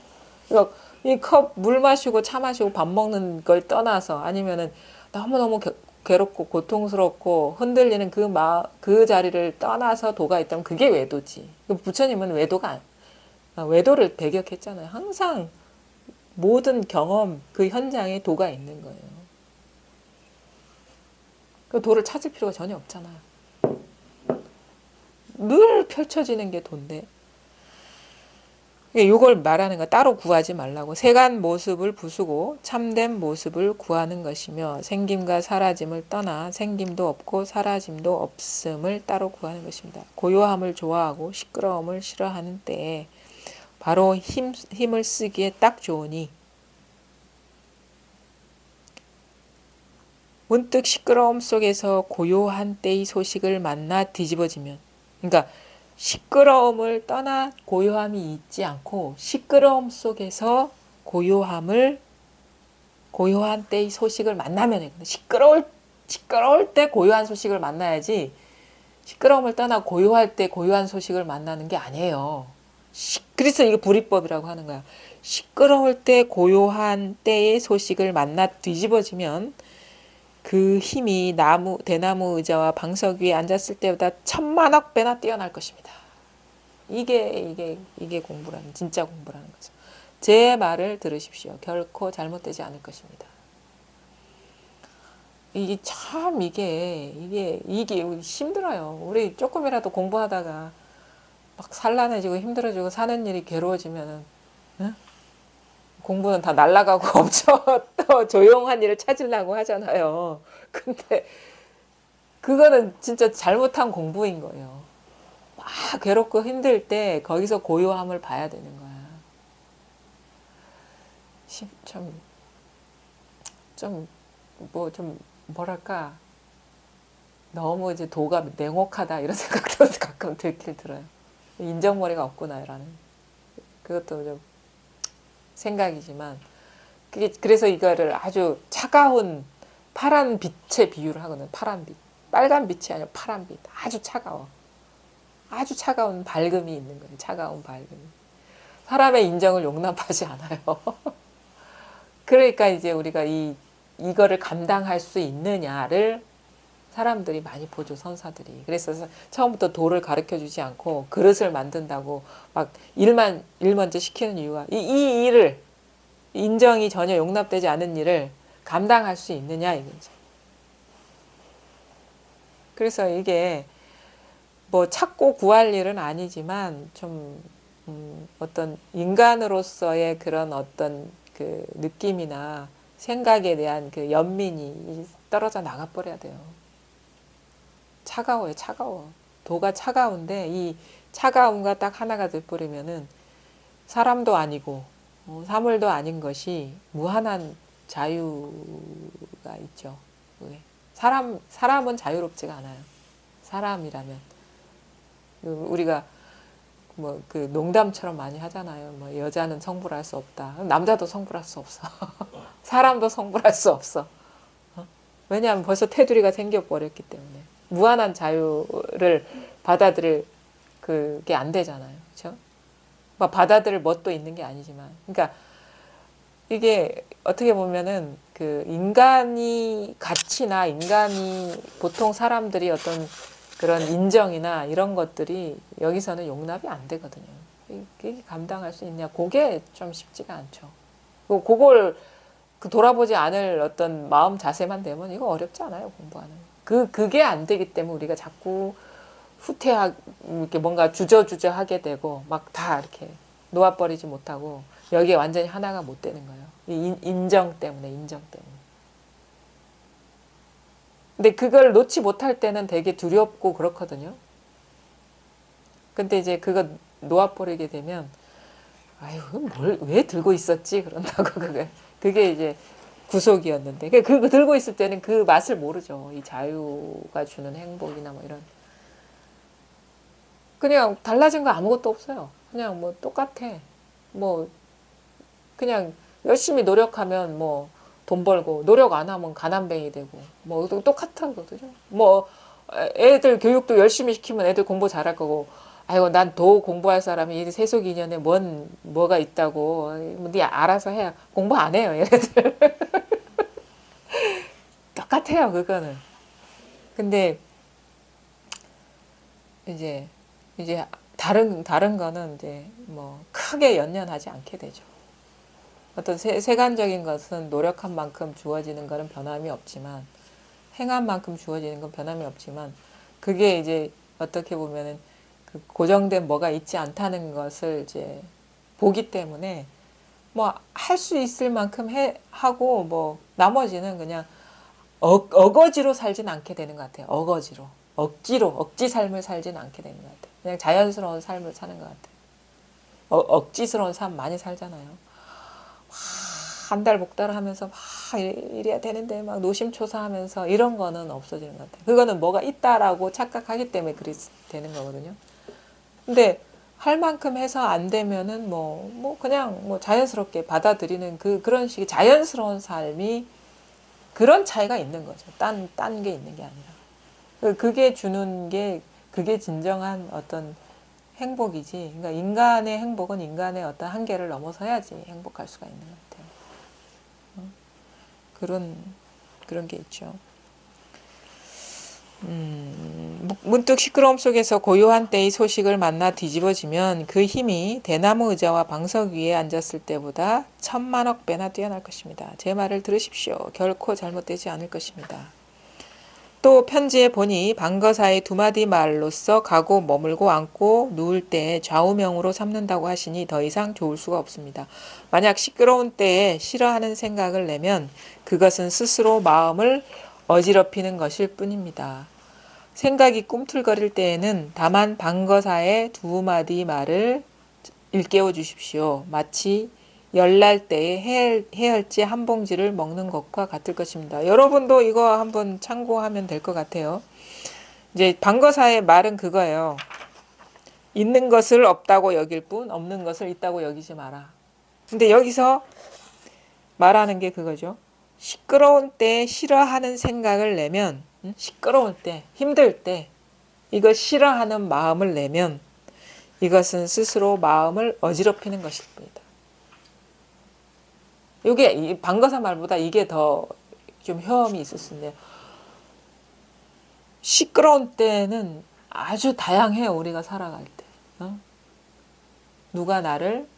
이 컵 물 마시고 차 마시고 밥 먹는 걸 떠나서 아니면은 너무너무 괴롭고 고통스럽고 흔들리는 그 자리를 떠나서 도가 있다면 그게 외도지. 부처님은 외도를 배격했잖아요. 항상 모든 경험 그 현장에 도가 있는 거예요. 그 도를 찾을 필요가 전혀 없잖아요. 늘 펼쳐지는 게 도인데 이걸 말하는 거 따로 구하지 말라고. 세간 모습을 부수고 참된 모습을 구하는 것이며 생김과 사라짐을 떠나 생김도 없고 사라짐도 없음을 따로 구하는 것입니다. 고요함을 좋아하고 시끄러움을 싫어하는 때에 바로 힘을 쓰기에 딱 좋으니 문득 시끄러움 속에서 고요한 때의 소식을 만나 뒤집어지면 그러니까 시끄러움을 떠나 고요함이 있지 않고 시끄러움 속에서 고요한 때의 소식을 만나면 시끄러울 때 고요한 소식을 만나야지 시끄러움을 떠나 고요할 때 고요한 소식을 만나는 게 아니에요. 그래서 이게 불이법이라고 하는 거야. 시끄러울 때 고요한 때의 소식을 만나 뒤집어지면 그 힘이 대나무 의자와 방석 위에 앉았을 때보다 천만억 배나 뛰어날 것입니다. 이게 진짜 공부라는 거죠. 제 말을 들으십시오. 결코 잘못되지 않을 것입니다. 이게 힘들어요. 우리 조금이라도 공부하다가 막 산란해지고 힘들어지고 사는 일이 괴로워지면은 응? 공부는 다 날아가고 엄청 또 조용한 일을 찾으려고 하잖아요. 근데 그거는 진짜 잘못한 공부인 거예요. 막 괴롭고 힘들 때 거기서 고요함을 봐야 되는 거야. 뭐랄까 너무 이제 도가 냉혹하다 이런 생각도 가끔 들어요. 인정머리가 없구나라는 그것도 좀 생각이지만 그래서 이거를 아주 차가운 파란 빛에 비유를 하거든요. 파란 빛. 빨간 빛이 아니라 파란 빛. 아주 차가워. 아주 차가운 밝음이 있는 거예요. 차가운 밝음이. 사람의 인정을 용납하지 않아요. 그러니까 이제 우리가 이거를 감당할 수 있느냐를 사람들이 많이 보죠. 선사들이. 그래서 처음부터 도를 가르쳐 주지 않고 그릇을 만든다고 막 일 먼저 시키는 이유가 이 일을 인정이 전혀 용납되지 않은 일을 감당할 수 있느냐 이거죠. 그래서 이게 뭐 찾고 구할 일은 아니지만 좀 어떤 인간으로서의 그런 어떤 그 느낌이나 생각에 대한 그 연민이 떨어져 나가 버려야 돼요. 차가워요, 차가워. 도가 차가운데 이 차가움과 딱 하나가 돼버리면은 사람도 아니고 사물도 아닌 것이 무한한 자유가 있죠. 사람은 자유롭지가 않아요. 사람이라면 우리가 뭐 그 농담처럼 많이 하잖아요. 뭐 여자는 성불할 수 없다. 남자도 성불할 수 없어. 사람도 성불할 수 없어. 왜냐하면 벌써 테두리가 생겨버렸기 때문에 무한한 자유를 받아들일 그게 안 되잖아요. 그렇죠? 뭐 받아들일 멋도 있는 게 아니지만, 그러니까 이게 어떻게 보면은 그 인간이 가치나 인간이 보통 사람들이 어떤 그런 인정이나 이런 것들이 여기서는 용납이 안 되거든요. 이게 감당할 수 있냐? 그게 좀 쉽지가 않죠. 그걸 돌아보지 않을 어떤 마음 자세만 되면 이거 어렵지 않아요, 공부하는. 그게 안 되기 때문에 우리가 자꾸 후퇴하게 이렇게 뭔가 주저주저 하게 되고 막 다 이렇게 놓아버리지 못하고 여기에 완전히 하나가 못 되는 거예요. 인정 때문에. 근데 그걸 놓지 못할 때는 되게 두렵고 그렇거든요. 근데 이제 그거 놓아버리게 되면 아유, 왜 들고 있었지? 그런다고 그게 이제 구속이었는데 그거 들고 있을 때는 그 맛을 모르죠. 이 자유가 주는 행복이나 뭐 이런. 그냥 달라진 거 아무것도 없어요. 그냥 뭐 똑같아. 뭐 그냥 열심히 노력하면 뭐 돈 벌고 노력 안 하면 가난뱅이 되고 뭐 똑같거든요. 뭐 애들 교육도 열심히 시키면 애들 공부 잘할 거고 아이고 난 더 공부할 사람이 이 세속 인연에 뭐가 있다고 네 알아서 해야 공부 안 해요 얘네들. 똑같아요 그거는. 근데 이제 다른 거는 이제 뭐 크게 연연하지 않게 되죠. 어떤 세간적인 것은 노력한 만큼 주어지는 것은 변함이 없지만 행한 만큼 주어지는 건 변함이 없지만 그게 이제 어떻게 보면은 그 고정된 뭐가 있지 않다는 것을 이제 보기 때문에 뭐 할 수 있을 만큼 하고 뭐 나머지는 그냥 어거지로 살진 않게 되는 것 같아요. 어거지로. 억지로 억지 삶을 살진 않게 되는 것 같아요. 그냥 자연스러운 삶을 사는 것 같아요. 억지스러운 삶 많이 살잖아요. 한 달 목달을 하면서 막 이래야 되는데 막 노심초사하면서 이런 거는 없어지는 것 같아요. 그거는 뭐가 있다라고 착각하기 때문에 그리 되는 거거든요. 근데 할 만큼 해서 안 되면은 뭐 그냥 뭐 자연스럽게 받아들이는 그런 식의 자연스러운 삶이 그런 차이가 있는 거죠. 딴 게 있는 게 아니라. 그게 주는 게 그게 진정한 어떤 행복이지. 그러니까 인간의 행복은 인간의 어떤 한계를 넘어서야지 행복할 수가 있는 것 같아요. 그런 게 있죠. 문득 시끄러움 속에서 고요한 때의 소식을 만나 뒤집어지면 그 힘이 대나무 의자와 방석 위에 앉았을 때보다 천만억 배나 뛰어날 것입니다. 제 말을 들으십시오. 결코 잘못되지 않을 것입니다. 또 편지에 보니 방거사의 두 마디 말로써 가고 머물고 앉고 누울 때 좌우명으로 삼는다고 하시니 더 이상 좋을 수가 없습니다. 만약 시끄러운 때에 싫어하는 생각을 내면 그것은 스스로 마음을 어지럽히는 것일 뿐입니다. 생각이 꿈틀거릴 때에는 다만 방거사의 두 마디 말을 일깨워 주십시오. 마치 열날 때에 해열제 한 봉지를 먹는 것과 같을 것입니다. 여러분도 이거 한번 참고하면 될 것 같아요. 이제 방거사의 말은 그거예요. 있는 것을 없다고 여길 뿐 없는 것을 있다고 여기지 마라. 근데 여기서 말하는 게 그거죠. 시끄러운 때 싫어하는 생각을 내면 시끄러울 때 힘들 때 이거 싫어하는 마음을 내면 이것은 스스로 마음을 어지럽히는 것일 뿐이다. 이게 방거사 말보다 이게 더 좀 효험이 있을 수 있네요. 시끄러운 때는 아주 다양해요. 우리가 살아갈 때. 누가 나를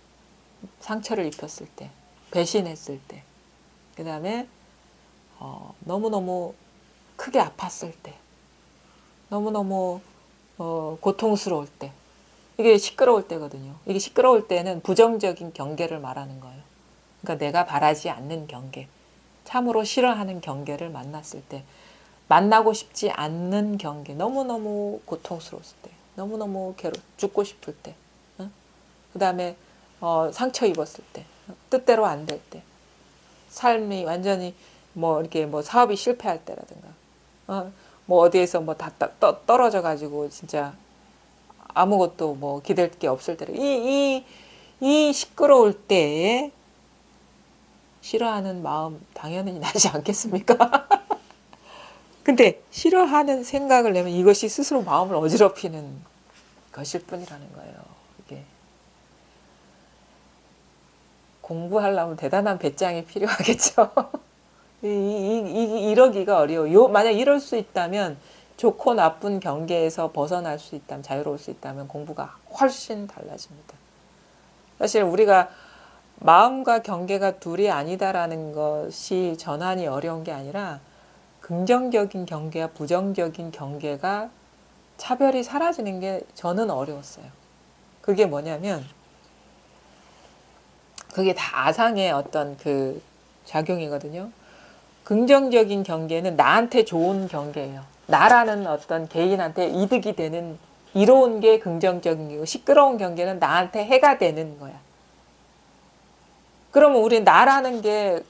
상처를 입혔을 때, 배신했을 때, 그 다음에 너무너무 크게 아팠을 때, 너무너무 고통스러울 때, 이게 시끄러울 때거든요. 이게 시끄러울 때는 부정적인 경계를 말하는 거예요. 그러니까 내가 바라지 않는 경계, 참으로 싫어하는 경계를 만났을 때, 만나고 싶지 않는 경계, 너무너무 고통스러웠을 때, 너무너무 죽고 싶을 때, 그 다음에 상처 입었을 때, 뜻대로 안 될 때, 삶이 완전히 뭐 이렇게 뭐 사업이 실패할 때라든가, 뭐 어디에서 뭐 다 떨어져 가지고 진짜 아무것도 뭐 기댈 게 없을 때를 이 시끄러울 때에 싫어하는 마음 당연히 나지 않겠습니까? 근데 싫어하는 생각을 내면 이것이 스스로 마음을 어지럽히는 것일 뿐이라는 거예요. 이게 공부하려면 대단한 배짱이 필요하겠죠. 이러기가 어려워. 만약 이럴 수 있다면, 좋고 나쁜 경계에서 벗어날 수 있다면, 자유로울 수 있다면 공부가 훨씬 달라집니다. 사실 우리가 마음과 경계가 둘이 아니다라는 것이 전환이 어려운 게 아니라, 긍정적인 경계와 부정적인 경계가 차별이 사라지는 게 저는 어려웠어요. 그게 뭐냐면, 그게 다 아상의 어떤 그 작용이거든요. 긍정적인 경계는 나한테 좋은 경계예요. 나라는 어떤 개인한테 이득이 되는, 이로운 게 긍정적인 거고, 시끄러운 경계는 나한테 해가 되는 거야. 그러면 우리 나라는 게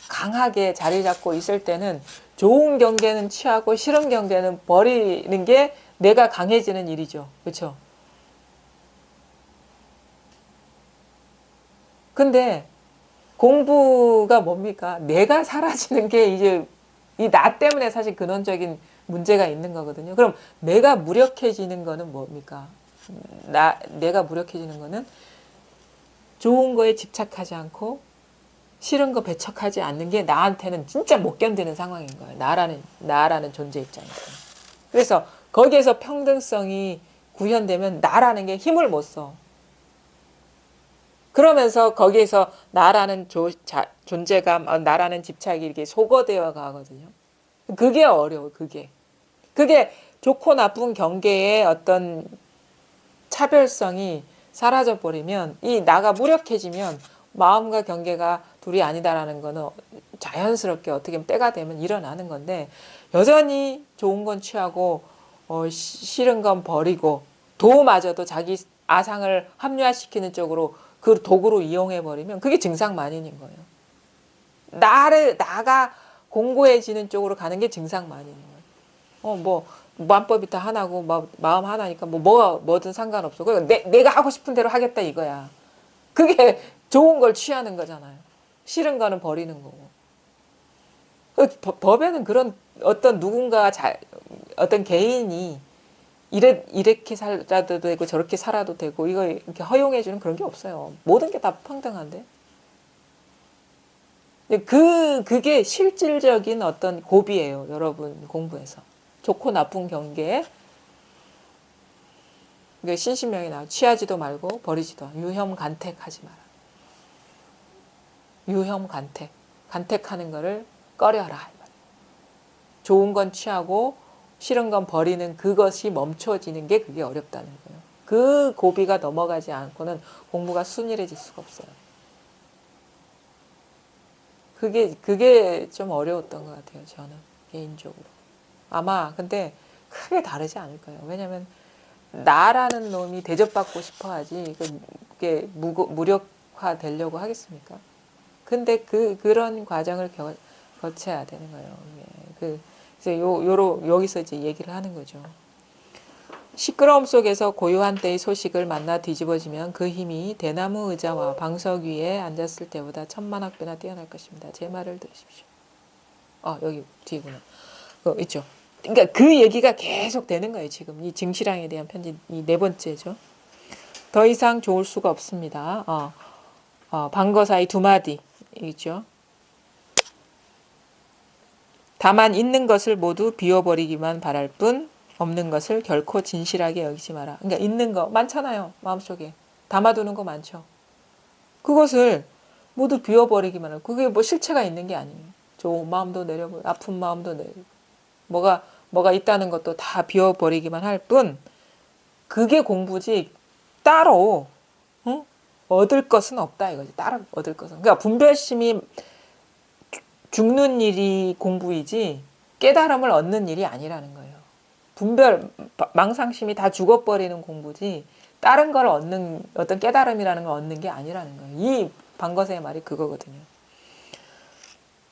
강하게 자리 잡고 있을 때는 좋은 경계는 취하고 싫은 경계는 버리는 게 내가 강해지는 일이죠. 그렇죠? 근데 공부가 뭡니까? 내가 사라지는 게 이제 이 나 때문에 사실 근원적인 문제가 있는 거거든요. 그럼 내가 무력해지는 거는 뭡니까? 내가 무력해지는 거는 좋은 거에 집착하지 않고 싫은 거 배척하지 않는 게 나한테는 진짜 못 견디는 상황인 거예요. 나라는 존재 입장에서. 그래서 거기에서 평등성이 구현되면 나라는 게 힘을 못 써. 그러면서 거기에서 나라는 존재감, 나라는 집착이 이렇게 소거되어 가거든요. 그게 어려워, 그게. 그게 좋고 나쁜 경계의 어떤 차별성이 사라져버리면, 이 나가 무력해지면 마음과 경계가 둘이 아니다라는 거는 자연스럽게 어떻게 보면 때가 되면 일어나는 건데, 여전히 좋은 건 취하고, 싫은 건 버리고, 도마저도 자기 아상을 합리화시키는 쪽으로 그 도구로 이용해버리면 그게 증상만인인 거예요. 나가 공고해지는 쪽으로 가는 게 증상만인인 거예요. 뭐, 마음법이 다 하나고, 마음 하나니까 뭐든 상관없어. 그러니까 내가 하고 싶은 대로 하겠다 이거야. 그게 좋은 걸 취하는 거잖아요. 싫은 거는 버리는 거고. 법에는 그런 어떤 누군가 어떤 개인이 이렇게 살아도 되고 저렇게 살아도 되고 이거 이렇게 허용해주는 그런 게 없어요. 모든 게 다 평등한데. 그게 실질적인 어떤 고비예요. 여러분 공부에서. 좋고 나쁜 경계에 신신명이 나와. 취하지도 말고 버리지도. 유혐간택하지 마라. 유혐간택. 간택하는 거를 꺼려라. 좋은 건 취하고 싫은 건 버리는 그것이 멈춰지는 게 그게 어렵다는 거예요. 그 고비가 넘어가지 않고는 공부가 순일해질 수가 없어요. 그게 좀 어려웠던 것 같아요. 저는 개인적으로. 아마 근데 크게 다르지 않을 거예요. 왜냐하면 나라는 놈이 대접받고 싶어하지 그게 무력화 되려고 하겠습니까? 근데 그런 과정을 거쳐야 되는 거예요. 그래서 여기서 이제 얘기를 하는 거죠. 시끄러움 속에서 고요한 때의 소식을 만나 뒤집어지면 그 힘이 대나무 의자와 방석 위에 앉았을 때보다 천만억배나 뛰어날 것입니다. 제 말을 들으십시오. 여기 뒤구나. 있죠. 그러니까 그 얘기가 계속 되는 거예요. 지금 이 증시랑에 대한 편지 이 네 번째죠. 더 이상 좋을 수가 없습니다. 방거사의 두 마디 있죠. 다만 있는 것을 모두 비워버리기만 바랄 뿐 없는 것을 결코 진실하게 여기지 마라. 그러니까 있는 거 많잖아요. 마음속에 담아두는 거 많죠. 그것을 모두 비워버리기만 하고 그게 뭐 실체가 있는 게 아니에요. 좋은 마음도 내려버리고 아픈 마음도 내리고 뭐가 있다는 것도 다 비워버리기만 할 뿐 그게 공부지 따로 응? 얻을 것은 없다 이거지. 따로 얻을 것은. 그러니까 분별심이 죽는 일이 공부이지 깨달음을 얻는 일이 아니라는 거예요. 망상심이 다 죽어버리는 공부지 다른 걸 얻는 어떤 깨달음이라는 걸 얻는 게 아니라는 거예요. 이 방거세의 말이 그거거든요.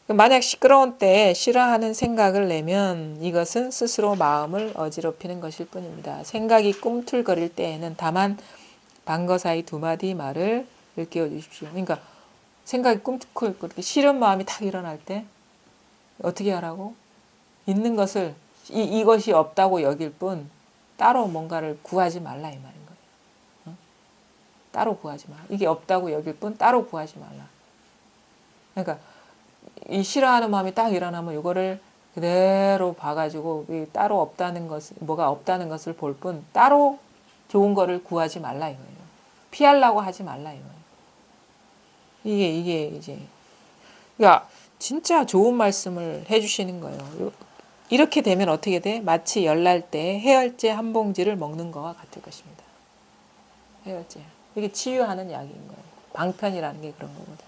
만약 시끄러운 때에 싫어하는 생각을 내면 이것은 스스로 마음을 어지럽히는 것일 뿐입니다. 생각이 꿈틀거릴 때에는 다만 방거사의 두 마디 말을 일깨워 주십시오. 그러니까 생각이 꿈틀거리고 싫은 마음이 탁 일어날 때 어떻게 하라고? 있는 것을 이것이 없다고 여길 뿐 따로 뭔가를 구하지 말라 이 말인 거예요. 응? 따로 구하지 마. 이게 없다고 여길 뿐 따로 구하지 말라. 그러니까 이 싫어하는 마음이 딱 일어나면 이거를 그대로 봐가지고 따로 없다는 것, 뭐가 없다는 것을 볼 뿐 따로 좋은 거를 구하지 말라 이거예요. 피하려고 하지 말라 이거예요. 이게 이제 그러니까 진짜 좋은 말씀을 해주시는 거예요. 이렇게 되면 어떻게 돼? 마치 열날 때 해열제 한 봉지를 먹는 거와 같을 것입니다. 해열제. 이게 치유하는 약인 거예요. 방편이라는 게 그런 거거든.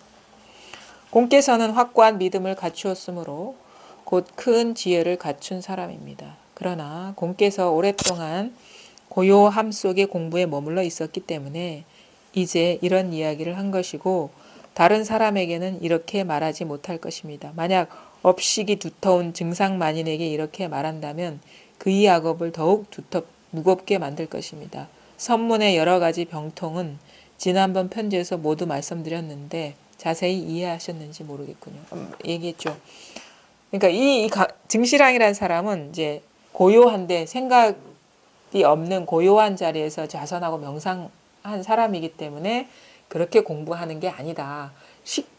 공께서는 확고한 믿음을 갖추었으므로 곧 큰 지혜를 갖춘 사람입니다. 그러나 공께서 오랫동안 고요함 속의 공부에 머물러 있었기 때문에 이제 이런 이야기를 한 것이고 다른 사람에게는 이렇게 말하지 못할 것입니다. 만약 업식이 두터운 증상만인에게 이렇게 말한다면 그의 악업을 더욱 무겁게 만들 것입니다. 선문의 여러 가지 병통은 지난번 편지에서 모두 말씀드렸는데 자세히 이해하셨는지 모르겠군요. 얘기했죠. 그러니까 증시랑이라는 사람은 이제 고요한데 생각이 없는 고요한 자리에서 자선하고 명상한 사람이기 때문에 그렇게 공부하는 게 아니다.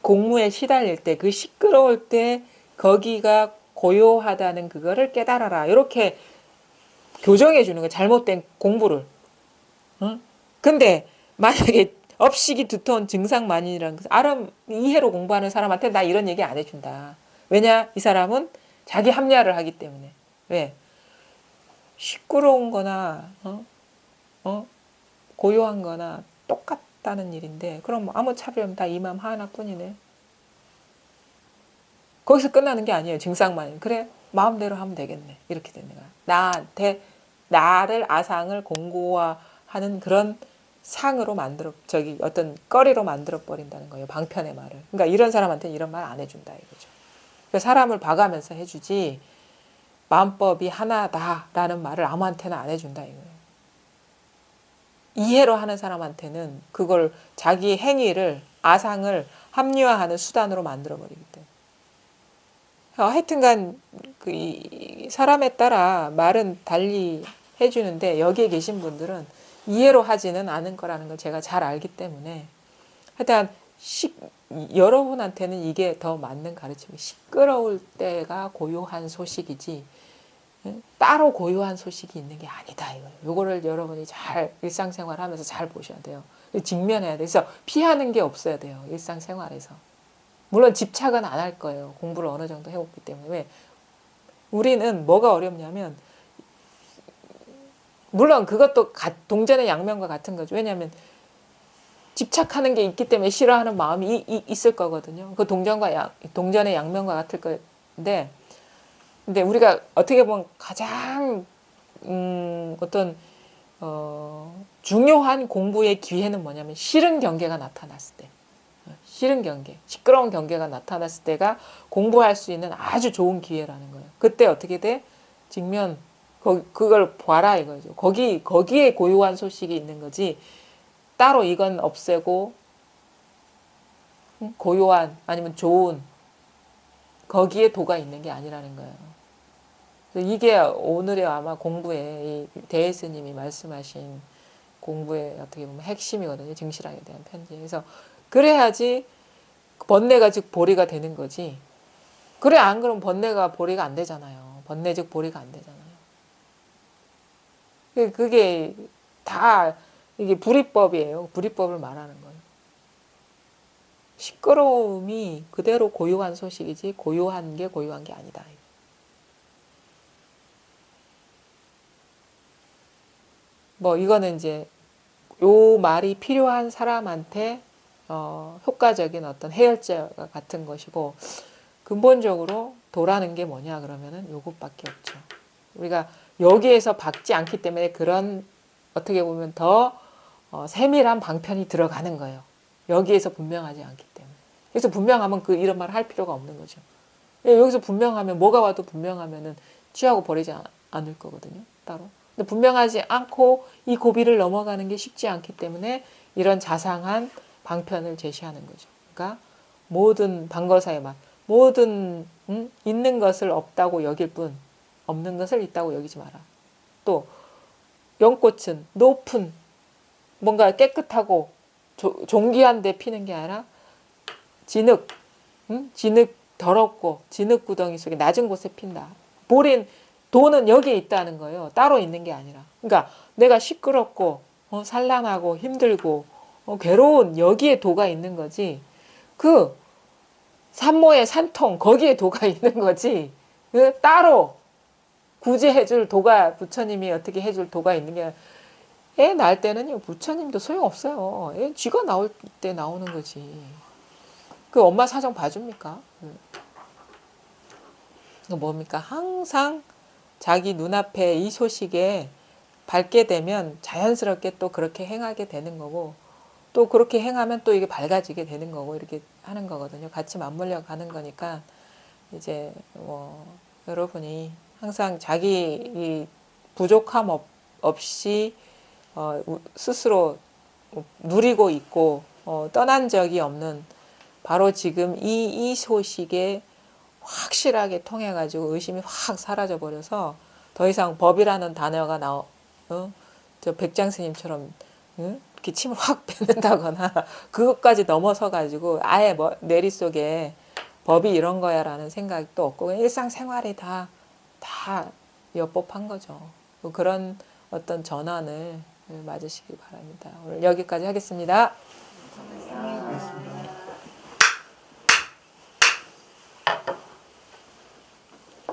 공무에 시달릴 때 그 시끄러울 때 거기가 고요하다는 그거를 깨달아라. 이렇게 교정해 주는 거 잘못된 공부를. 응? 근데 만약에 업식이 두터운 증상만이라는 것을 이해로 공부하는 사람한테 나 이런 얘기 안 해준다. 왜냐? 이 사람은 자기 합리화를 하기 때문에. 왜? 시끄러운 거나 고요한 거나 똑같다는 일인데 그럼 아무 차별 없다. 이 마음 하나뿐이네. 거기서 끝나는 게 아니에요. 증상만. 그래 마음대로 하면 되겠네. 이렇게 되는 거야. 나를 아상을 공고화하는 그런 상으로 어떤 거리로 만들어 버린다는 거예요. 방편의 말을. 그러니까 이런 사람한테는 이런 말 안 해준다 이거죠. 그러니까 사람을 봐가면서 해주지 마음법이 하나다라는 말을 아무한테나 안 해준다 이거예요. 이해로 하는 사람한테는 그걸 자기 행위를 아상을 합리화하는 수단으로 만들어 버리기 때문에. 하여튼간 사람에 따라 말은 달리 해주는데 여기에 계신 분들은 이해로 하지는 않은 거라는 걸 제가 잘 알기 때문에 하여튼 여러분한테는 이게 더 맞는 가르침이 시끄러울 때가 고요한 소식이지 따로 고요한 소식이 있는 게 아니다 이거예요. 요거를 여러분이 잘 일상생활하면서 잘 보셔야 돼요. 직면해야 돼요. 그래서 피하는 게 없어야 돼요. 일상생활에서. 물론 집착은 안 할 거예요. 공부를 어느 정도 해왔기 때문에. 왜? 우리는 뭐가 어렵냐면 물론 그것도 동전의 양면과 같은 거죠. 왜냐하면 집착하는 게 있기 때문에 싫어하는 마음이 있을 거거든요. 그 동전의 양면과 같을 건데 근데 우리가 어떻게 보면 가장 어떤 중요한 공부의 기회는 뭐냐면 싫은 경계가 나타났을 때 싫은 경계, 시끄러운 경계가 나타났을 때가 공부할 수 있는 아주 좋은 기회라는 거예요. 그때 어떻게 돼? 그걸 봐라 이거죠. 거기에 고요한 소식이 있는 거지. 따로 이건 없애고 고요한 아니면 좋은 거기에 도가 있는 게 아니라는 거예요. 이게 오늘의 아마 공부에 이 대예스님이 말씀하신 공부의 어떻게 보면 핵심이거든요. 증실학에 대한 편지. 그래서 그래야지 번뇌가 즉 보리가 되는 거지. 그래 안 그러면 번뇌가 보리가 안 되잖아요. 번뇌 즉 보리가 안 되잖아요. 그게 다 이게 불이법이에요. 불이법을 말하는 거예요. 시끄러움이 그대로 고요한 소식이지 고요한 게 아니다. 뭐 이거는 이제 요 말이 필요한 사람한테 효과적인 어떤 해열제가 같은 것이고, 근본적으로 도라는 게 뭐냐 그러면은 요것밖에 없죠. 우리가 여기에서 박지 않기 때문에 그런 어떻게 보면 더 세밀한 방편이 들어가는 거예요. 여기에서 분명하지 않기 때문에. 그래서 분명하면 그 이런 말을 할 필요가 없는 거죠. 여기서 분명하면 뭐가 와도 분명하면은 취하고 버리지 않을 거거든요. 따로. 근데 분명하지 않고 이 고비를 넘어가는 게 쉽지 않기 때문에 이런 자상한 방편을 제시하는 거죠. 그러니까 모든 방거사의 말, 모든 있는 것을 없다고 여길 뿐 없는 것을 있다고 여기지 마라. 또 연꽃은 높은 뭔가 깨끗하고 존귀한 데 피는 게 아니라 진흙, 진흙 더럽고 진흙 구덩이 속에 낮은 곳에 핀다. 도는 여기에 있다는 거예요. 따로 있는 게 아니라. 그러니까 내가 시끄럽고 산란하고 힘들고 괴로운 여기에 도가 있는 거지. 그 산모의 산통 거기에 도가 있는 거지. 따로 굳이 해줄 도가 부처님이 어떻게 해줄 도가 있는 게 애 낳을 때는요 부처님도 소용없어요. 애 쥐가 나올 때 나오는 거지. 그 엄마 사정 봐줍니까? 뭡니까? 항상 자기 눈앞에 이 소식에 밝게 되면 자연스럽게 또 그렇게 행하게 되는 거고, 또 그렇게 행하면 또 이게 밝아지게 되는 거고, 이렇게 하는 거거든요. 같이 맞물려 가는 거니까 이제 뭐 여러분이 항상 자기 이 부족함 없이 스스로 누리고 있고 떠난 적이 없는 바로 지금 이 소식에 확실하게 통해 가지고 의심이 확 사라져 버려서 더 이상 법이라는 단어가 저 백장 스님처럼 이렇게 침을 확 뱉는다거나 그것까지 넘어서 가지고 아예 뭐 내리 속에 법이 이런 거야라는 생각도 없고 일상생활이 다 엽법한 거죠. 그런 어떤 전환을 맞으시기 바랍니다. 오늘 여기까지 하겠습니다.